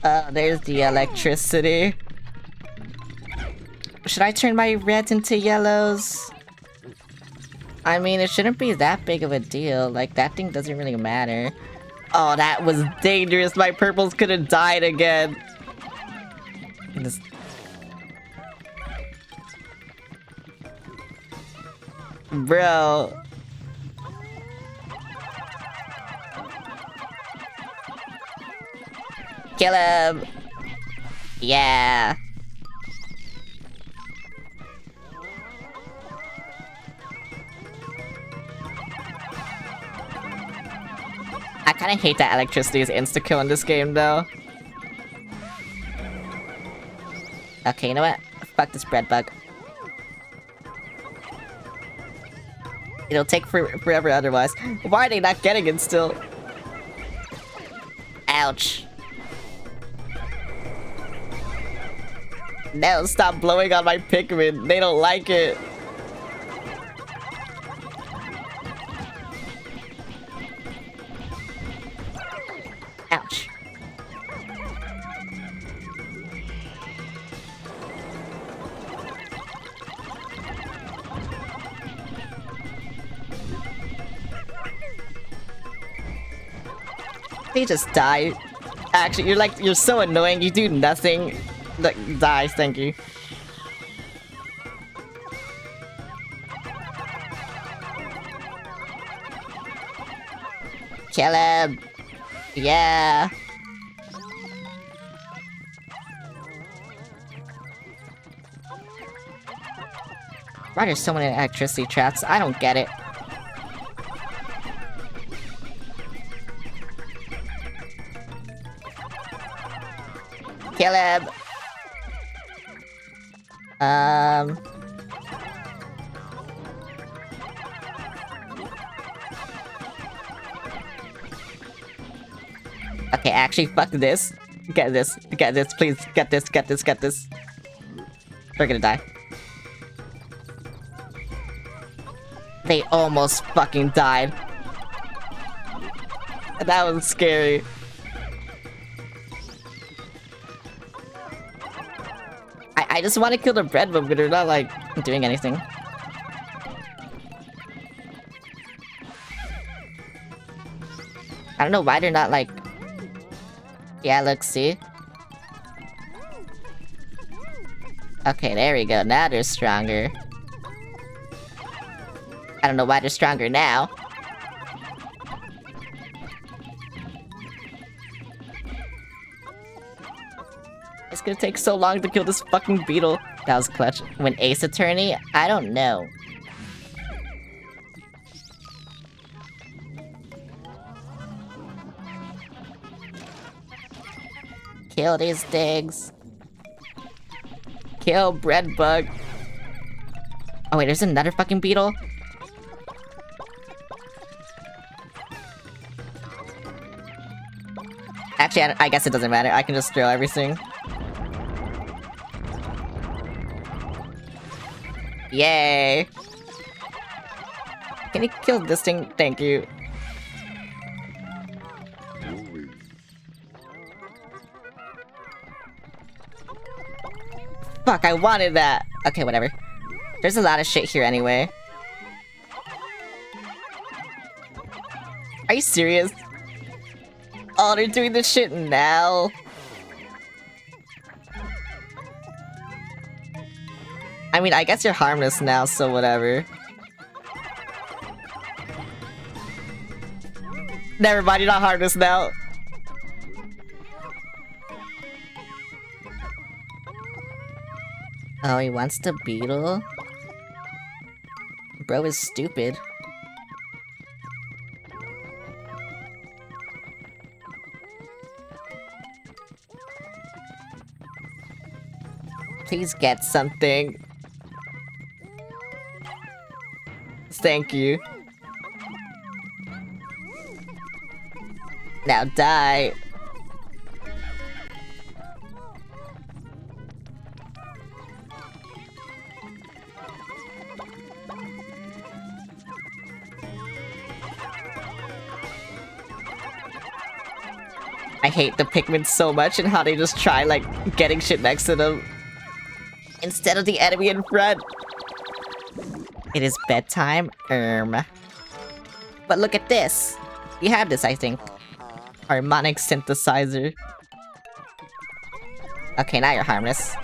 There's the electricity. Should I turn my reds into yellows? I mean, it shouldn't be that big of a deal. Like, that thing doesn't really matter. Oh, that was dangerous. My purples could have died again. Just... Bro. Kill him! Yeah. I kinda hate that electricity is insta-kill in this game, though. Okay, you know what? Fuck this bread bug. It'll take forever otherwise. Why are they not getting it still? Ouch. No, stop blowing on my Pikmin. They don't like it. Ouch. They just die. Actually, you're so annoying. You do nothing. Like, die, thank you. Kill him! Yeah! Why are there so many electricity traps? I don't get it. Kill him! Okay, actually, fuck this. Get this, please. Get this. They're gonna die. They almost fucking died. That was scary. I just want to kill the bread bug, but they're not, like, doing anything. I don't know why they're not, like... Yeah, look, see? Okay, there we go. Now they're stronger. I don't know why they're stronger now. It's gonna take so long to kill this fucking beetle. That was clutch. When Ace Attorney? I don't know. Kill these digs. Kill bread bug. Oh wait, there's another fucking beetle? Actually, I guess it doesn't matter. I can just throw everything. Yay! Can you kill this thing? Thank you. Fuck, I wanted that! Okay, whatever. There's a lot of shit here anyway. Are you serious? Oh, they're doing this shit now? I mean, I guess you're harmless now, so whatever. Never mind, you're not harmless now. Oh, he wants the beetle? Bro is stupid. Please get something. Thank you. Now die. I hate the Pikmin so much and how they just try, like, getting shit next to them instead of the enemy in front. It is bedtime. But look at this. We have this, I think. Harmonic synthesizer. Okay, now you're harmless.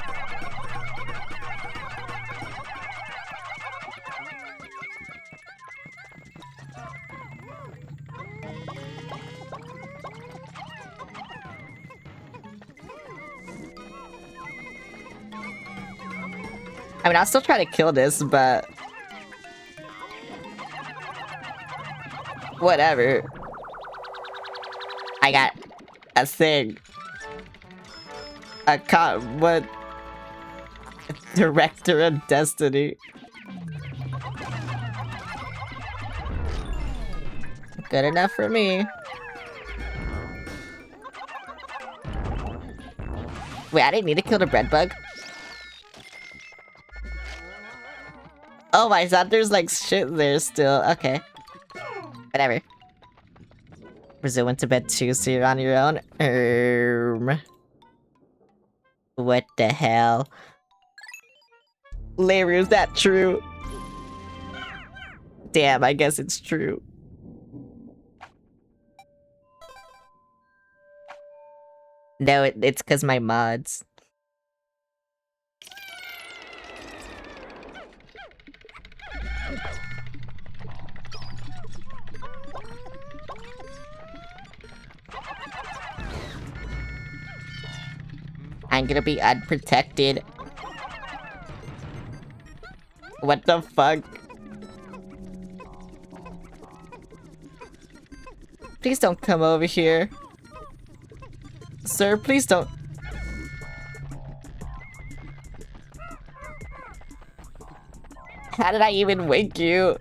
I mean, I'll still try to kill this, but... whatever. I got a thing. What? Director of Destiny. Good enough for me. Wait, I didn't need to kill the bread bug? Oh, I thought there's like shit there still. Okay. Whatever. Brazil went to bed too, so you're on your own. What the hell? Larry, is that true? Damn, I guess it's true. No, it's cause my mods. I'm gonna be unprotected. What the fuck? Please don't come over here. Sir, please don't. How did I even wake you?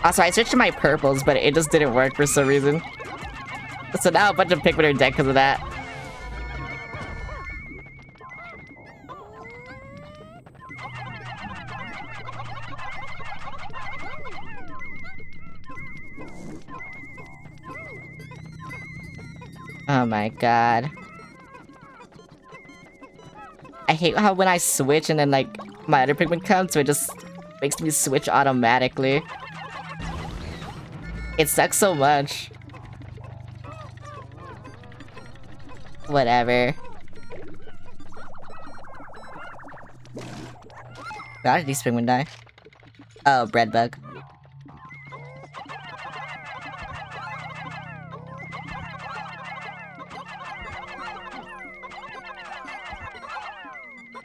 Also, I switched to my purples, but it just didn't work for some reason. So now a bunch of Pikmin are dead because of that. Oh my god. I hate how when I switch and then like my other Pikmin comes, so it just makes me switch automatically. It sucks so much. Whatever. How did these Pikmin die? Oh, bread bug.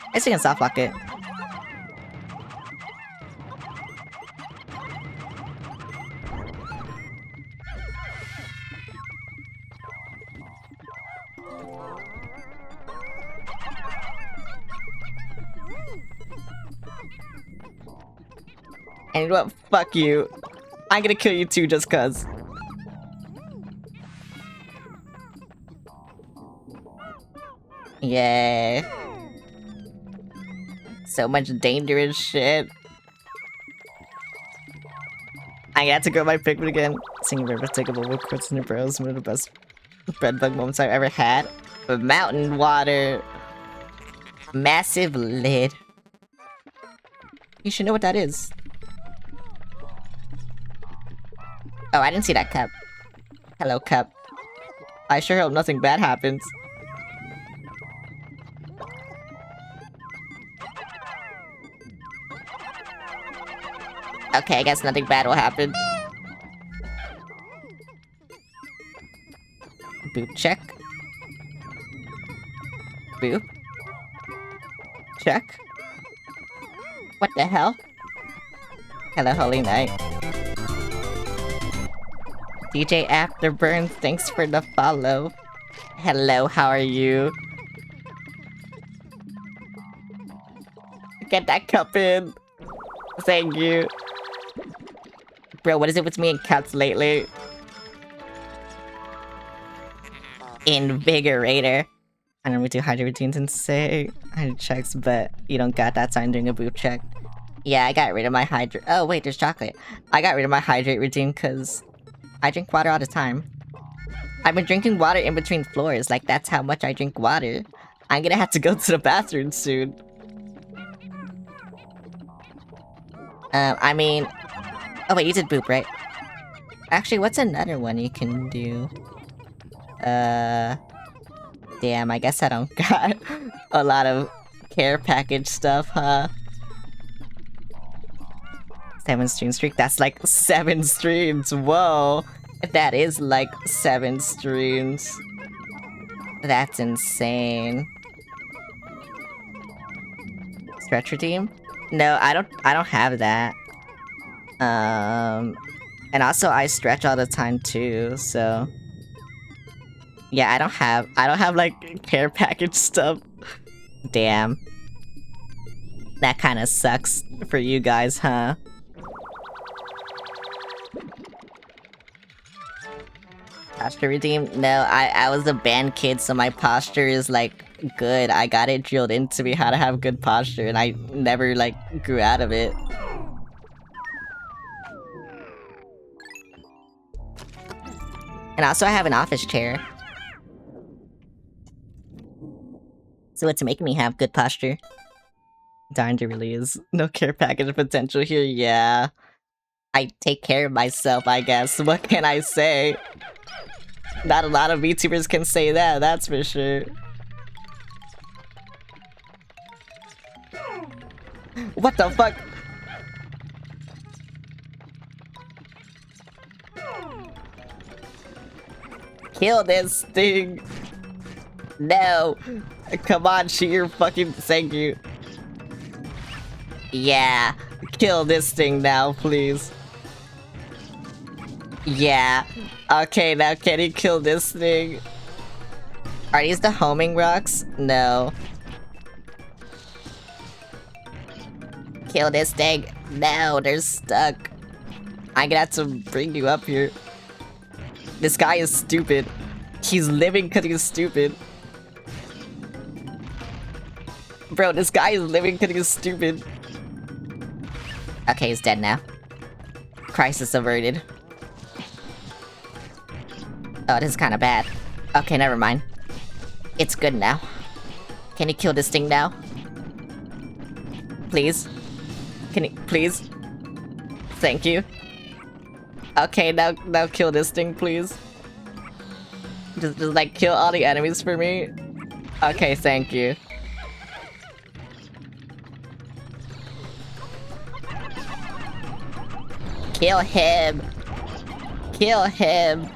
I guess we can soft lock it. And you know what? Fuck you. I'm gonna kill you too just cuz. Yeah. So much dangerous shit. I got to go my Pikmin again. Singing river, take a bubble, quits in your bros. One of the best bread bug moments I've ever had. But mountain water. Massive lid. You should know what that is. Oh, I didn't see that cup. Hello, cup. I sure hope nothing bad happens. Okay, I guess nothing bad will happen. Boop check. Boop. check. What the hell? Hello, Holy Knight. DJ Afterburns, thanks for the follow. Hello, how are you? Get that cup in. Thank you. Bro, what is it with me and cats lately? Invigorator. I normally do hydro routines and say hydro checks, but you don't got that, so I'm doing a boot check. Yeah, I got rid of my hydro- Oh, wait, there's chocolate. I got rid of my hydrate routine because I drink water all the time. I've been drinking water in between floors, like that's how much I drink water. I'm gonna have to go to the bathroom soon. I mean... Oh wait, you did boop, right? Actually, what's another one you can do? Damn, I guess I don't got a lot of care package stuff, huh? 7 stream streak? That's like 7 streams, whoa! That is like 7 streams. That's insane. Stretch redeem? No, I don't have that. And also I stretch all the time too, so... Yeah, I don't have like care package stuff. Damn. That kinda sucks for you guys, huh? Posture redeem? No, I was a band kid, so my posture is like good. I got it drilled into me how to have good posture, and I never like grew out of it. And also I have an office chair. So it's making me have good posture. Darn, there really is no care package potential here, yeah. I take care of myself, I guess. What can I say? Not a lot of VTubers can say that, that's for sure. What the fuck? Kill this thing! No! Come on, shoot your fucking- thank you. Yeah. Kill this thing now, please. Yeah. Okay, now can he kill this thing? Are these the homing rocks? No. Kill this thing. No, they're stuck. I'm gonna have to bring you up here. This guy is stupid. He's living because he's stupid. Bro, this guy is living because he's stupid. Okay, he's dead now. Crisis averted. Oh, this is kind of bad. Okay, never mind. It's good now. Can you kill this thing now? Please? Can you- please? Thank you. Okay, now kill this thing, please. Just like, kill all the enemies for me. Okay, thank you. Kill him! Kill him!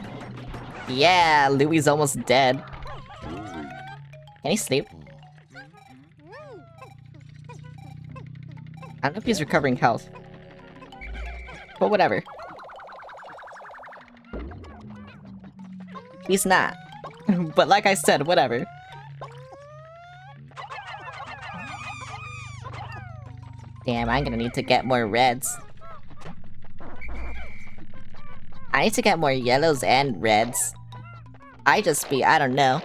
Yeah, Louie's almost dead. Can he sleep? I don't know if he's recovering health. But whatever. He's not. But like I said, whatever. Damn, I'm gonna need to get more reds. I need to get more yellows and reds. I don't know.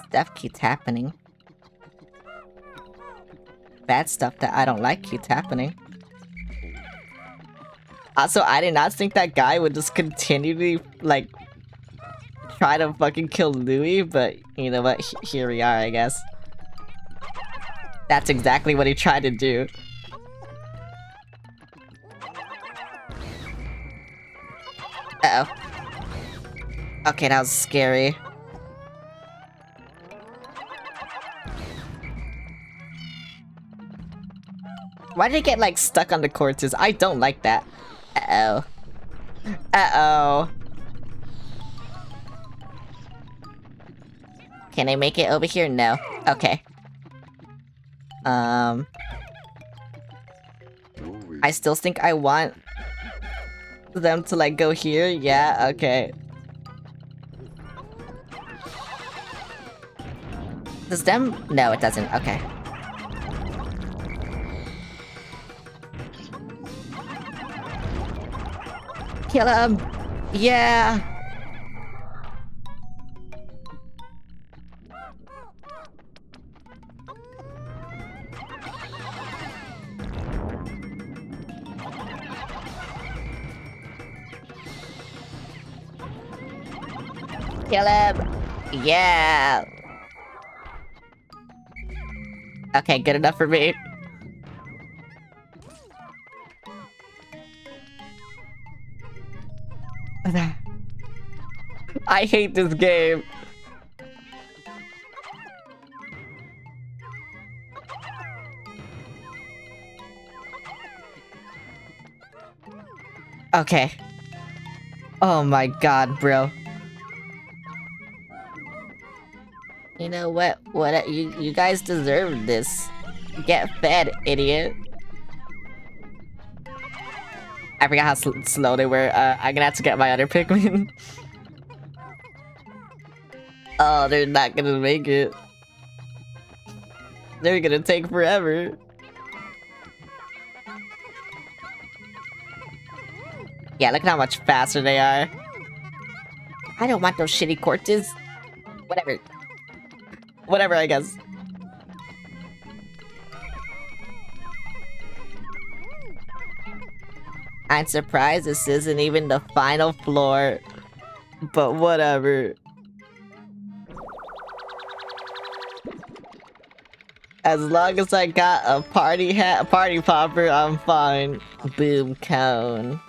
Stuff keeps happening. Bad stuff that I don't like keeps happening. Also, I did not think that guy would just continually, like, try to fucking kill Louis, but you know what? Here we are, I guess. That's exactly what he tried to do. Uh-oh. Okay, that was scary. Why did it get, like, stuck on the corpses? I don't like that. Uh-oh. Uh-oh. Can I make it over here? No. Okay. I still think I want them to, like, go here. Yeah, okay. Does them? No, it doesn't. Okay. Kill him! Yeah! Kill him! Yeah! Okay, good enough for me. I hate this game. Okay. Oh my god, bro. You know what? You guys deserve this. Get fed, idiot. I forgot how slow they were. I'm gonna have to get my other Pikmin. Oh, they're not gonna make it. They're gonna take forever. Yeah, look at how much faster they are. I don't want those shitty corpses. Whatever. Whatever, I guess. I'm surprised this isn't even the final floor. But whatever. As long as I got a party hat, a party popper, I'm fine. Boom cone.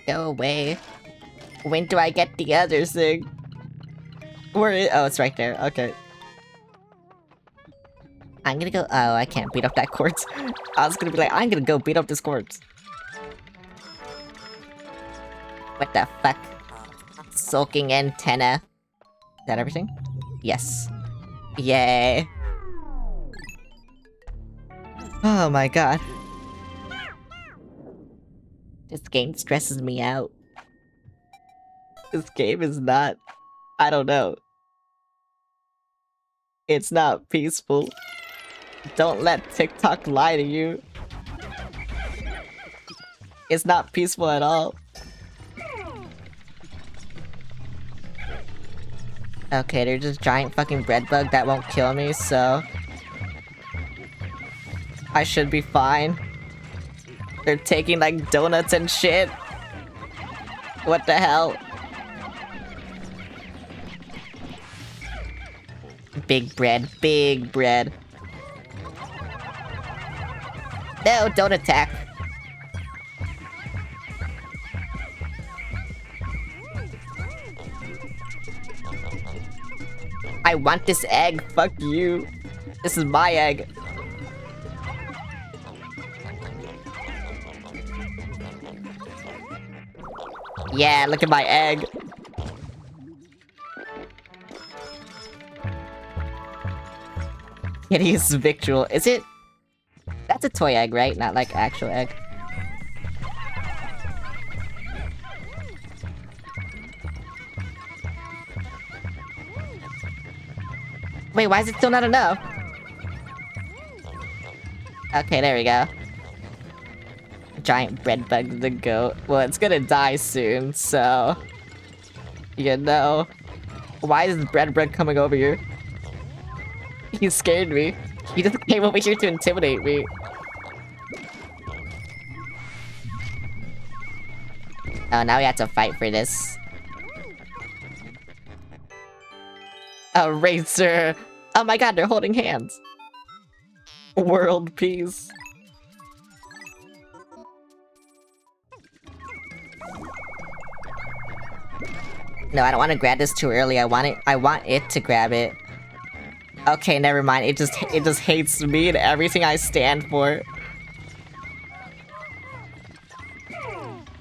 Go away. When do I get the other thing? Where is— oh, it's right there. Okay. I'm gonna go— oh, I can't beat up that corpse. I was gonna be like, I'm gonna go beat up this corpse. What the fuck? Sulking antenna. Is that everything? Yes. Yay. Oh my god. This game stresses me out. This game is not— I don't know. It's not peaceful. Don't let TikTok lie to you. It's not peaceful at all. Okay, they're just giant fucking bread bug that won't kill me, so I should be fine. They're taking like donuts and shit. What the hell? Big bread, big bread. No, don't attack. I want this egg, fuck you. This is my egg. Yeah, look at my egg. Hideous victual. Is it? That's a toy egg, right? Not like actual egg. Wait, why is it still not enough? Okay, there we go. Giant bread bug to go. Well, it's gonna die soon, so... you know. Why is bread coming over here? He scared me. He just came over here to intimidate me. Oh, now we have to fight for this. A racer! Oh my god, they're holding hands! World peace. No, I don't want to grab this too early. I want it to grab it. Okay, never mind. It just hates me and everything I stand for.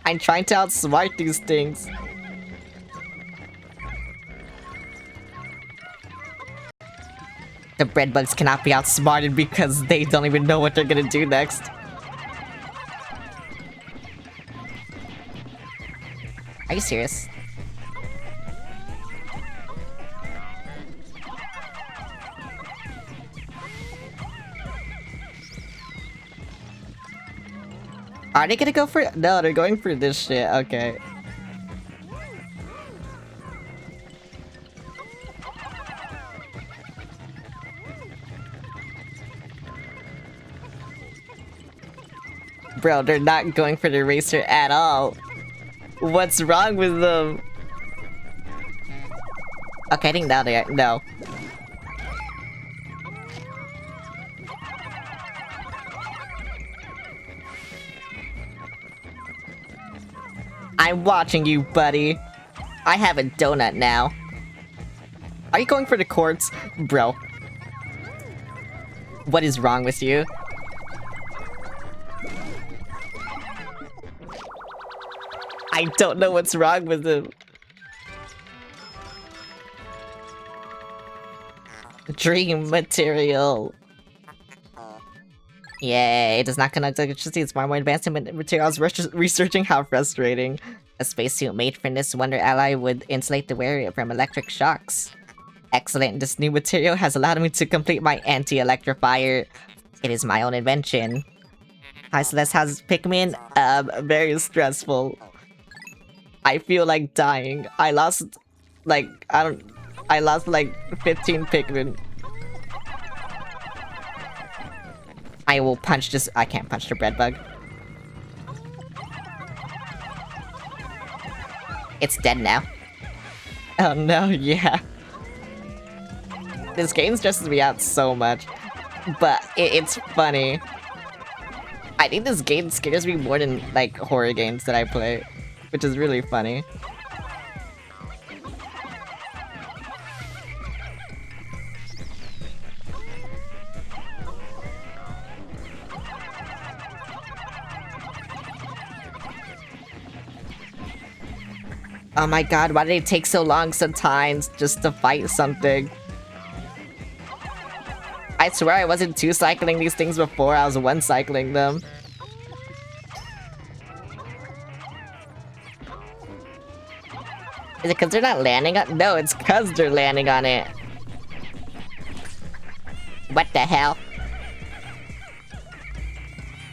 I'm trying to outsmart these things. The bread bugs cannot be outsmarted because they don't even know what they're gonna do next. Are you serious? Are they gonna go for it? No, they're going for this shit. Okay. Bro, they're not going for the racer at all. What's wrong with them? Okay, I think now they are. No. I'm watching you, buddy. I have a donut now. Are you going for the courts? Bro. What is wrong with you? I don't know what's wrong with him. Dream material. Yay, it does not conduct electricity, it's far more advanced in materials. Researching, how frustrating. A spacesuit made from this wonder ally would insulate the wearer from electric shocks. Excellent, this new material has allowed me to complete my anti-electrifier. It is my own invention. Hi Celeste, how's Pikmin? Very stressful. I feel like dying. I lost like 15 Pikmin. I will punch this. I can't punch the bread bug. It's dead now. Oh no, yeah. This game stresses me out so much. But it's funny. I think this game scares me more than like horror games that I play. Which is really funny. Oh my god, why do they take so long sometimes just to fight something? I swear I wasn't two-cycling these things before, I was one-cycling them. Is it because they're not landing on- No, it's because they're landing on it. What the hell?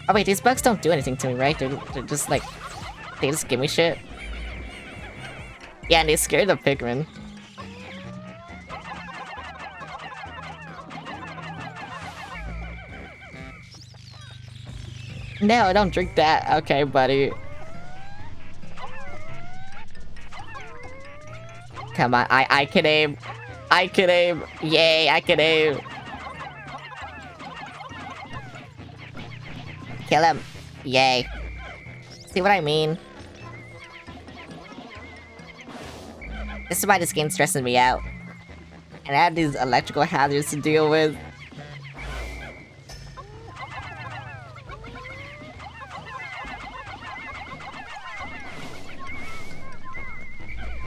Oh wait, these bugs don't do anything to me, right? They're just like... They just give me shit. Yeah, and they scare the Pikmin. No, I don't drink that. Okay, buddy. Come on, I can aim. I can aim. Yay, I can aim. Kill him. Yay. See what I mean? This is why this game stresses me out. And I have these electrical hazards to deal with.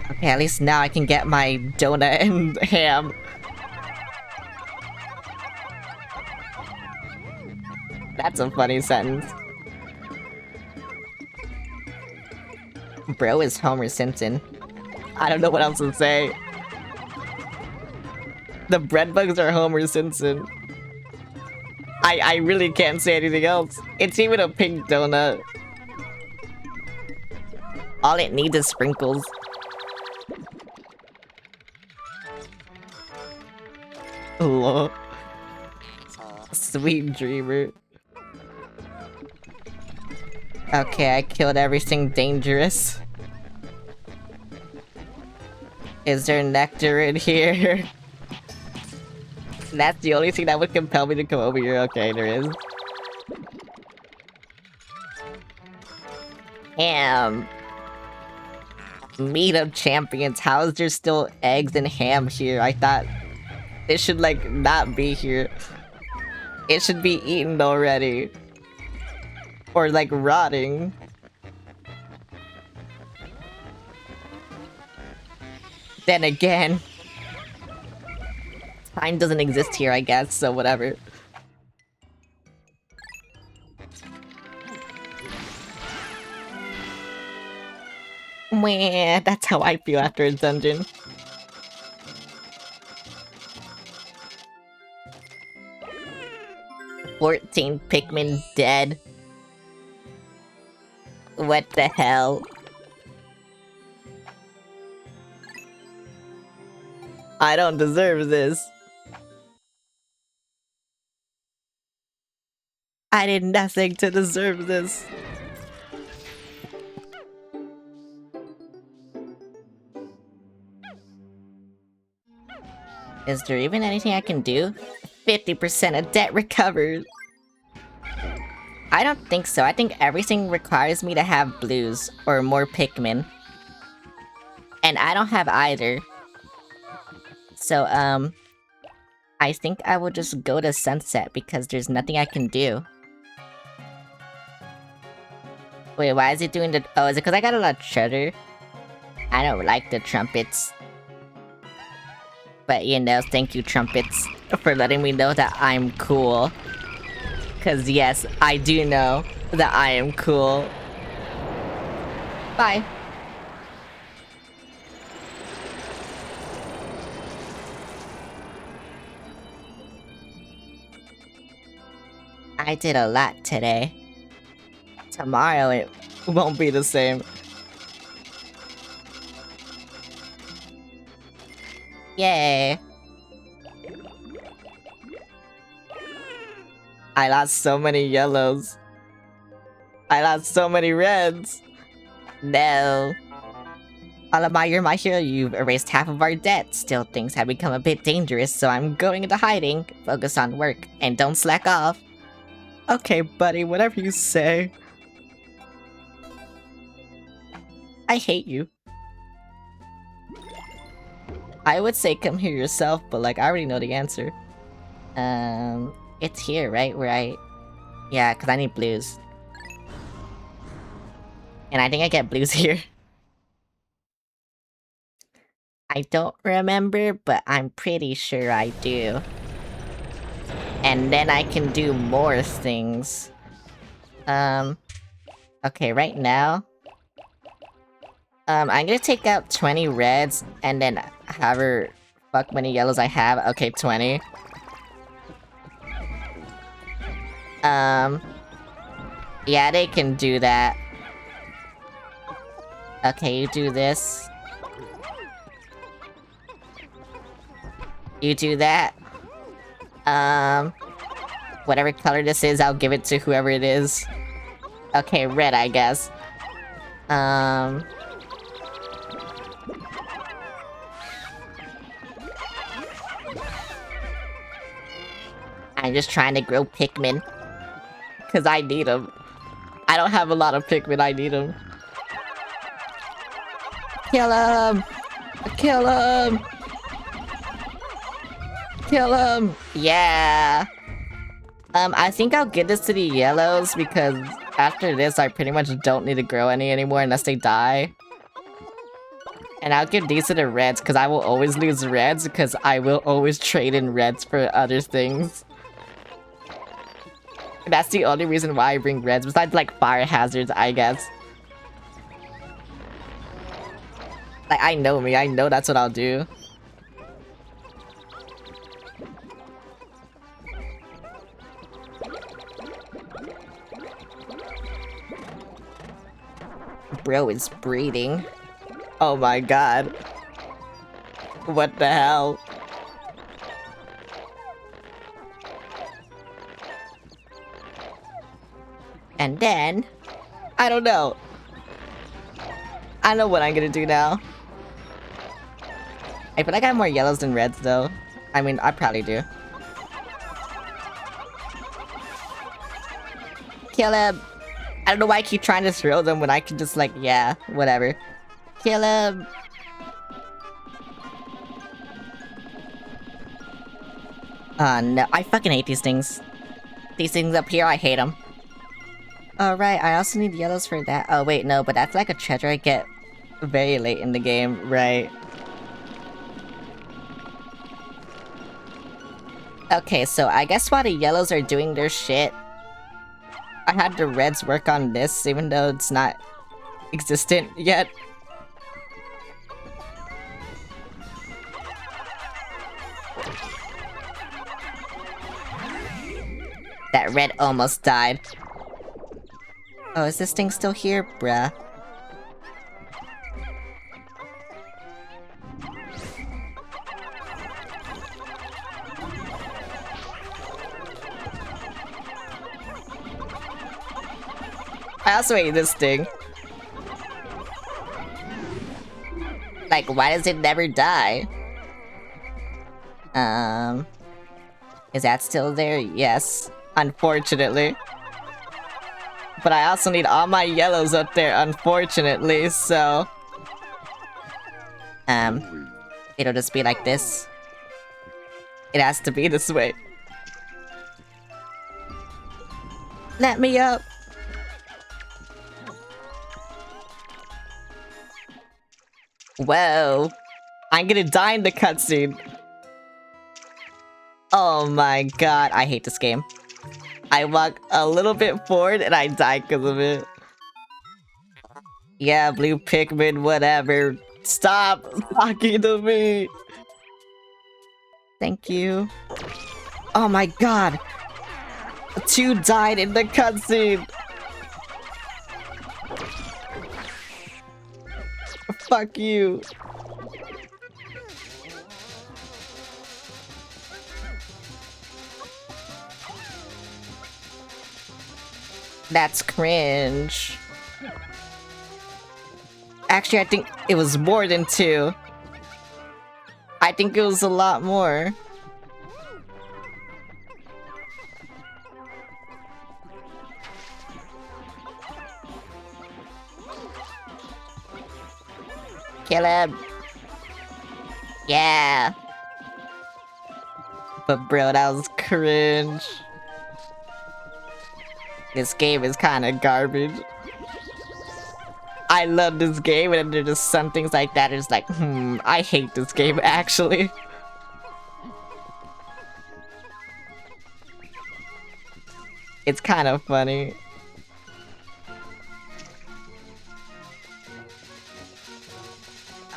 Okay, at least now I can get my donut and ham. That's a funny sentence. Bro is Homer Simpson. I don't know what else to say. The bread bugs are Homer Simpson. I really can't say anything else. It's even a pink donut. All it needs is sprinkles. Lol. Sweet dreamer. Okay, I killed everything dangerous. Is there nectar in here? That's the only thing that would compel me to come over here. Okay, there is. Ham. Meat of champions. How is there still eggs and ham here? I thought it should, like, not be here. It should be eaten already. Or, like, rotting. Then again, time doesn't exist here, I guess, so whatever. Meh, that's how I feel after a dungeon. "14 Pikmin dead. What the hell? I don't deserve this. I did nothing to deserve this." Is there even anything I can do? 50% of debt recovered. I don't think so. I think everything requires me to have blues or more Pikmin. And I don't have either. So, I think I will just go to Sunset because there's nothing I can do. Wait, why is it doing the— oh, is it because I got a lot of cheddar? I don't like the trumpets. But you know, thank you, trumpets, for letting me know that I'm cool. Cause yes, I do know that I am cool. Bye. I did a lot today. Tomorrow it won't be the same. Yay. I lost so many yellows. I lost so many reds. No. Alamai, you're my hero. You've erased half of our debt. Still, things have become a bit dangerous, so I'm going into hiding. Focus on work, and don't slack off. Okay, buddy, whatever you say. I hate you. I would say come here yourself, but like, I already know the answer. It's here, right? Where I... yeah, because I need blues. And I think I get blues here. I don't remember, but I'm pretty sure I do. And then I can do more things. Okay, right now... I'm gonna take out 20 reds, and then however fuck many yellows I have. Okay, 20. Yeah, they can do that. Okay, you do this. You do that. Whatever color this is, I'll give it to whoever it is. Okay, red, I guess. I'm just trying to grow Pikmin. Because I need them. I don't have a lot of Pikmin, I need them. Kill him! Kill him! Kill him! Yeah! I think I'll give this to the yellows because after this I pretty much don't need to grow any anymore unless they die. And I'll give these to the reds because I will always lose reds because I will always trade in reds for other things. That's the only reason why I bring reds, besides like fire hazards, I guess. Like, I know me, I know that's what I'll do. Bro is breeding. Oh my god. What the hell? And then... I don't know. I know what I'm gonna do now. I feel like I have more yellows than reds, though. I mean, I probably do. Kill him! I don't know why I keep trying to throw them when I can just like, yeah, whatever. Kill him! No, I fucking hate these things. These things up here, I hate them. Oh, right, I also need yellows for that. Oh, wait, no, but that's like a treasure I get very late in the game, right? Okay, so I guess while the yellows are doing their shit, I had the reds work on this, even though it's not existent yet. That red almost died. Oh, is this thing still here? Bruh. I also hate this thing. Like, why does it never die? Is that still there? Yes. Unfortunately. But I also need all my yellows up there, unfortunately, so... It'll just be like this. It has to be this way. Let me up! Whoa. I'm gonna die in the cutscene. Oh my god, I hate this game. I walk a little bit forward and I die because of it. Yeah, blue Pikmin, whatever. Stop talking to me! Thank you. Oh my god! 2 died in the cutscene! Fuck you. That's cringe. Actually, I think it was more than 2. I think it was a lot more. Kill him. Yeah. But bro, that was cringe. This game is kinda garbage. I love this game, and there's just some things like that. It's like, I hate this game, actually. It's kind of funny.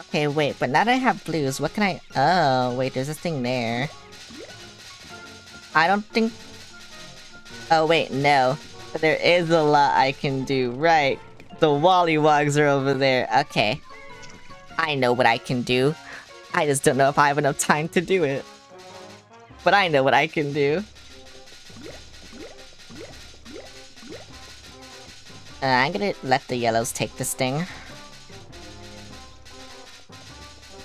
Okay, wait, but now that I have blues, what can I... Oh, wait, there's this thing there. I don't think... Oh, wait, no. There is a lot I can do, right. The Wollywogs are over there. Okay. I know what I can do. I just don't know if I have enough time to do it. But I know what I can do. I'm gonna let the yellows take this thing.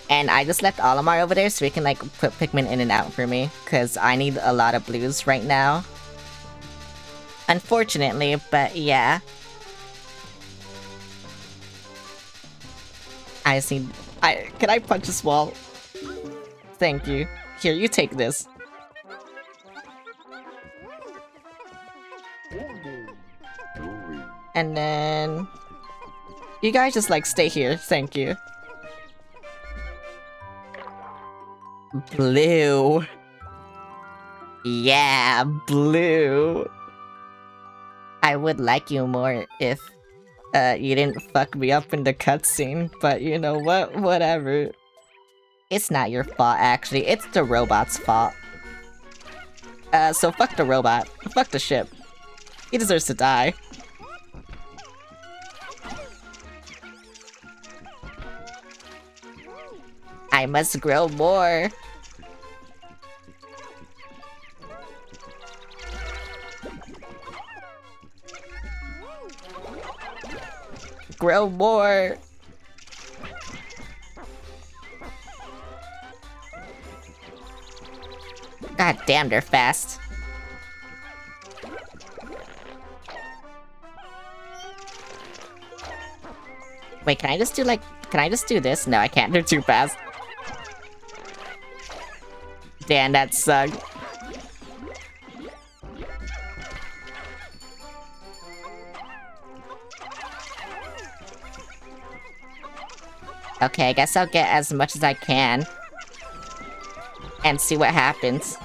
And I just left Olimar over there so we can, like, put Pikmin in and out for me. Because I need a lot of blues right now. Unfortunately, but yeah. I just need... Can I punch this wall? Thank you. Here, you take this. And then... You guys just, like, stay here. Thank you. Blue. Yeah, blue. I would like you more if you didn't fuck me up in the cutscene, but you know what? Whatever. It's not your fault, actually. It's the robot's fault. So fuck the robot. Fuck the ship. He deserves to die. I must grow more. Grow more. God damn, they're fast. Wait, can I just do, like... Can I just do this? No, I can't. They're too fast. Damn, that sucked. Okay, I guess I'll get as much as I can. And see what happens.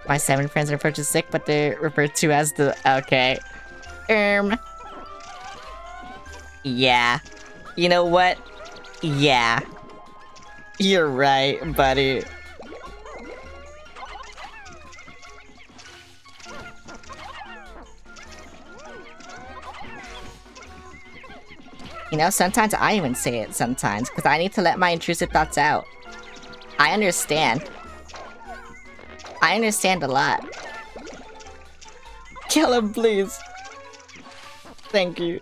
My 7 friends are referred to sick, but they're referred to as the... Okay. Yeah. You know what? Yeah. You're right, buddy. You know, sometimes I even say it sometimes, because I need to let my intrusive thoughts out. I understand. I understand a lot. Kill him, please. Thank you.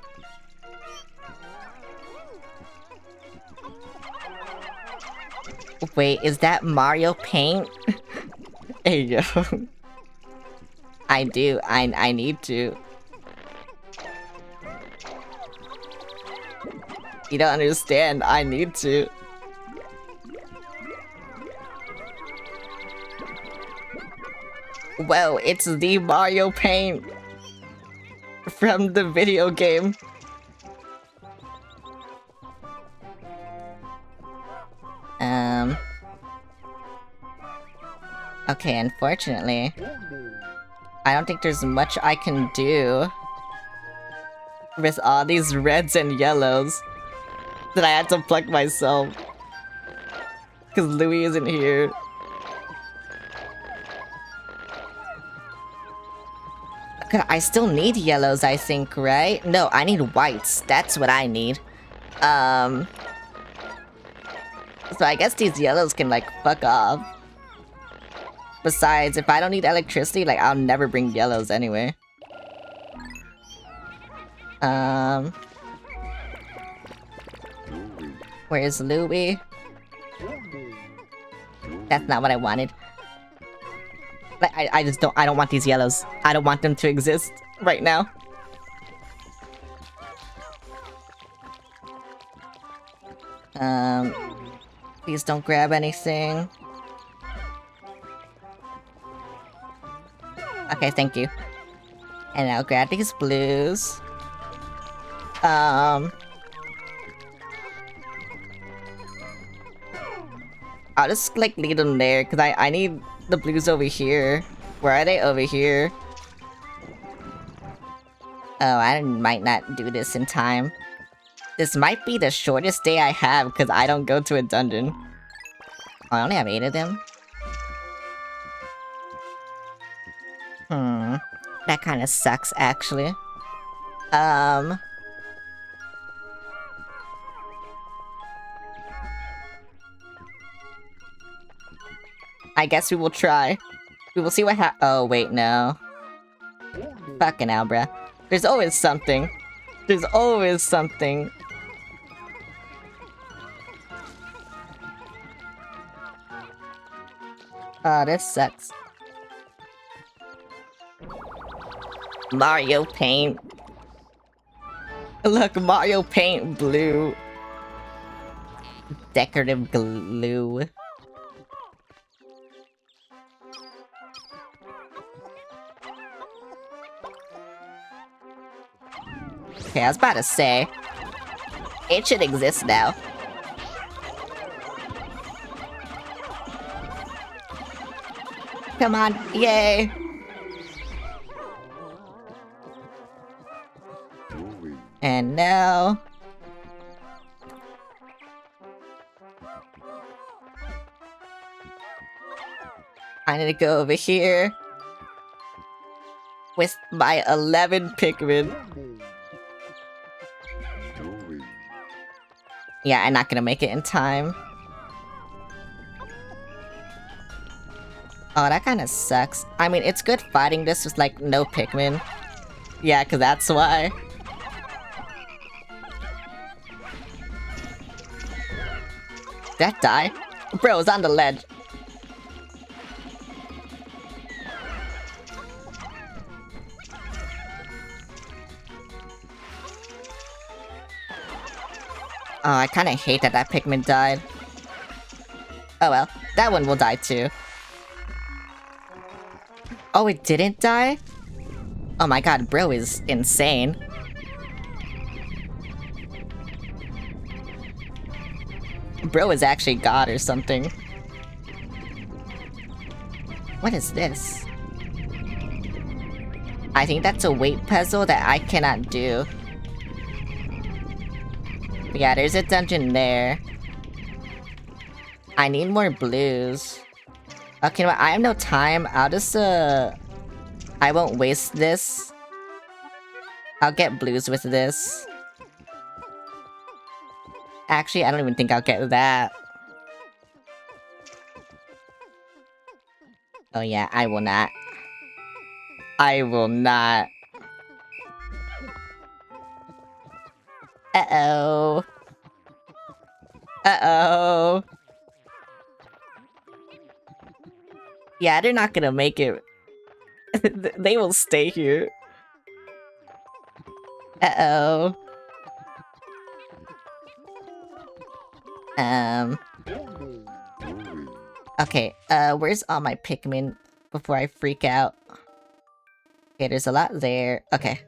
Wait, is that Mario Paint? Hey, yo. I do. I need to. You don't understand. I need to. Whoa, it's the Mario Paint from the video game. Okay, unfortunately, I don't think there's much I can do with all these reds and yellows that I had to pluck myself. Because Louis isn't here. I still need yellows, I think, right? No, I need whites. That's what I need. So I guess these yellows can, like, fuck off. Besides, if I don't need electricity, like, I'll never bring yellows anyway. Where's Louis? That's not what I wanted. Like, I just don't- I don't want these yellows. I don't want them to exist right now. Please don't grab anything. Okay, thank you. And I'll grab these blues. I'll just, like, leave them there, because I need the blues over here. Where are they? Over here. Oh, I might not do this in time. This might be the shortest day I have, because I don't go to a dungeon. Oh, I only have 8 of them? That kind of sucks, actually. I guess we will try. We will see what oh, wait, no. Fucking hell, bruh. There's always something. There's always something. Oh, this sucks. Mario Paint. Look, Mario Paint blue. Decorative glue. Okay, I was about to say. It should exist now. Come on, yay! And now... I need to go over here with my 11 Pikmin. Yeah, I'm not gonna make it in time. Oh, that kinda sucks. I mean, it's good fighting this with, like, no Pikmin. Yeah, cause that's why. Did that die? Bro, it's on the ledge. Oh, I kinda hate that that Pikmin died. Oh well, that one will die too. Oh, it didn't die? Oh my god, bro is insane. Bro is actually God or something. What is this? I think that's a weight puzzle that I cannot do. But yeah, there's a dungeon there. I need more blues. Okay, well, I have no time. I'll just, I won't waste this. I'll get blues with this. Actually, I don't even think I'll get that. Oh yeah, I will not. I will not. Uh-oh. Uh-oh. Yeah, they're not gonna make it. They will stay here. Uh-oh. Okay, where's all my Pikmin before I freak out? Okay, there's a lot there. Okay.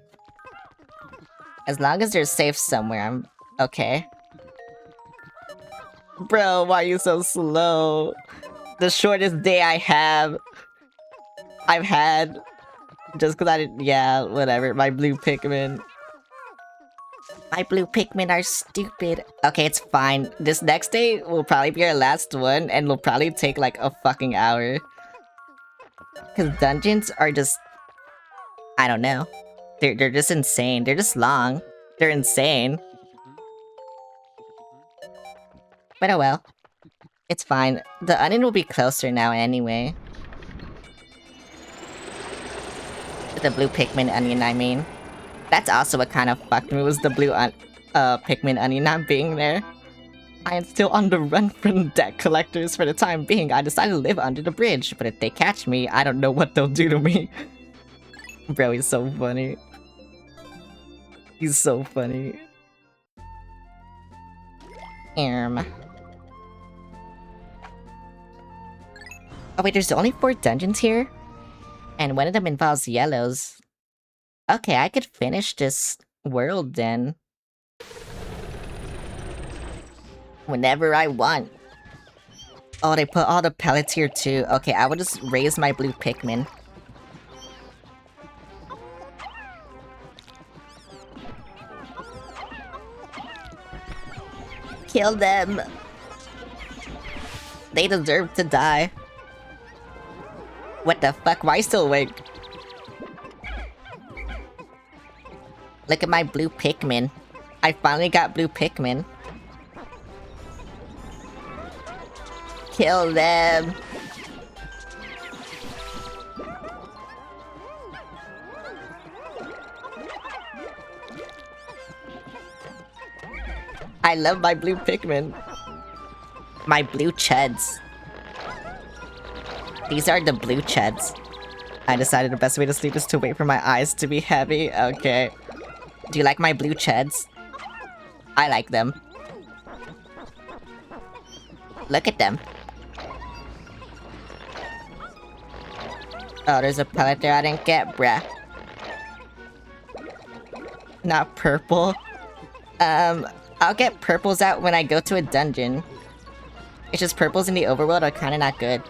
As long as they're safe somewhere, I'm okay. Bro, why are you so slow? The shortest day I've had. Just cause I didn't- yeah, whatever. My blue Pikmin. My blue Pikmin are stupid. Okay, it's fine. This next day will probably be our last one, and will probably take like a fucking hour. Cause dungeons are just... I don't know. They're just insane. They're just long. They're insane. But oh well. It's fine. The onion will be closer now anyway. The blue Pikmin onion, I mean. That's also what kind of fucked me, was the blue Pikmin onion not being there. I am still on the run from debt collectors for the time being. I decided to live under the bridge, but if they catch me, I don't know what they'll do to me. Bro, he's so funny. He's so funny. Oh wait, there's only 4 dungeons here? And one of them involves yellows. Okay, I could finish this world then. Whenever I want. Oh, they put all the pellets here too. Okay, I will just raise my blue Pikmin. Kill them! They deserve to die. What the fuck? Why are you still awake? Look at my blue Pikmin. I finally got blue Pikmin. Kill them! I love my blue Pikmin. My blue chuds. These are the blue chuds. I decided the best way to sleep is to wait for my eyes to be heavy. Okay. Do you like my blue chuds? I like them. Look at them. Oh, there's a pellet there I didn't get, bruh. Not purple. I'll get purples out when I go to a dungeon. It's just purples in the overworld are kinda not good.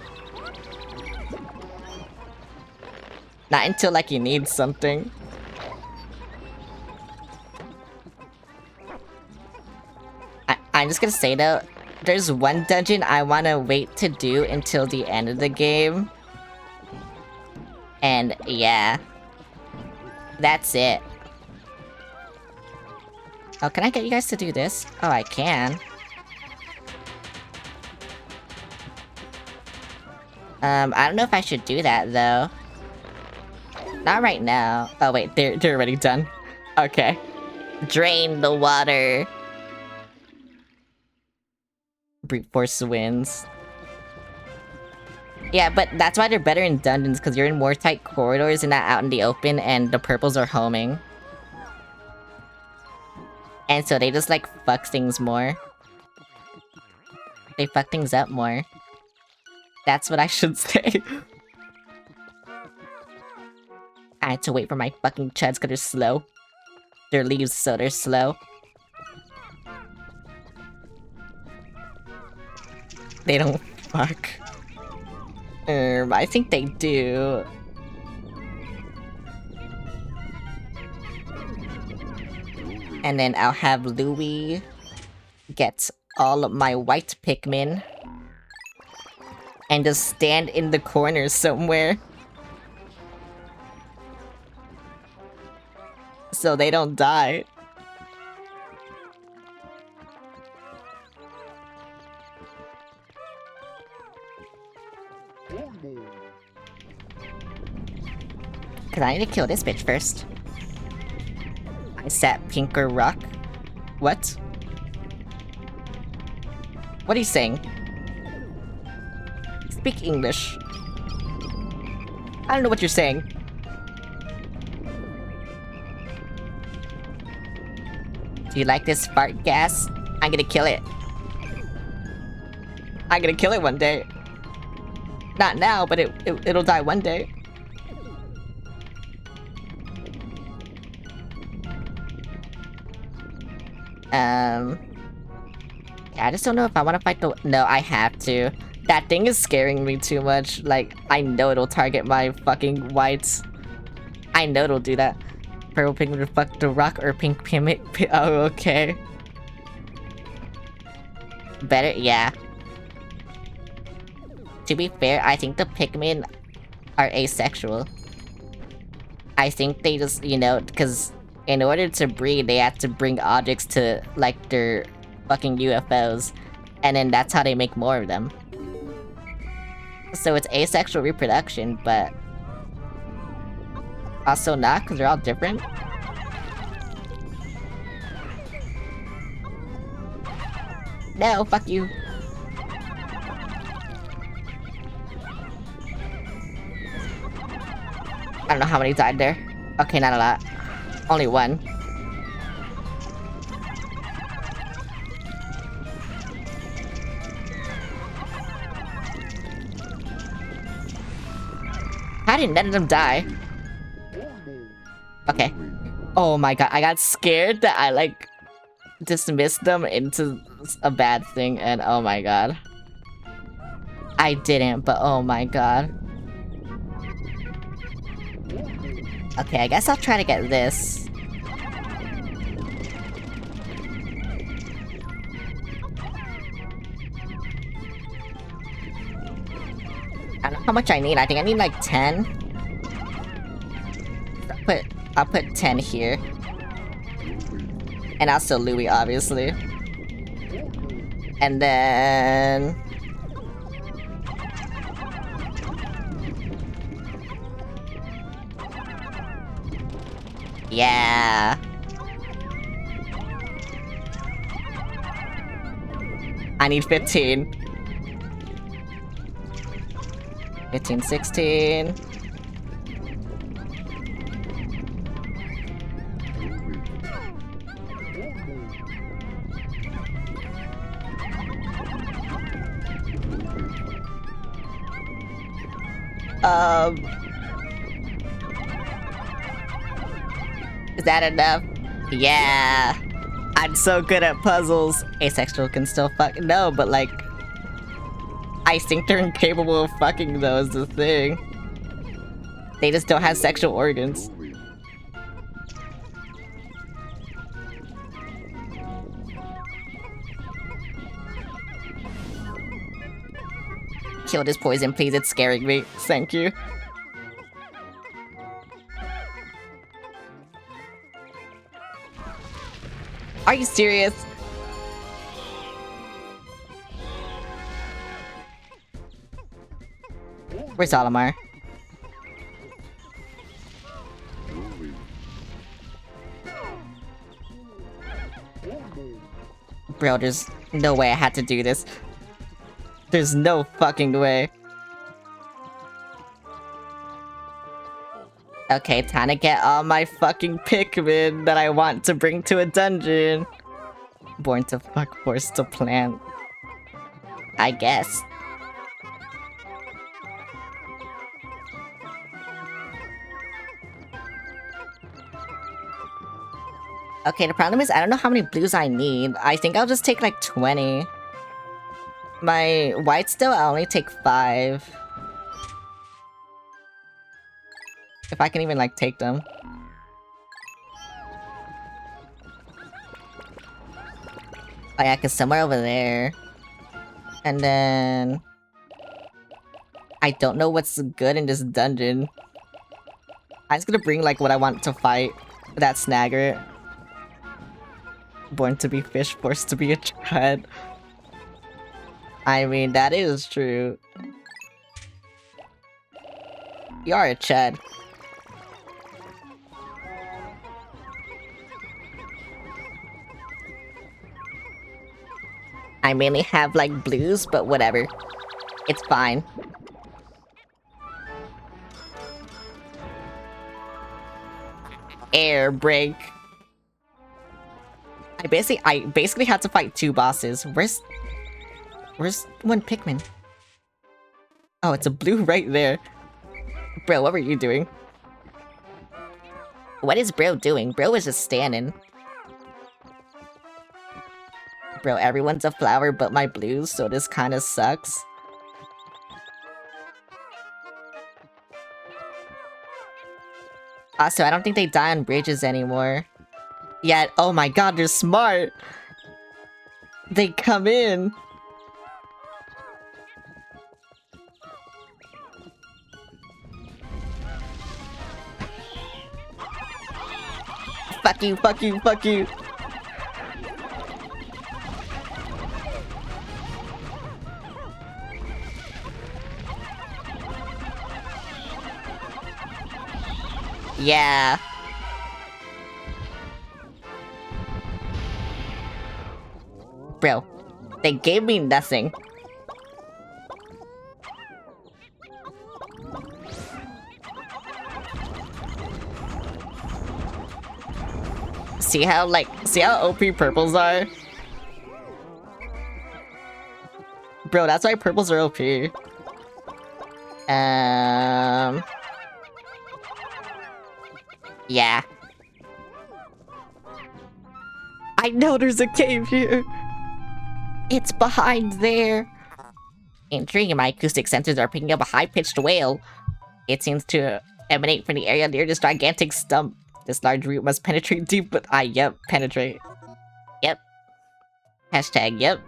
Not until, like, you need something. I'm just gonna say, though, there's one dungeon I wanna wait to do until the end of the game. And, yeah. That's it. Oh, can I get you guys to do this? Oh, I can. I don't know if I should do that, though. Not right now. Oh, wait, they're already done. Okay. Drain the water. Brute force wins. Yeah, but that's why they're better in dungeons, because you're in more tight corridors and not out in the open, and the purples are homing. And so they just, like, fuck things more. They fuck things up more. That's what I should say. I had to wait for my fucking chuds because they're slow. They're leaves, so they're slow. They don't fuck. I think they do. And then I'll have Louis get all of my white Pikmin. And just stand in the corner somewhere. So they don't die. Cause I need to kill this bitch first. I sat Pinker Rock. What? What are you saying? Speak English. I don't know what you're saying. Do you like this fart gas? I'm gonna kill it. I'm gonna kill it one day. Not now, but it'll die one day. Yeah, I just don't know if I want to fight the... No, I have to. That thing is scaring me too much. Like, I know it'll target my fucking whites. I know it'll do that. Purple Pikmin to fuck the rock or pink Pikmin. Oh, okay. Better? Yeah. To be fair, I think the Pikmin are asexual. I think they just, you know, because in order to breed, they have to bring objects to, like, their fucking UFOs. And then that's how they make more of them. So it's asexual reproduction, but... also not, because they're all different. No, fuck you. I don't know how many died there. Okay, not a lot. Only one. How did none of them die? Okay. Oh my god, I got scared that I, like, dismissed them into a bad thing, and oh my god. I didn't, but oh my god. Okay, I guess I'll try to get this. I don't know how much I need. I think I need like 10. I'll put 10 here. And also Louis, obviously. And then... yeah. I need 15. 15, 16. Is that enough? Yeah. I'm so good at puzzles. Asexual can still fuck. No, but like... I think they're incapable of fucking though is the thing. They just don't have sexual organs. Kill this poison, please. It's scaring me. Thank you. Are you serious? Where's Olimar? Bro, there's no way I had to do this. There's no fucking way. Okay, time to get all my fucking Pikmin that I want to bring to a dungeon. Born to fuck, forced to plant. I guess. Okay, the problem is I don't know how many blues I need. I think I'll just take like 20. My whites still, I'll only take 5. If I can even like take them. Oh yeah, cause somewhere over there. And then... I don't know what's good in this dungeon. I'm just gonna bring like what I want to fight. That snagger. Born to be fish, forced to be a chud. I mean, that is true. You are a chud. I mainly have like blues, but whatever. It's fine. Air break. I basically had to fight 2 bosses. Where's one Pikmin? Oh, it's a blue right there. Bro, what were you doing? What is bro doing? Bro was just standing. Bro, everyone's a flower but my blues, so this kinda sucks. Also, I don't think they die on bridges anymore. Yet, oh my god, they're smart! They come in! Fuck you, fuck you, fuck you! Yeah. Bro, they gave me nothing. See how OP purples are? Bro, that's why purples are OP. Yeah. I know there's a cave here! It's behind there! Intriguing, my acoustic sensors are picking up a high-pitched wail. It seems to emanate from the area near this gigantic stump. This large root must penetrate deep, but yep, penetrate. Yep. Hashtag, yep.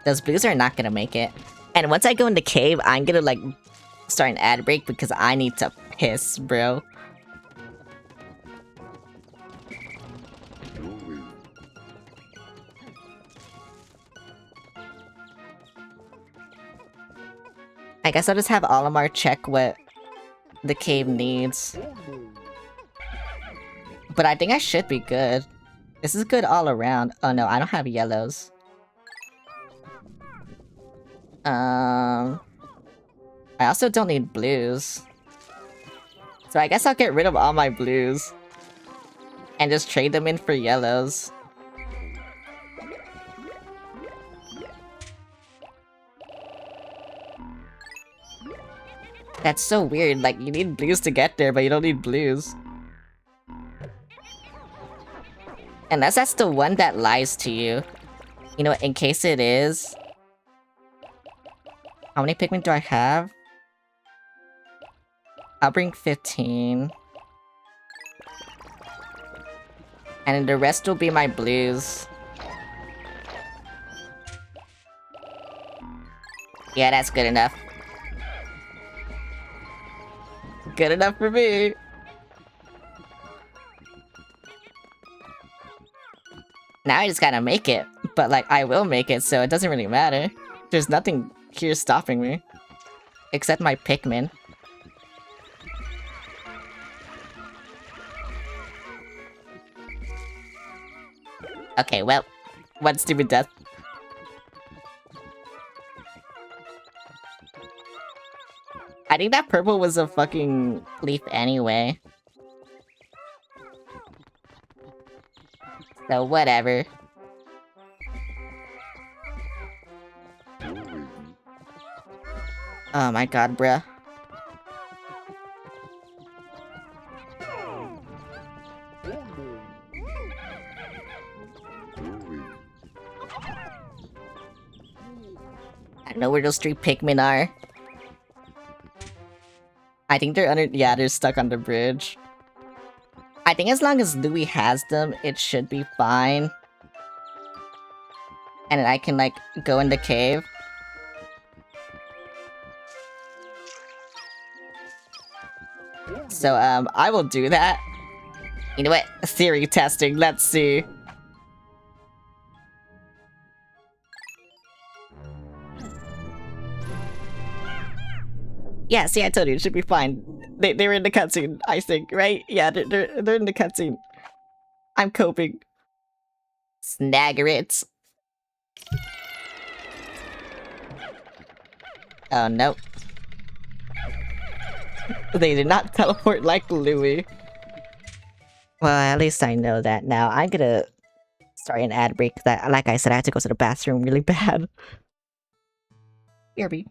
Those blues are not gonna make it. And once I go in the cave, I'm gonna, like, start an ad break because I need to piss, bro. I guess I'll just have Olimar check what the cave needs. But I think I should be good. This is good all around. Oh no, I don't have yellows. I also don't need blues. So I guess I'll get rid of all my blues. And just trade them in for yellows. That's so weird, like, you need blues to get there, but you don't need blues. Unless that's the one that lies to you. You know, in case it is... How many Pikmin do I have? I'll bring 15. And the rest will be my blues. Yeah, that's good enough. Good enough for me. Now I just gotta make it. But, like, I will make it, so it doesn't really matter. There's nothing here stopping me. Except my Pikmin. Okay, well, one stupid death. I think that purple was a fucking leaf anyway. So whatever. Oh my god, bruh. I don't know where those 3 Pikmin are. I think they're under. Yeah, they're stuck on the bridge. I think as long as Louis has them, it should be fine. And then I can, like, go in the cave. So, I will do that. You know what? Theory testing, let's see. Yeah, see, I told you, it should be fine. They were in the cutscene, I think, right? Yeah, they're in the cutscene. I'm coping. Snagger it. Oh, nope. They did not teleport like Louis. Well, at least I know that now. I'm gonna start an ad break. That, like I said, I had to go to the bathroom really bad. BRB.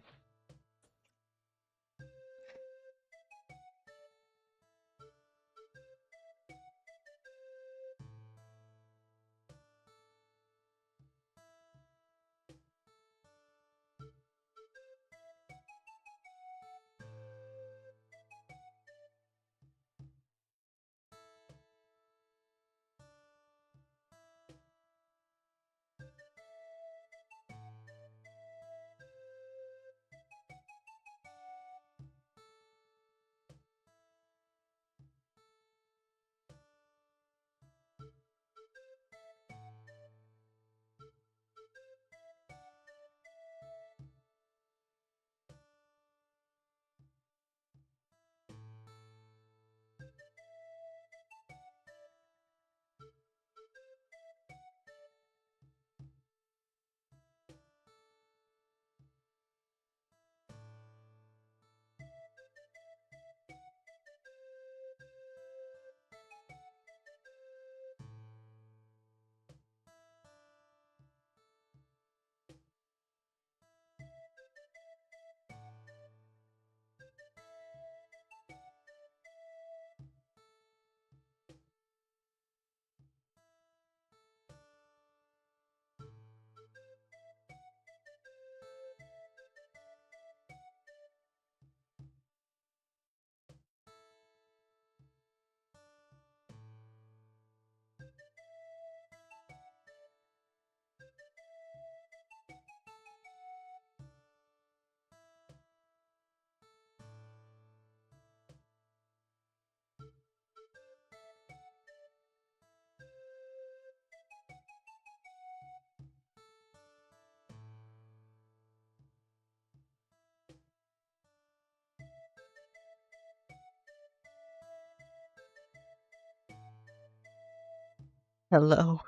Hello.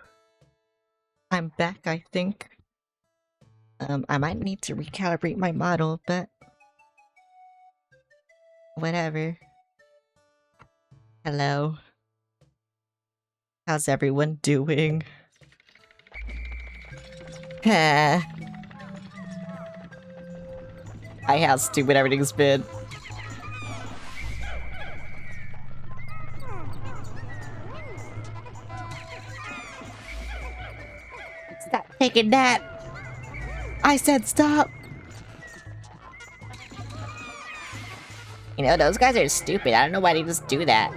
I'm back, I think. I might need to recalibrate my model, but whatever. Hello. How's everyone doing? Hi, how stupid everything's been. Stop taking that! I said stop! You know, those guys are stupid. I don't know why they just do that.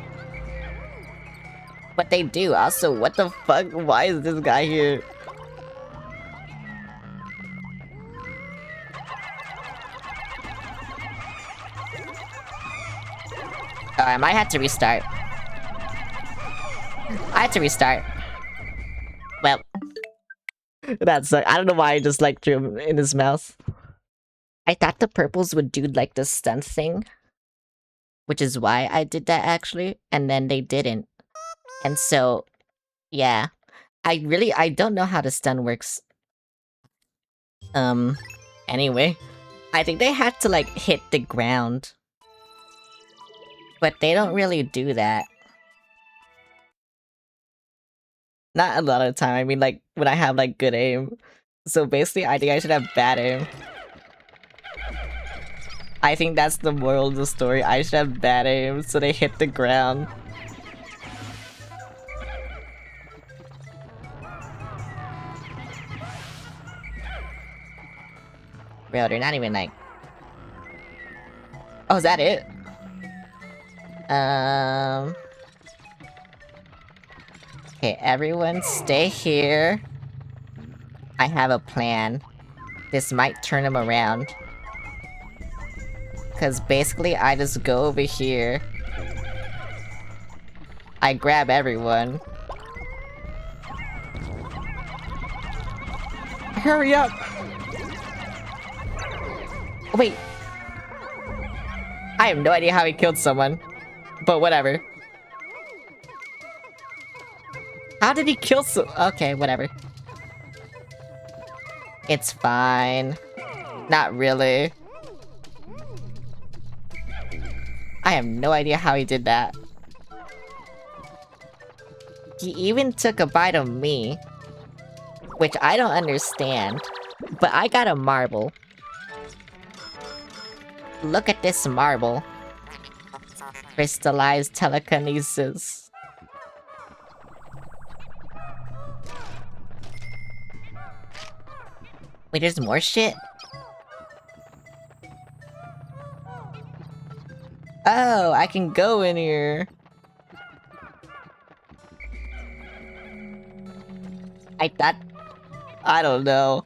But they do. Also, what the fuck? Why is this guy here? Oh, I might have to restart. I had to restart. Well. That sucked. I don't know why I just, like, threw him in his mouth. I thought the purples would do, like, the stun thing. Which is why I did that, actually. And then they didn't. And so, yeah. I don't know how the stun works. Anyway. I think they had to, like, hit the ground. But they don't really do that. Not a lot of the time. I mean, like, when I have, like, good aim. So basically, I think I should have bad aim. I think that's the moral of the story. I should have bad aim, so they hit the ground. Bro, they're not even, like... Oh, is that it? Um... Okay, everyone stay here. I have a plan. This might turn him around. Cause basically I just go over here. I grab everyone. Hurry up! Wait. I have no idea how he killed someone. But whatever. How did he kill okay, whatever. It's fine. Not really. I have no idea how he did that. He even took a bite of me. Which I don't understand. But I got a marble. Look at this marble. Crystallized telekinesis. Wait, there's more shit? Oh, I can go in here. I don't know.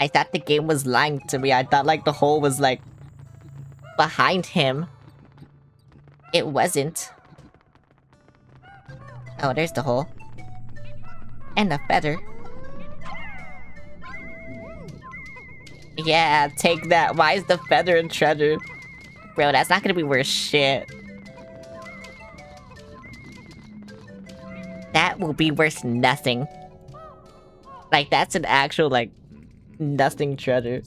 I thought the game was lying to me. I thought like the hole was like behind him. It wasn't. Oh, there's the hole. And a feather. Yeah, take that. Why is the feather and treasure? Bro, that's not gonna be worth shit. That will be worth nothing. Like, that's an actual, like, nothing treasure.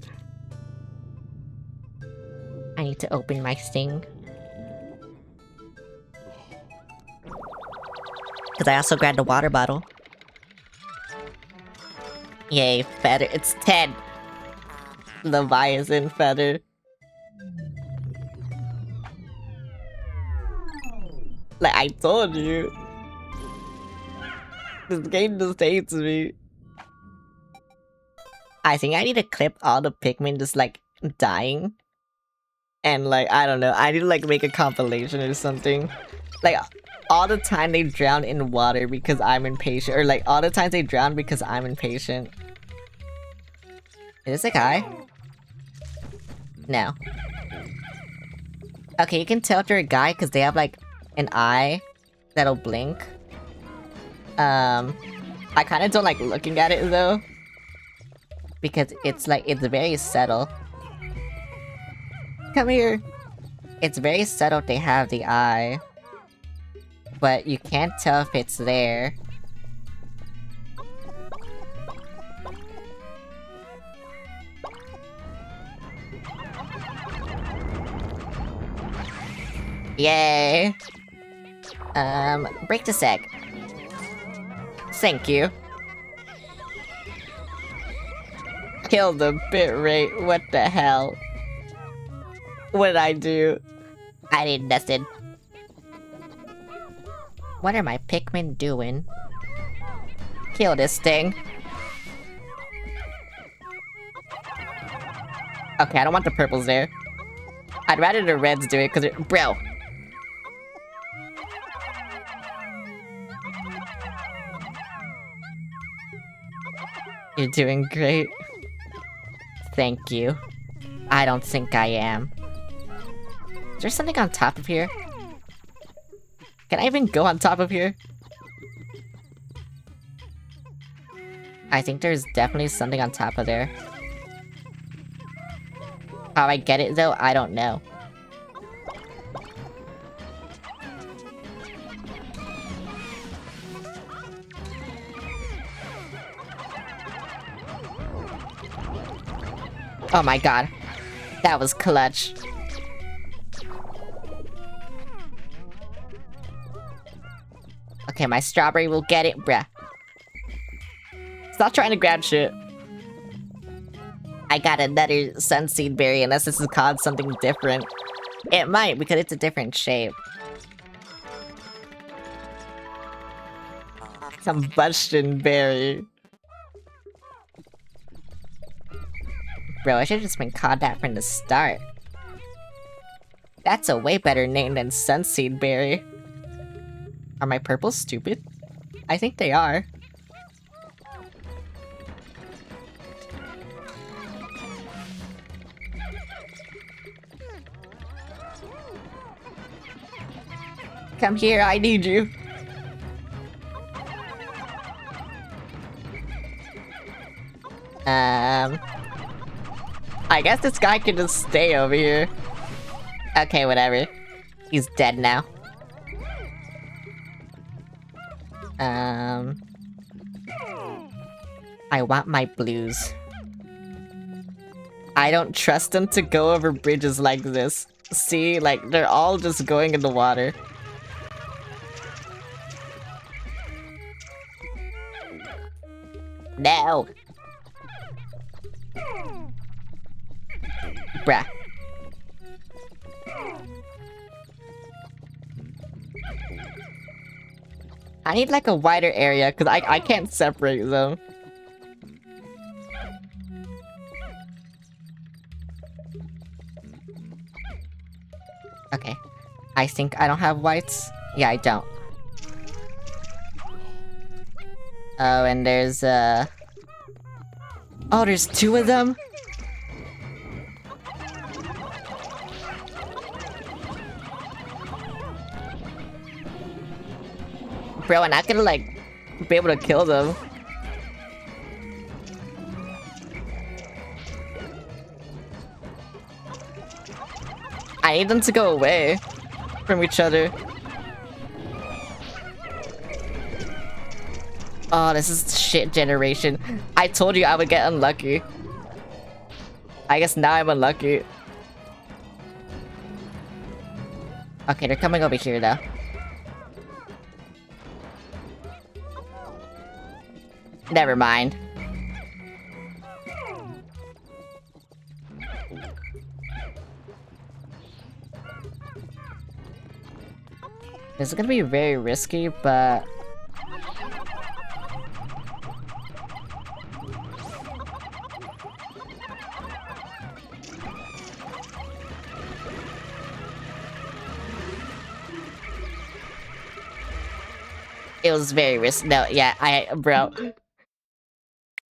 I need to open my thing. Because I also grabbed a water bottle. Yay, feather. It's 10! Leviathan feather. Like, I told you. This game just hates me. I think I need to clip all the Pikmin just, like, dying. And, like, I don't know. I need to, like, make a compilation or something. Like, all the time they drown in water because I'm impatient. Or, like, all the times they drown because I'm impatient. Is this a guy? No. Okay, you can tell if they're a guy because they have, like, an eye that'll blink. I kind of don't like looking at it, though. Because it's, like, it's very subtle. Come here! It's very subtle they have the eye. But you can't tell if it's there. Yay! Break this egg. Thank you. Kill the bitrate, what the hell? What did I do? I did nothing. What are my Pikmin doing? Kill this thing. Okay, I don't want the purples there. I'd rather the reds do it, cause it- bro! You're doing great. Thank you. I don't think I am. Is there something on top of here? Can I even go on top of here? I think there's definitely something on top of there. How I get it though, I don't know. Oh my god. That was clutch. Okay, my strawberry will get it, bruh. Stop trying to grab shit. I got another sunseed berry unless this is called something different. It might, because it's a different shape. Combustion berry. Bro, I should've just been called that from the start. That's a way better name than Sunseed Berry. Are my purples stupid? I think they are. Come here, I need you. I guess this guy can just stay over here. Okay, whatever. He's dead now. I want my blues. I don't trust them to go over bridges like this. See, like, they're all just going in the water. No! Bruh. I need like a wider area, because I can't separate them. Okay. I think I don't have whites. Yeah, I don't. Oh, and there's, Oh, there's two of them? Bro, I'm not gonna, like, be able to kill them. I need them to go away from each other. Oh, this is shit generation. I told you I would get unlucky. I guess now I'm unlucky. Okay, they're coming over here though. Never mind. This is gonna be very risky, but... It was very risky. No, yeah, bro.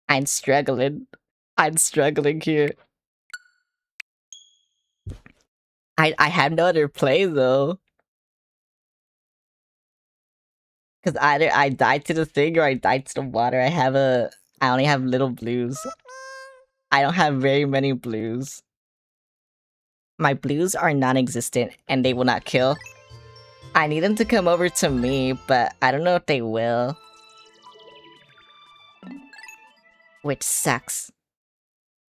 I'm struggling. I'm struggling here. I have no other play though. Cause either I died to the thing or I died to the water. I only have little blues. I don't have very many blues. My blues are non-existent and they will not kill. I need them to come over to me, but I don't know if they will. Which sucks.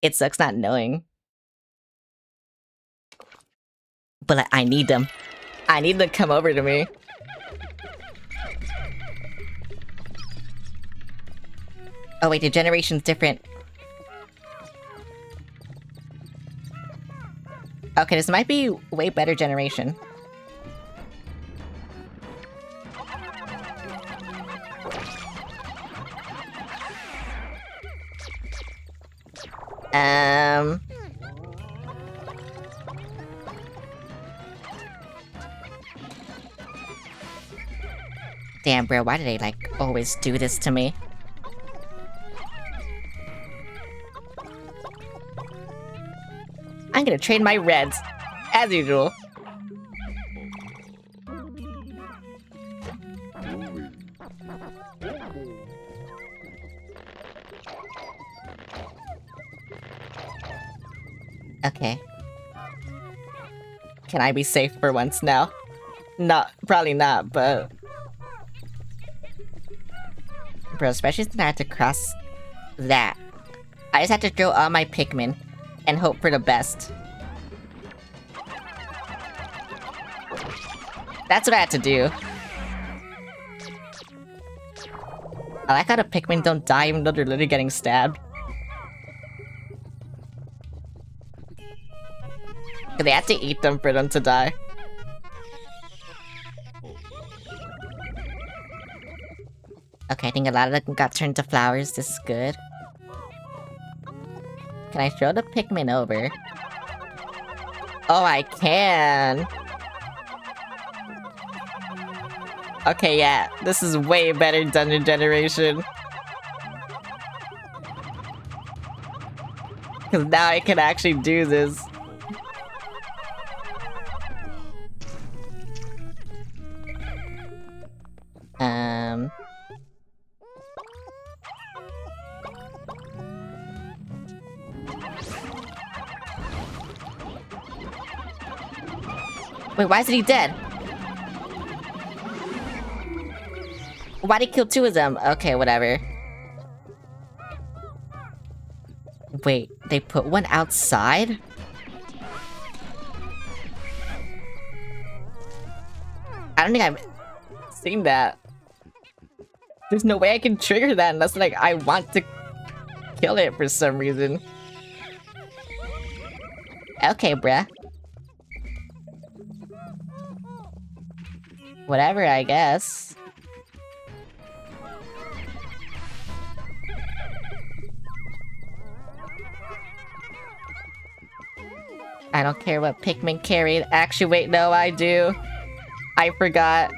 It sucks not knowing. But I need them. I need them to come over to me. Oh wait, the generation's different. Okay, this might be way better generation. Damn, bro, why do they, like, always do this to me? I'm gonna trade my reds, as usual. Okay. Can I be safe for once now? Probably not, but... Bro, especially since I had to cross that. I just had to throw all my Pikmin and hope for the best. That's what I had to do. I like how the Pikmin don't die even though they're literally getting stabbed. Cause they have to eat them for them to die. Okay, I think a lot of them got turned to flowers. This is good. Can I throw the Pikmin over? Oh, I can. Okay, yeah. This is way better dungeon generation. Because now I can actually do this. Wait, why isn't he dead? Why'd he kill two of them? Okay, whatever. Wait, they put one outside? I don't think I've seen that. There's no way I can trigger that unless, like, I want to kill it for some reason. Okay, bruh. Whatever, I guess. I don't care what Pikmin carried. Actually, wait, no, I do. I forgot.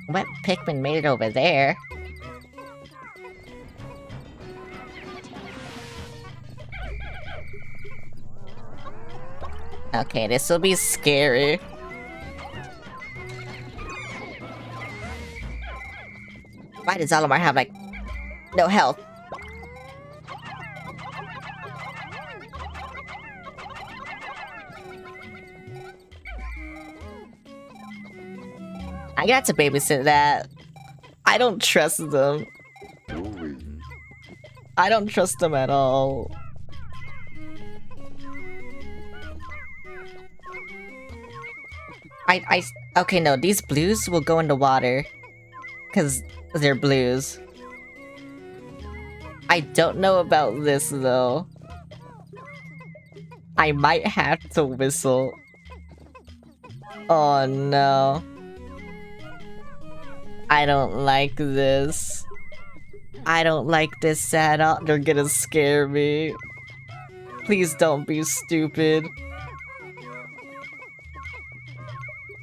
What Pikmin made it over there? Okay, this will be scary. Why does Olimar have, like, no health? I got to babysit that. I don't trust them. I don't trust them at all. Okay, no, these blues will go in the water. Because they're blues. I don't know about this, though. I might have to whistle. Oh, no. I don't like this. I don't like this at all. They're gonna scare me. Please don't be stupid.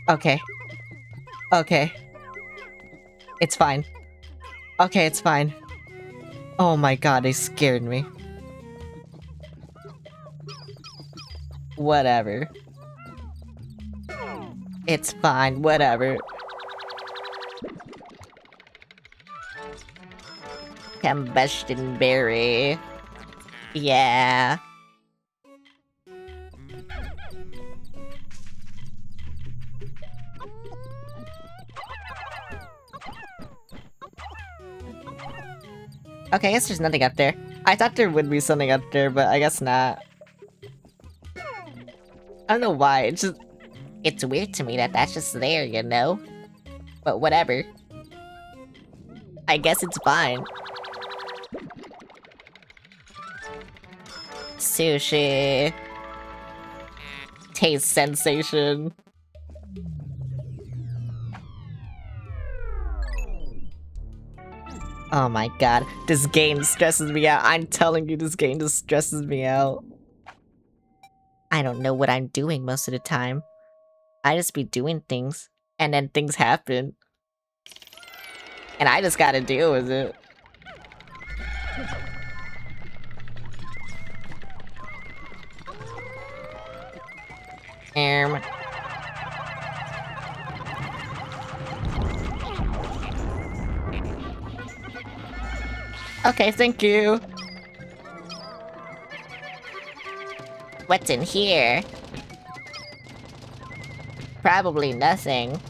Okay. Okay. It's fine. Okay, it's fine. Oh my god, they scared me. Whatever. It's fine, whatever. Combustion berry. Yeah. Okay, I guess there's nothing up there. I thought there would be something up there, but I guess not. I don't know why, it's just... It's weird to me that that's just there, you know? But whatever. I guess it's fine. Sushi. Taste sensation. Oh my god, this game stresses me out. I'm telling you, this game just stresses me out. I don't know what I'm doing most of the time. I just be doing things, and then things happen. And I just gotta deal with it. Okay, thank you. What's in here? Probably nothing.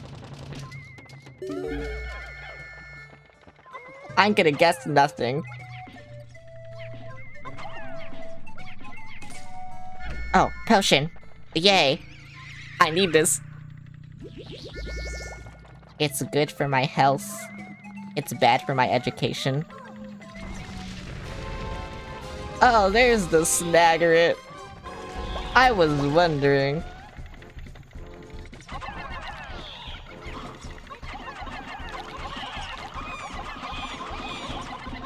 I'm gonna guess nothing. Oh, potion. Yay. I need this. It's good for my health. It's bad for my education. Oh, there's the Snaggerit. I was wondering.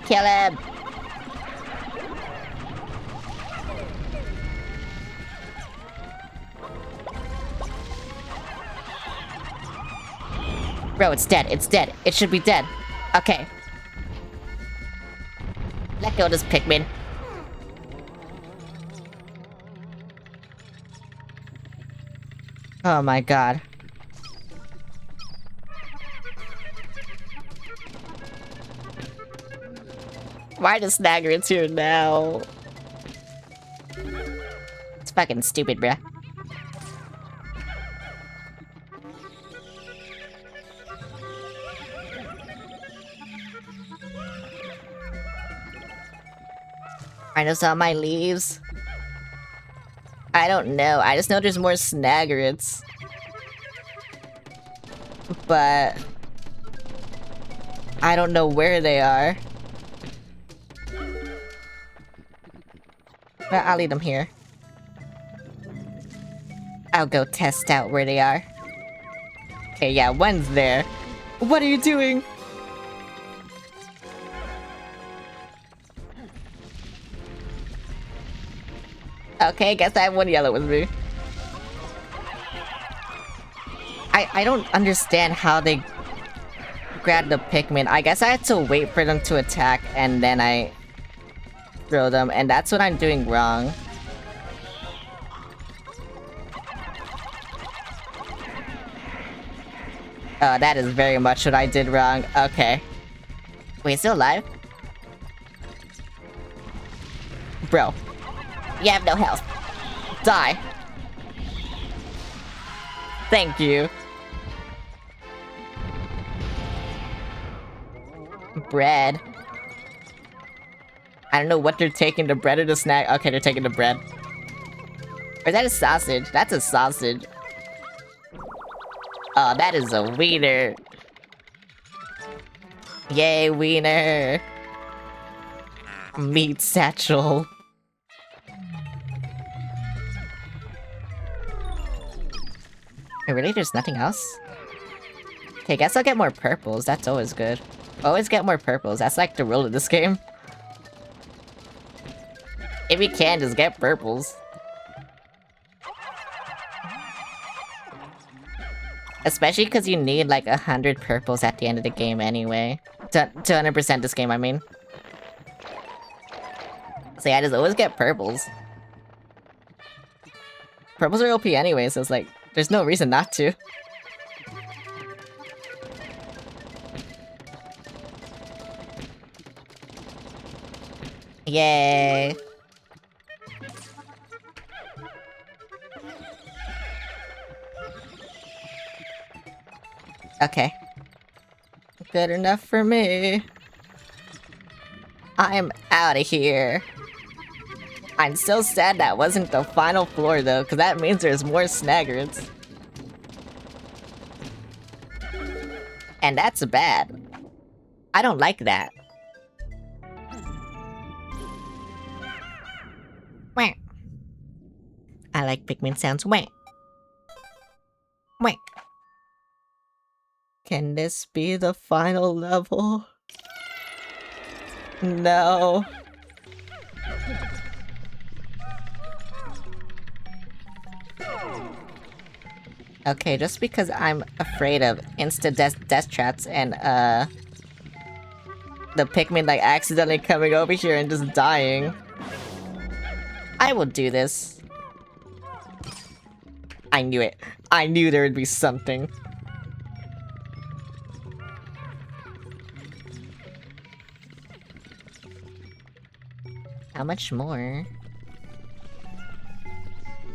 Kill him! Bro, it's dead. It's dead. It should be dead. Okay. Let go of this Pikmin. Oh my god. Why does Snagger's here now? It's fucking stupid, bruh. I know some of my leaves. I don't know. I just know there's more Snaggerates. But I don't know where they are. But I'll leave them here. I'll go test out where they are. Okay, yeah, one's there. What are you doing? Okay, guess I have one yellow with me. I don't understand how they grab the Pikmin. I guess I had to wait for them to attack and then I throw them, and that's what I'm doing wrong. Oh, that is very much what I did wrong. Okay. Wait, still alive? Bro. You have no health. Die. Thank you. Bread. I don't know what they're taking, the bread or the snack. Okay, they're taking the bread. Or is that a sausage? That's a sausage. Oh, that is a wiener. Yay, wiener. Meat satchel. Really? There's nothing else? Okay, guess I'll get more purples. That's always good. Always get more purples. That's like the rule of this game. If you can, just get purples. Especially because you need like 100 purples at the end of the game anyway. To 100% this game, I mean. So yeah, I just always get purples. Purples are OP anyway, so it's like, there's no reason not to. Yay! Okay. Good enough for me. I'm out of here. I'm so sad that wasn't the final floor though, because that means there's more Snaggerates. And that's bad. I don't like that. Wah. I like Pikmin sounds. Wah. Wah. Can this be the final level? No. Okay, just because I'm afraid of death traps and the Pikmin like accidentally coming over here and just dying, I will do this. I knew it. I knew there would be something. How much more?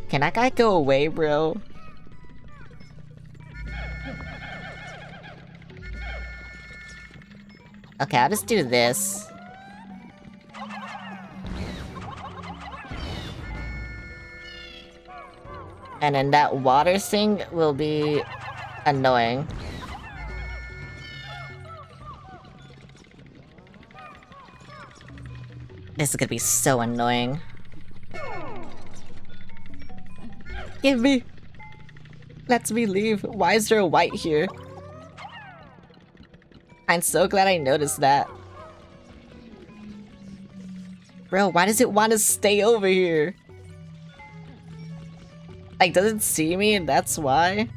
Can that guy go away, bro? Okay, I'll just do this. And then that water thing will be annoying. This is gonna be so annoying. Give me! Let me leave. Why is there a white here? I'm so glad I noticed that. Bro, why does it want to stay over here? Like, does it see me and that's why?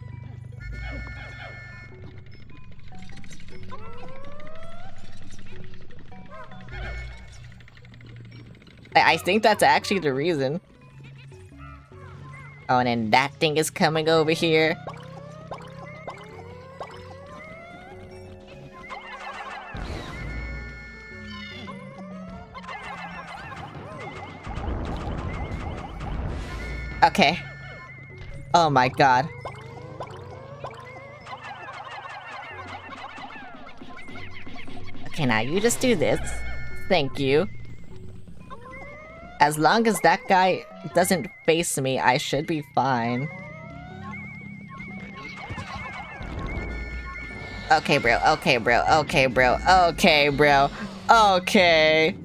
I think that's actually the reason. Oh, and then that thing is coming over here. Okay. Oh my god. Okay, now you just do this. Thank you. As long as that guy doesn't face me, I should be fine. Okay, bro. Okay, bro. Okay, bro. Okay, bro. Okay.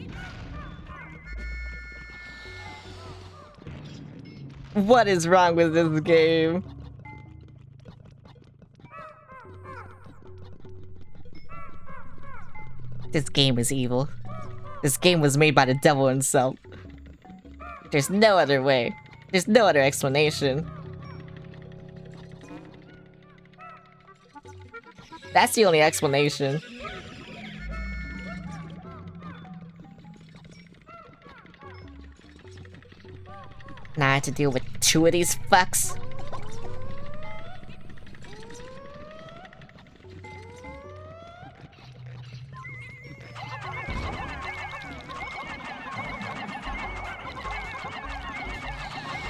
What is wrong with this game? This game is evil. This game was made by the devil himself. There's no other way. There's no other explanation. That's the only explanation. Now I have to deal with 2 of these fucks.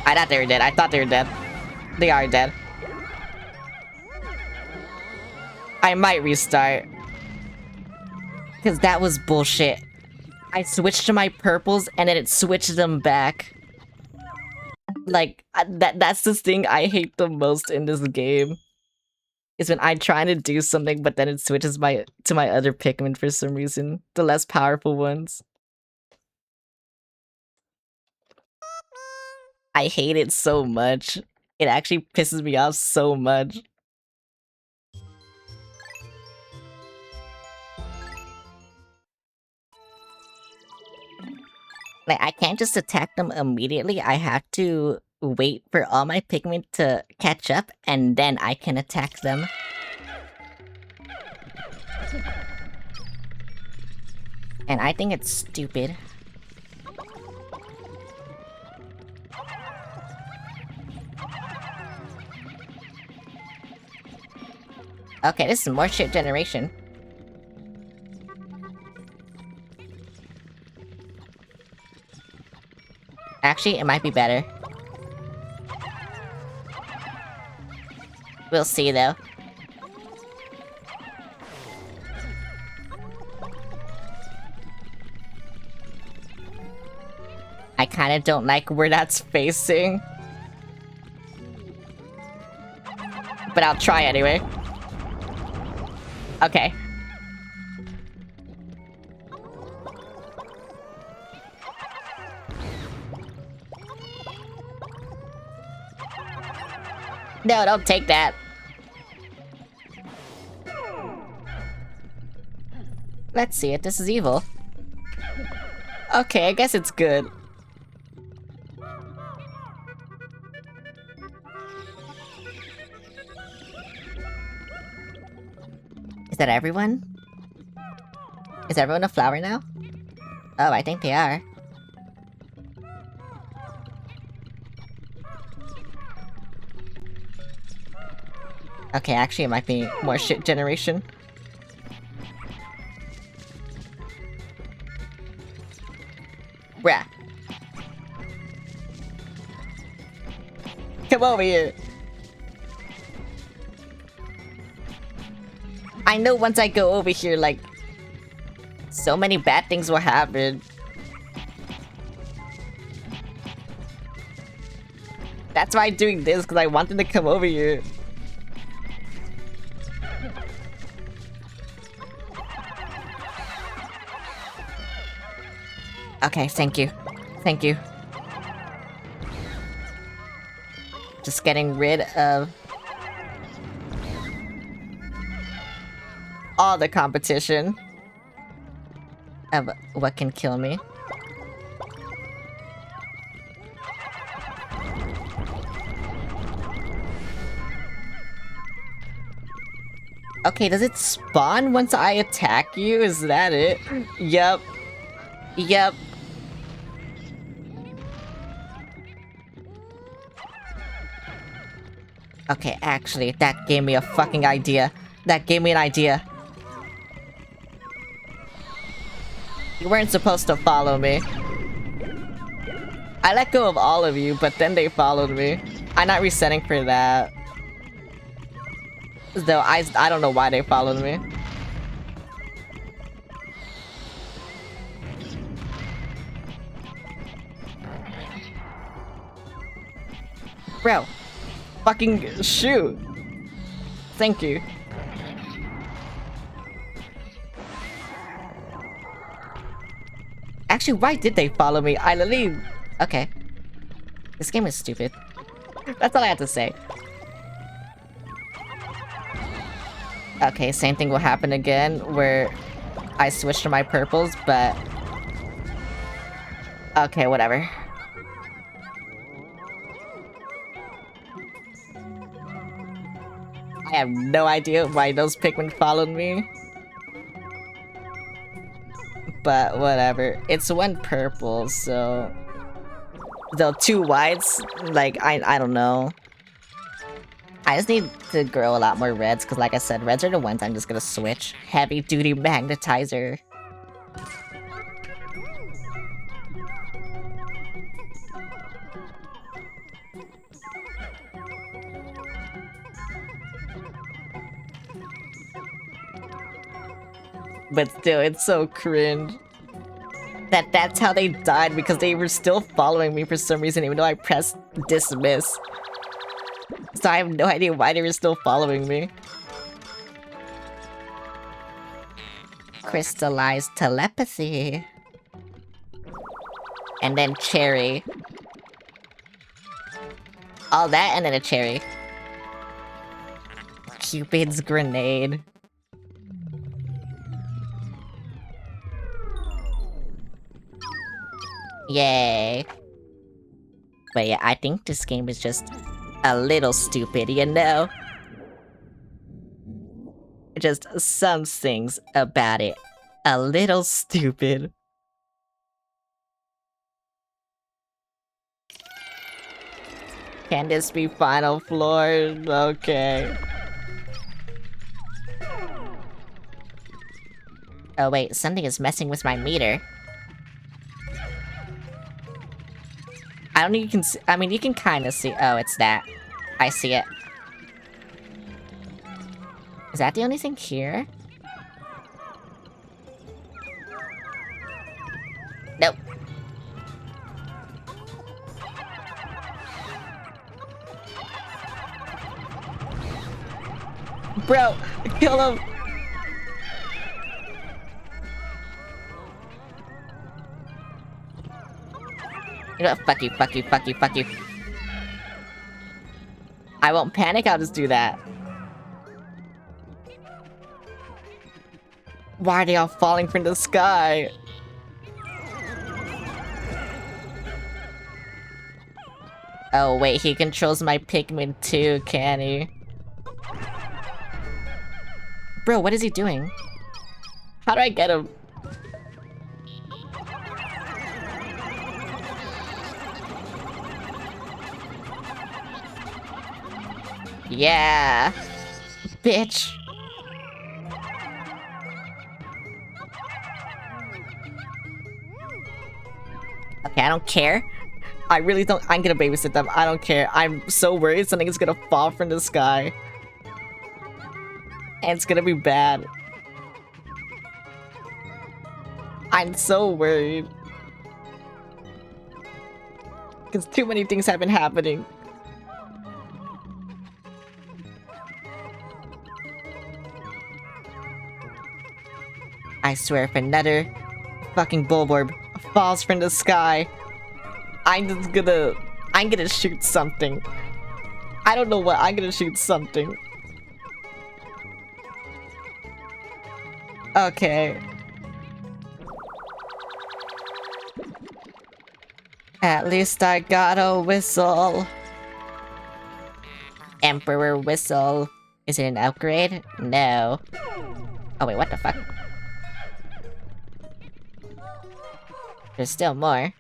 I thought they were dead. I thought they were dead. They are dead. I might restart. Because that was bullshit. I switched to my purples and then it switched them back. Like, that's the thing I hate the most in this game. Is when I'm trying to do something but then it switches to my other Pikmin for some reason. The less powerful ones. I hate it so much. It actually pisses me off so much. Like, I can't just attack them immediately. I have to wait for all my Pikmin to catch up, and then I can attack them. And I think it's stupid. Okay, this is more shit generation. Actually, it might be better. We'll see, though. I kinda don't like where that's facing. But I'll try anyway. Okay. No, don't take that. Let's see it. This is evil. Okay, I guess it's good. Is that everyone? Is everyone a flower now? Oh, I think they are. Okay, actually it might be more shit generation. Bruh. Come over here. I know once I go over here, like, so many bad things will happen. That's why I'm doing this, because I want them to come over here. Okay, thank you. Thank you. Just getting rid of all the competition of what can kill me. Okay, does it spawn once I attack you? Is that it? Yep. Yep. Okay, actually, that gave me a fucking idea. That gave me an idea. You weren't supposed to follow me. I let go of all of you, but then they followed me. I'm not resetting for that. Though I don't know why they followed me. Bro, fucking shoot. Thank you. Actually, why did they follow me? I literally... Okay. This game is stupid. That's all I have to say. Okay, same thing will happen again, where I switch to my purples, but... Okay, whatever. I have no idea why those Pikmin followed me. But whatever. It's one purple, so... Though two whites, like, I don't know. I just need to grow a lot more reds, because like I said, reds are the ones I'm just gonna switch. Heavy duty magnetizer. But still, it's so cringe. That's how they died, because they were still following me for some reason, even though I pressed dismiss. So I have no idea why they were still following me. Crystallized telepathy. And then cherry. All that and then a cherry. Cupid's grenade. Yay. But yeah, I think this game is just a little stupid, you know? Just some things about it. A little stupid. Can this be final floor? Okay. Oh wait, something is messing with my meter. I don't think you can see, I mean, you can kind of see. Oh, it's that. I see it. Is that the only thing here? Nope. Bro, kill him! You know what? Fuck you, fuck you, fuck you, fuck you. I won't panic, I'll just do that. Why are they all falling from the sky? Oh wait, he controls my Pikmin too, can he? Bro, what is he doing? How do I get him? Yeah, bitch. Okay, I don't care. I really don't. I'm gonna babysit them. I don't care. I'm so worried something is gonna fall from the sky. And it's gonna be bad. I'm so worried. Because too many things have been happening. I swear if another fucking Bulborb falls from the sky, I'm gonna shoot something. I don't know what, I'm gonna shoot something. Okay. At least I got a whistle. Emperor whistle. Is it an upgrade? No. Oh wait, what the fuck? There's still more.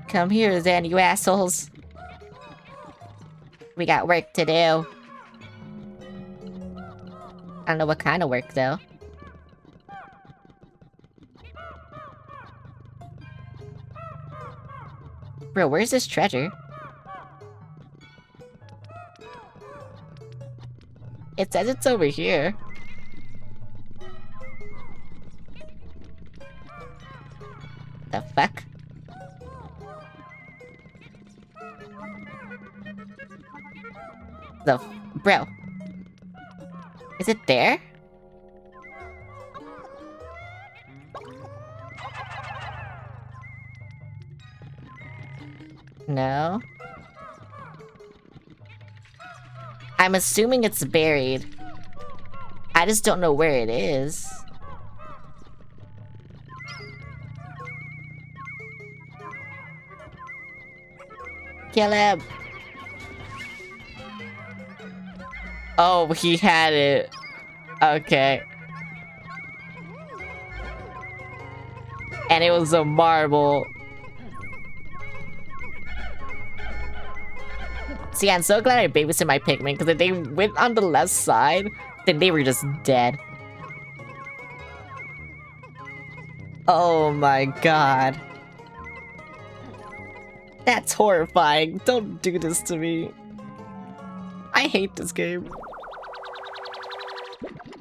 Come here then, you assholes. We got work to do. I don't know what kind of work, though. Bro, where's this treasure? It says it's over here. The fuck? Bro. Is it there? No. I'm assuming it's buried. I just don't know where it is. Kill him! Oh, he had it. Okay. And it was a marble. See, I'm so glad I babysat my Pikmin, because if they went on the left side, then they were just dead. Oh my god. That's horrifying. Don't do this to me. I hate this game.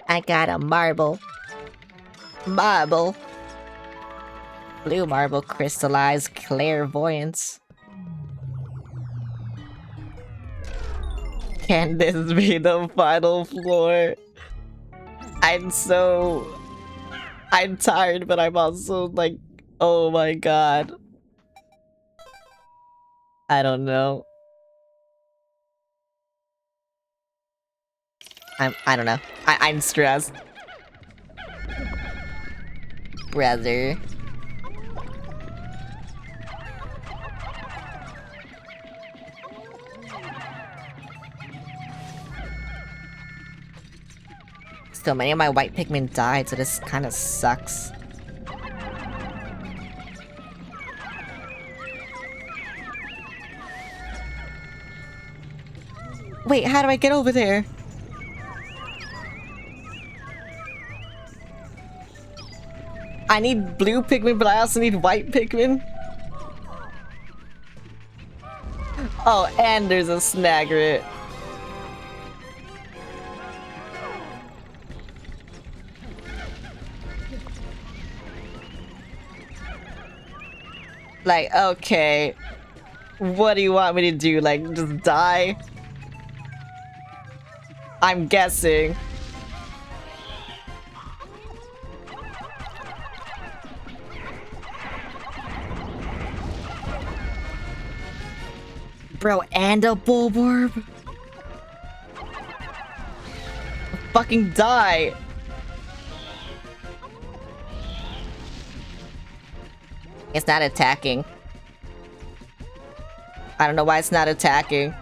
I got a marble. Marble. Blue marble crystallized clairvoyance. Can this be the final floor? I'm tired, but I'm also like, oh my god. I don't know. I don't know. I'm stressed. Brother. Still, many of my white Pikmin died, so this kinda sucks. Wait, how do I get over there? I need blue Pikmin, but I also need white Pikmin. Oh, and there's a Snagret. Like, okay. What do you want me to do? Like, just die? I'm guessing. Bro, and a Bulborb? Fucking die! It's not attacking. I don't know why it's not attacking.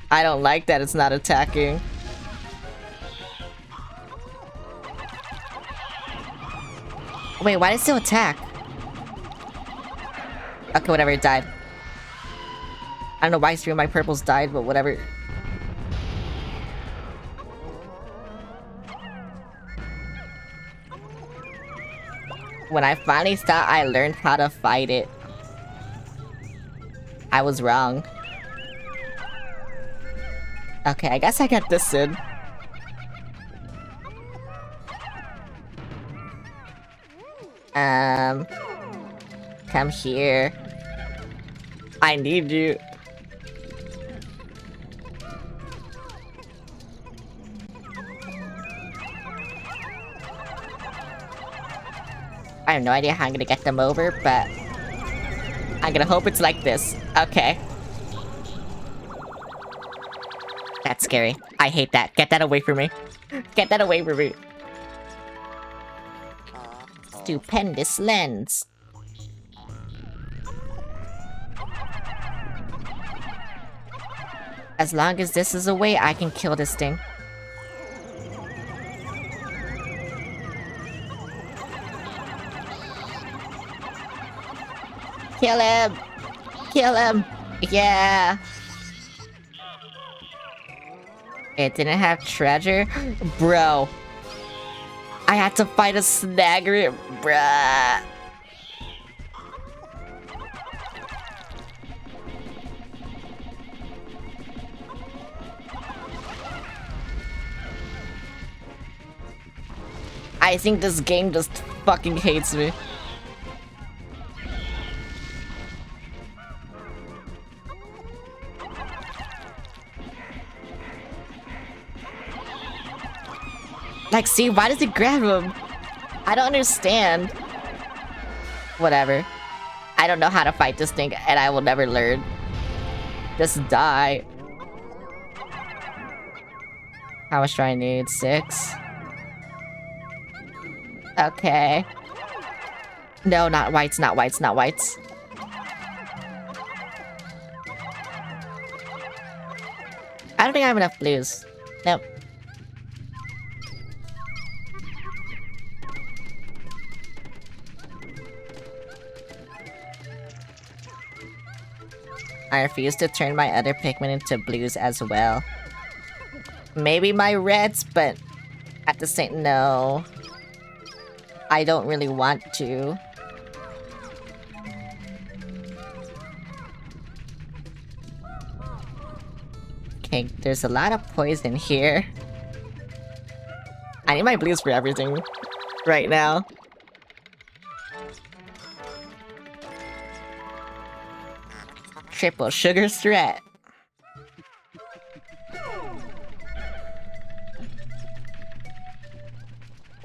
I don't like that it's not attacking. Wait, why did it still attack? Okay, whatever, it died. I don't know why 3 of my purples died, but whatever. When I finally thought I learned how to fight it, I was wrong. Okay, I guess I got this in. Come here. I need you. I have no idea how I'm gonna get them over, but I'm gonna hope it's like this. Okay. That's scary. I hate that. Get that away from me. Get that away from me. Stupendous lens. As long as this is away, I can kill this thing. Kill him! Kill him! Yeah! It didn't have treasure? Bro. I had to fight a snagger, bruh. I think this game just fucking hates me. Like, see, why does he grab him? I don't understand. Whatever. I don't know how to fight this thing, and I will never learn. Just die. How much do I need? 6? Okay. No, not whites, not whites, not whites. I don't think I have enough blues. Nope. I refuse to turn my other Pikmin into blues as well. Maybe my reds, but at the same... No. I don't really want to. Okay, there's a lot of poison here. I need my blues for everything right now. Triple sugar threat.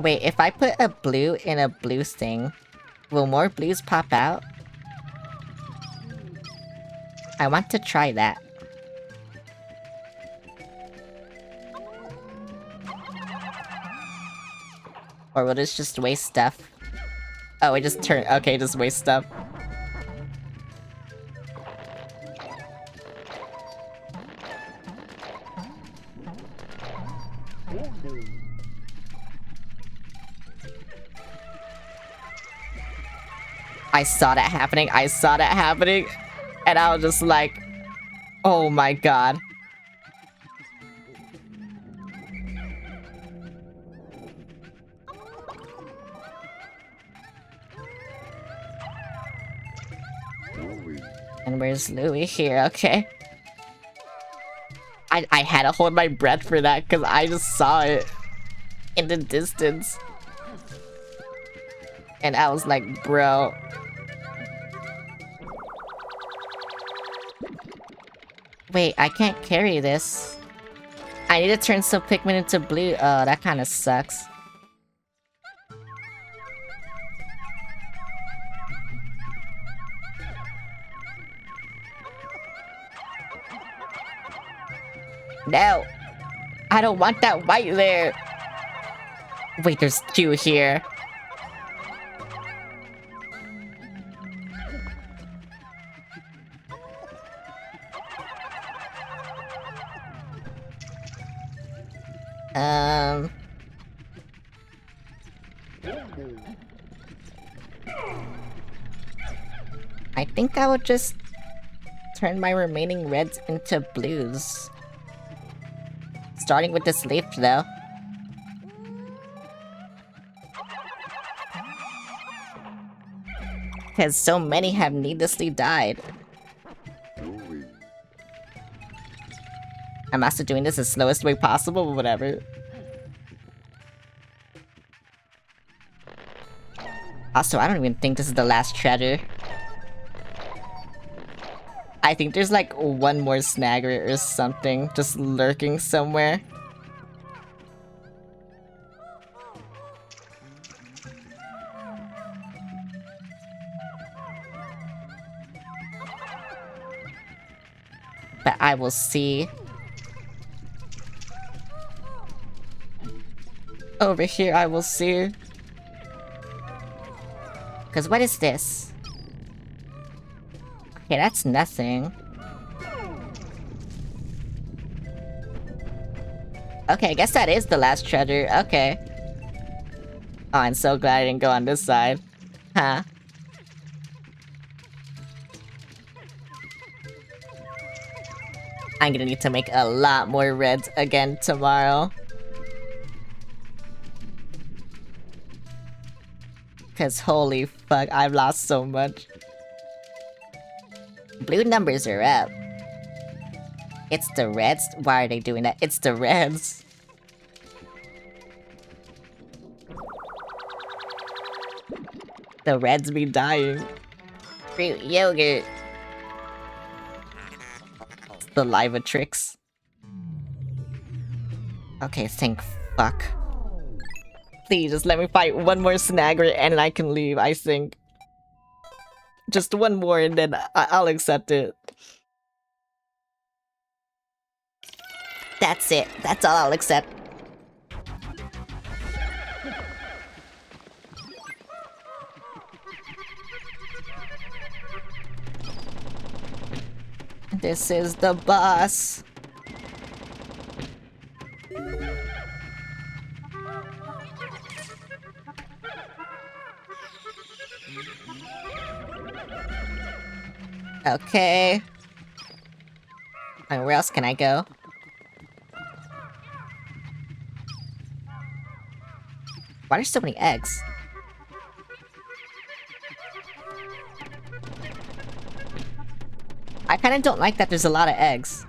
Wait, if I put a blue in a blue thing, will more blues pop out? I want to try that. Or will this just waste stuff? Oh, it just turned... Okay, just waste stuff. I saw that happening, I saw that happening, and I was just like, oh my god. And where's Louie? Here, okay. I had to hold my breath for that, because I just saw it in the distance. And I was like, bro. Wait, I can't carry this. I need to turn some Pikmin into blue. Oh, that kind of sucks. No! I don't want that white there! Wait, there's 2 here. I think I would just turn my remaining reds into blues. Starting with this leaf, though. Because so many have needlessly died. I'm also doing this the slowest way possible, but whatever. Also, I don't even think this is the last treasure. I think there's like one more snagger or something just lurking somewhere. But I will see. Over here, I will see. Because what is this? Okay, that's nothing. Okay, I guess that is the last treasure. Okay. Oh, I'm so glad I didn't go on this side. Huh. I'm gonna need to make a lot more reds again tomorrow. Cause holy fuck, I've lost so much. Blue numbers are up. It's the reds? Why are they doing that? It's the reds. The reds be dying. Fruit yogurt. It's the Liva tricks. Okay, thank fuck. Please, just let me fight one more snagger and then I can leave, I think. Just one more and then I'll accept it. That's it. That's all I'll accept. This is the boss. Okay. And where else can I go? Why are there so many eggs? I kinda don't like that there's a lot of eggs.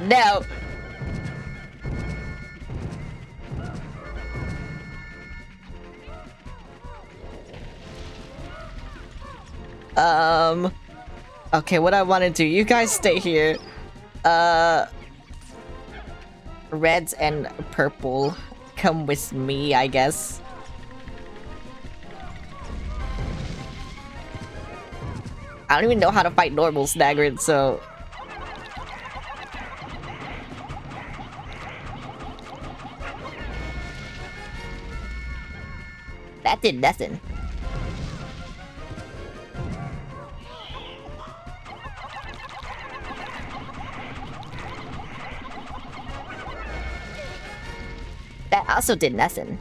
No! Okay, what I want to do, you guys stay here. Reds and purple, come with me, I guess. I don't even know how to fight normal Snaggered, so... That did nothing. That also did nothing.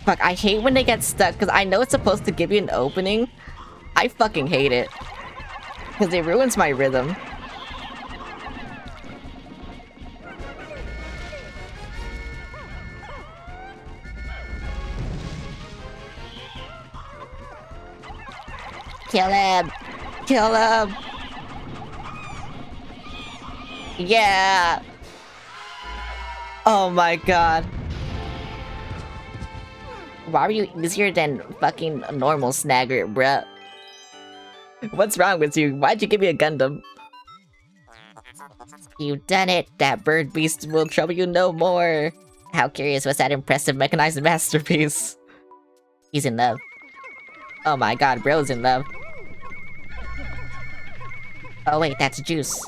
Fuck, I hate when they get stuck, because I know it's supposed to give you an opening. I fucking hate it. Because it ruins my rhythm. Kill him! Kill him! Yeah! Oh my god. Why are you easier than fucking a normal Snagger, bruh? What's wrong with you? Why'd you give me a Gundam? You done it! That bird beast will trouble you no more! How curious was that impressive mechanized masterpiece? He's in love. Oh my god, bro's in love. Oh wait, that's juice.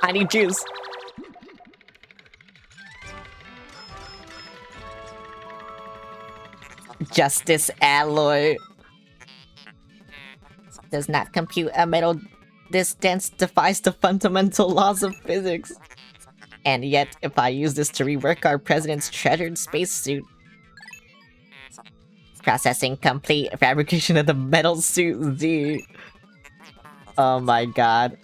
I need juice! Justice alloy. Does not compute a metal this dense, defies the fundamental laws of physics. And yet, if I use this to rework our president's treasured spacesuit... Processing complete. Fabrication of the metal suit Z. Oh my god.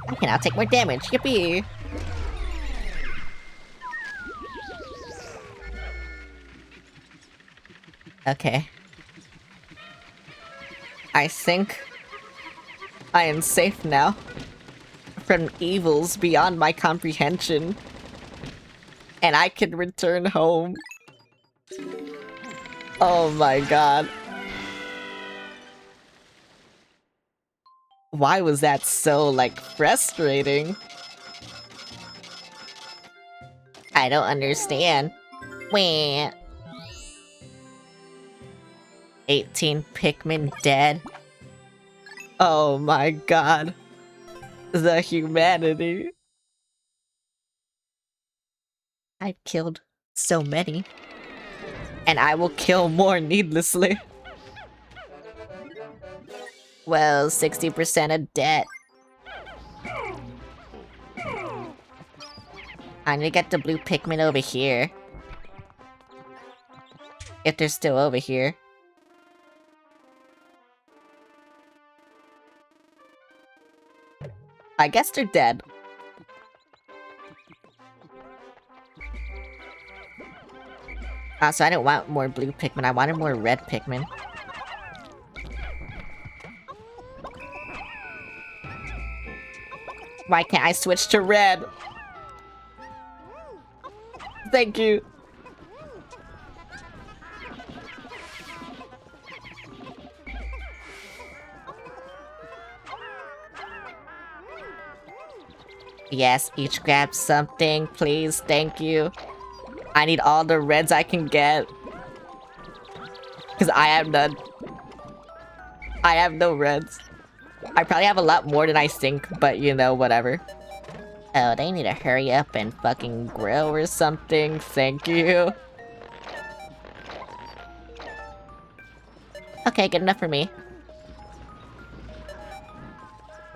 I can now take more damage. Yippee! Okay. I think I am safe now from evils beyond my comprehension, and I can return home. Oh my god. Why was that so, like, frustrating? I don't understand. Wah. 18 Pikmin dead. Oh my god. The humanity. I've killed so many. And I will kill more needlessly. Well, 60% of debt. I need to get the blue Pikmin over here. If they're still over here. I guess they're dead. So I didn't want more blue Pikmin, I wanted more red Pikmin. Why can't I switch to red? Thank you. Yes, each grab something, please, thank you. I need all the reds I can get. Because I have none. I have no reds. I probably have a lot more than I think, but you know, whatever. Oh, they need to hurry up and fucking grow or something, thank you. Okay, good enough for me.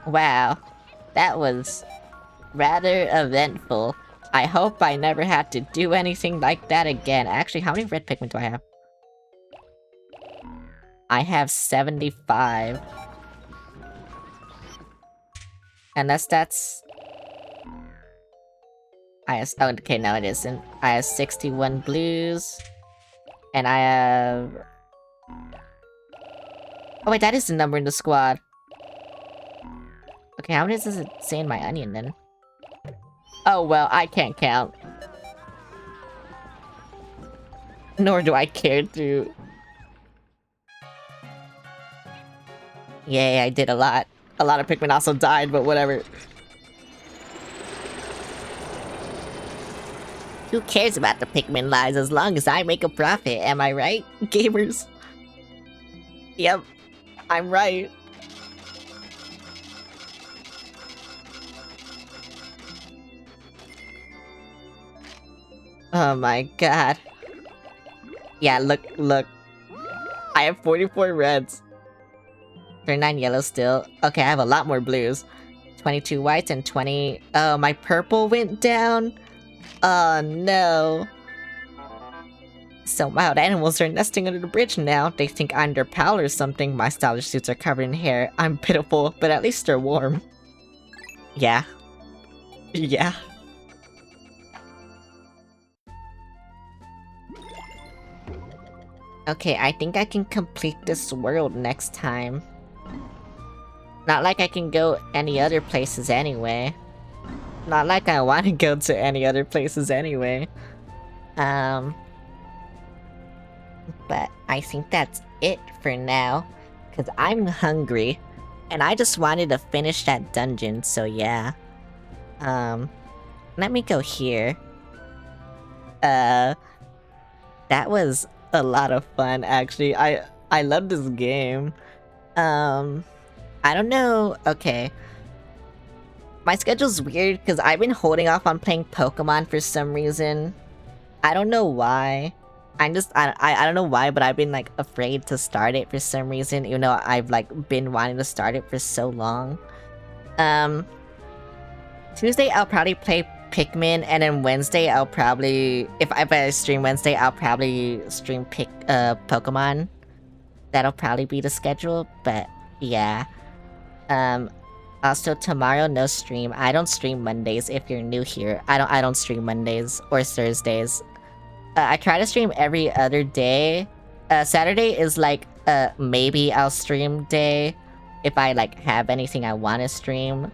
Wow, that was rather eventful. I hope I never had to do anything like that again. Actually, how many red Pikmin do I have? I have 75. Unless that's... I have... Oh, okay, no it isn't. I have 61 blues. And I have... Oh wait, that is the number in the squad. Okay, how many does it say in my onion then? Oh well, I can't count. Nor do I care to. Yay, I did a lot. A lot of Pikmin also died, but whatever. Who cares about the Pikmin lives as long as I make a profit, am I right, gamers? Yep, I'm right. Oh my god. Yeah, look. I have 44 reds. 39 yellows still. Okay, I have a lot more blues. 22 whites and 20... Oh, my purple went down? Oh no. Some wild animals are nesting under the bridge now. They think I'm their pal or something. My stylish suits are covered in hair. I'm pitiful, but at least they're warm. Yeah. Yeah. Okay, I think I can complete this world next time. Not like I can go any other places anyway. Not like I want to go to any other places anyway. But I think that's it for now. Because I'm hungry. And I just wanted to finish that dungeon, so yeah. Let me go here. That was a lot of fun, actually. I love this game. I don't know. Okay. My schedule's weird because I've been holding off on playing Pokemon for some reason. I don't know why. I don't know why, but I've been like afraid to start it for some reason, even though I've like been wanting to start it for so long. Tuesday I'll probably play Pikmin, and then Wednesday I'll probably, if I stream Wednesday, I'll probably stream Pokemon. That'll probably be the schedule, but yeah. Also tomorrow no stream. I don't stream Mondays if you're new here. I don't stream Mondays or Thursdays. I try to stream every other day. Saturday is like maybe I'll stream day if I like have anything I want to stream.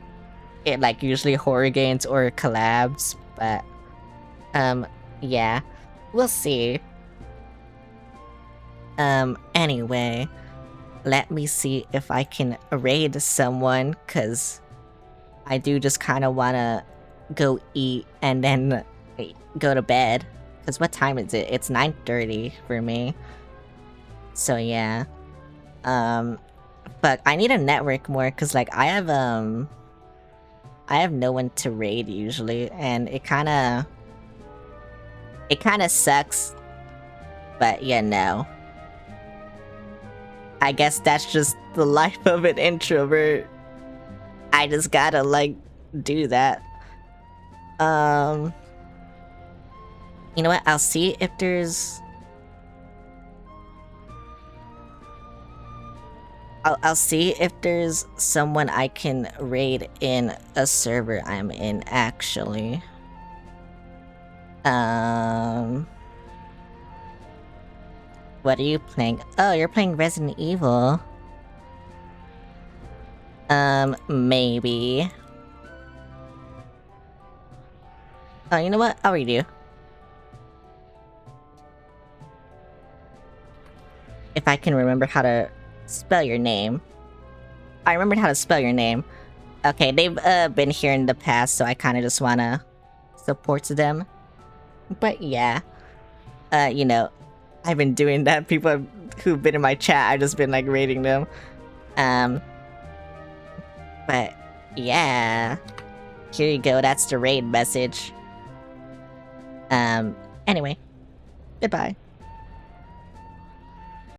It like usually horror games or collabs, but yeah, we'll see. Anyway, let me see if I can raid someone, cause I do just kind of wanna go eat and then go to bed. Cause what time is it? It's 9:30 for me. So yeah. But I need to network more, cause like I have no one to raid usually, and it kinda sucks. But yeah, no. I guess that's just the life of an introvert. I just gotta, like, do that. You know what? I'll see if there's... I'll see if there's someone I can raid in a server I'm in, actually. What are you playing? Oh, you're playing Resident Evil. Maybe. Oh, you know what? I'll read you. If I can remember how to spell your name. I remembered how to spell your name. Okay, they've been here in the past, so I kind of just wanna support them. But yeah, you know, I've been doing that. People who've been in my chat, I've just been like rating them. But yeah, here you go. That's the raid message. Anyway, goodbye.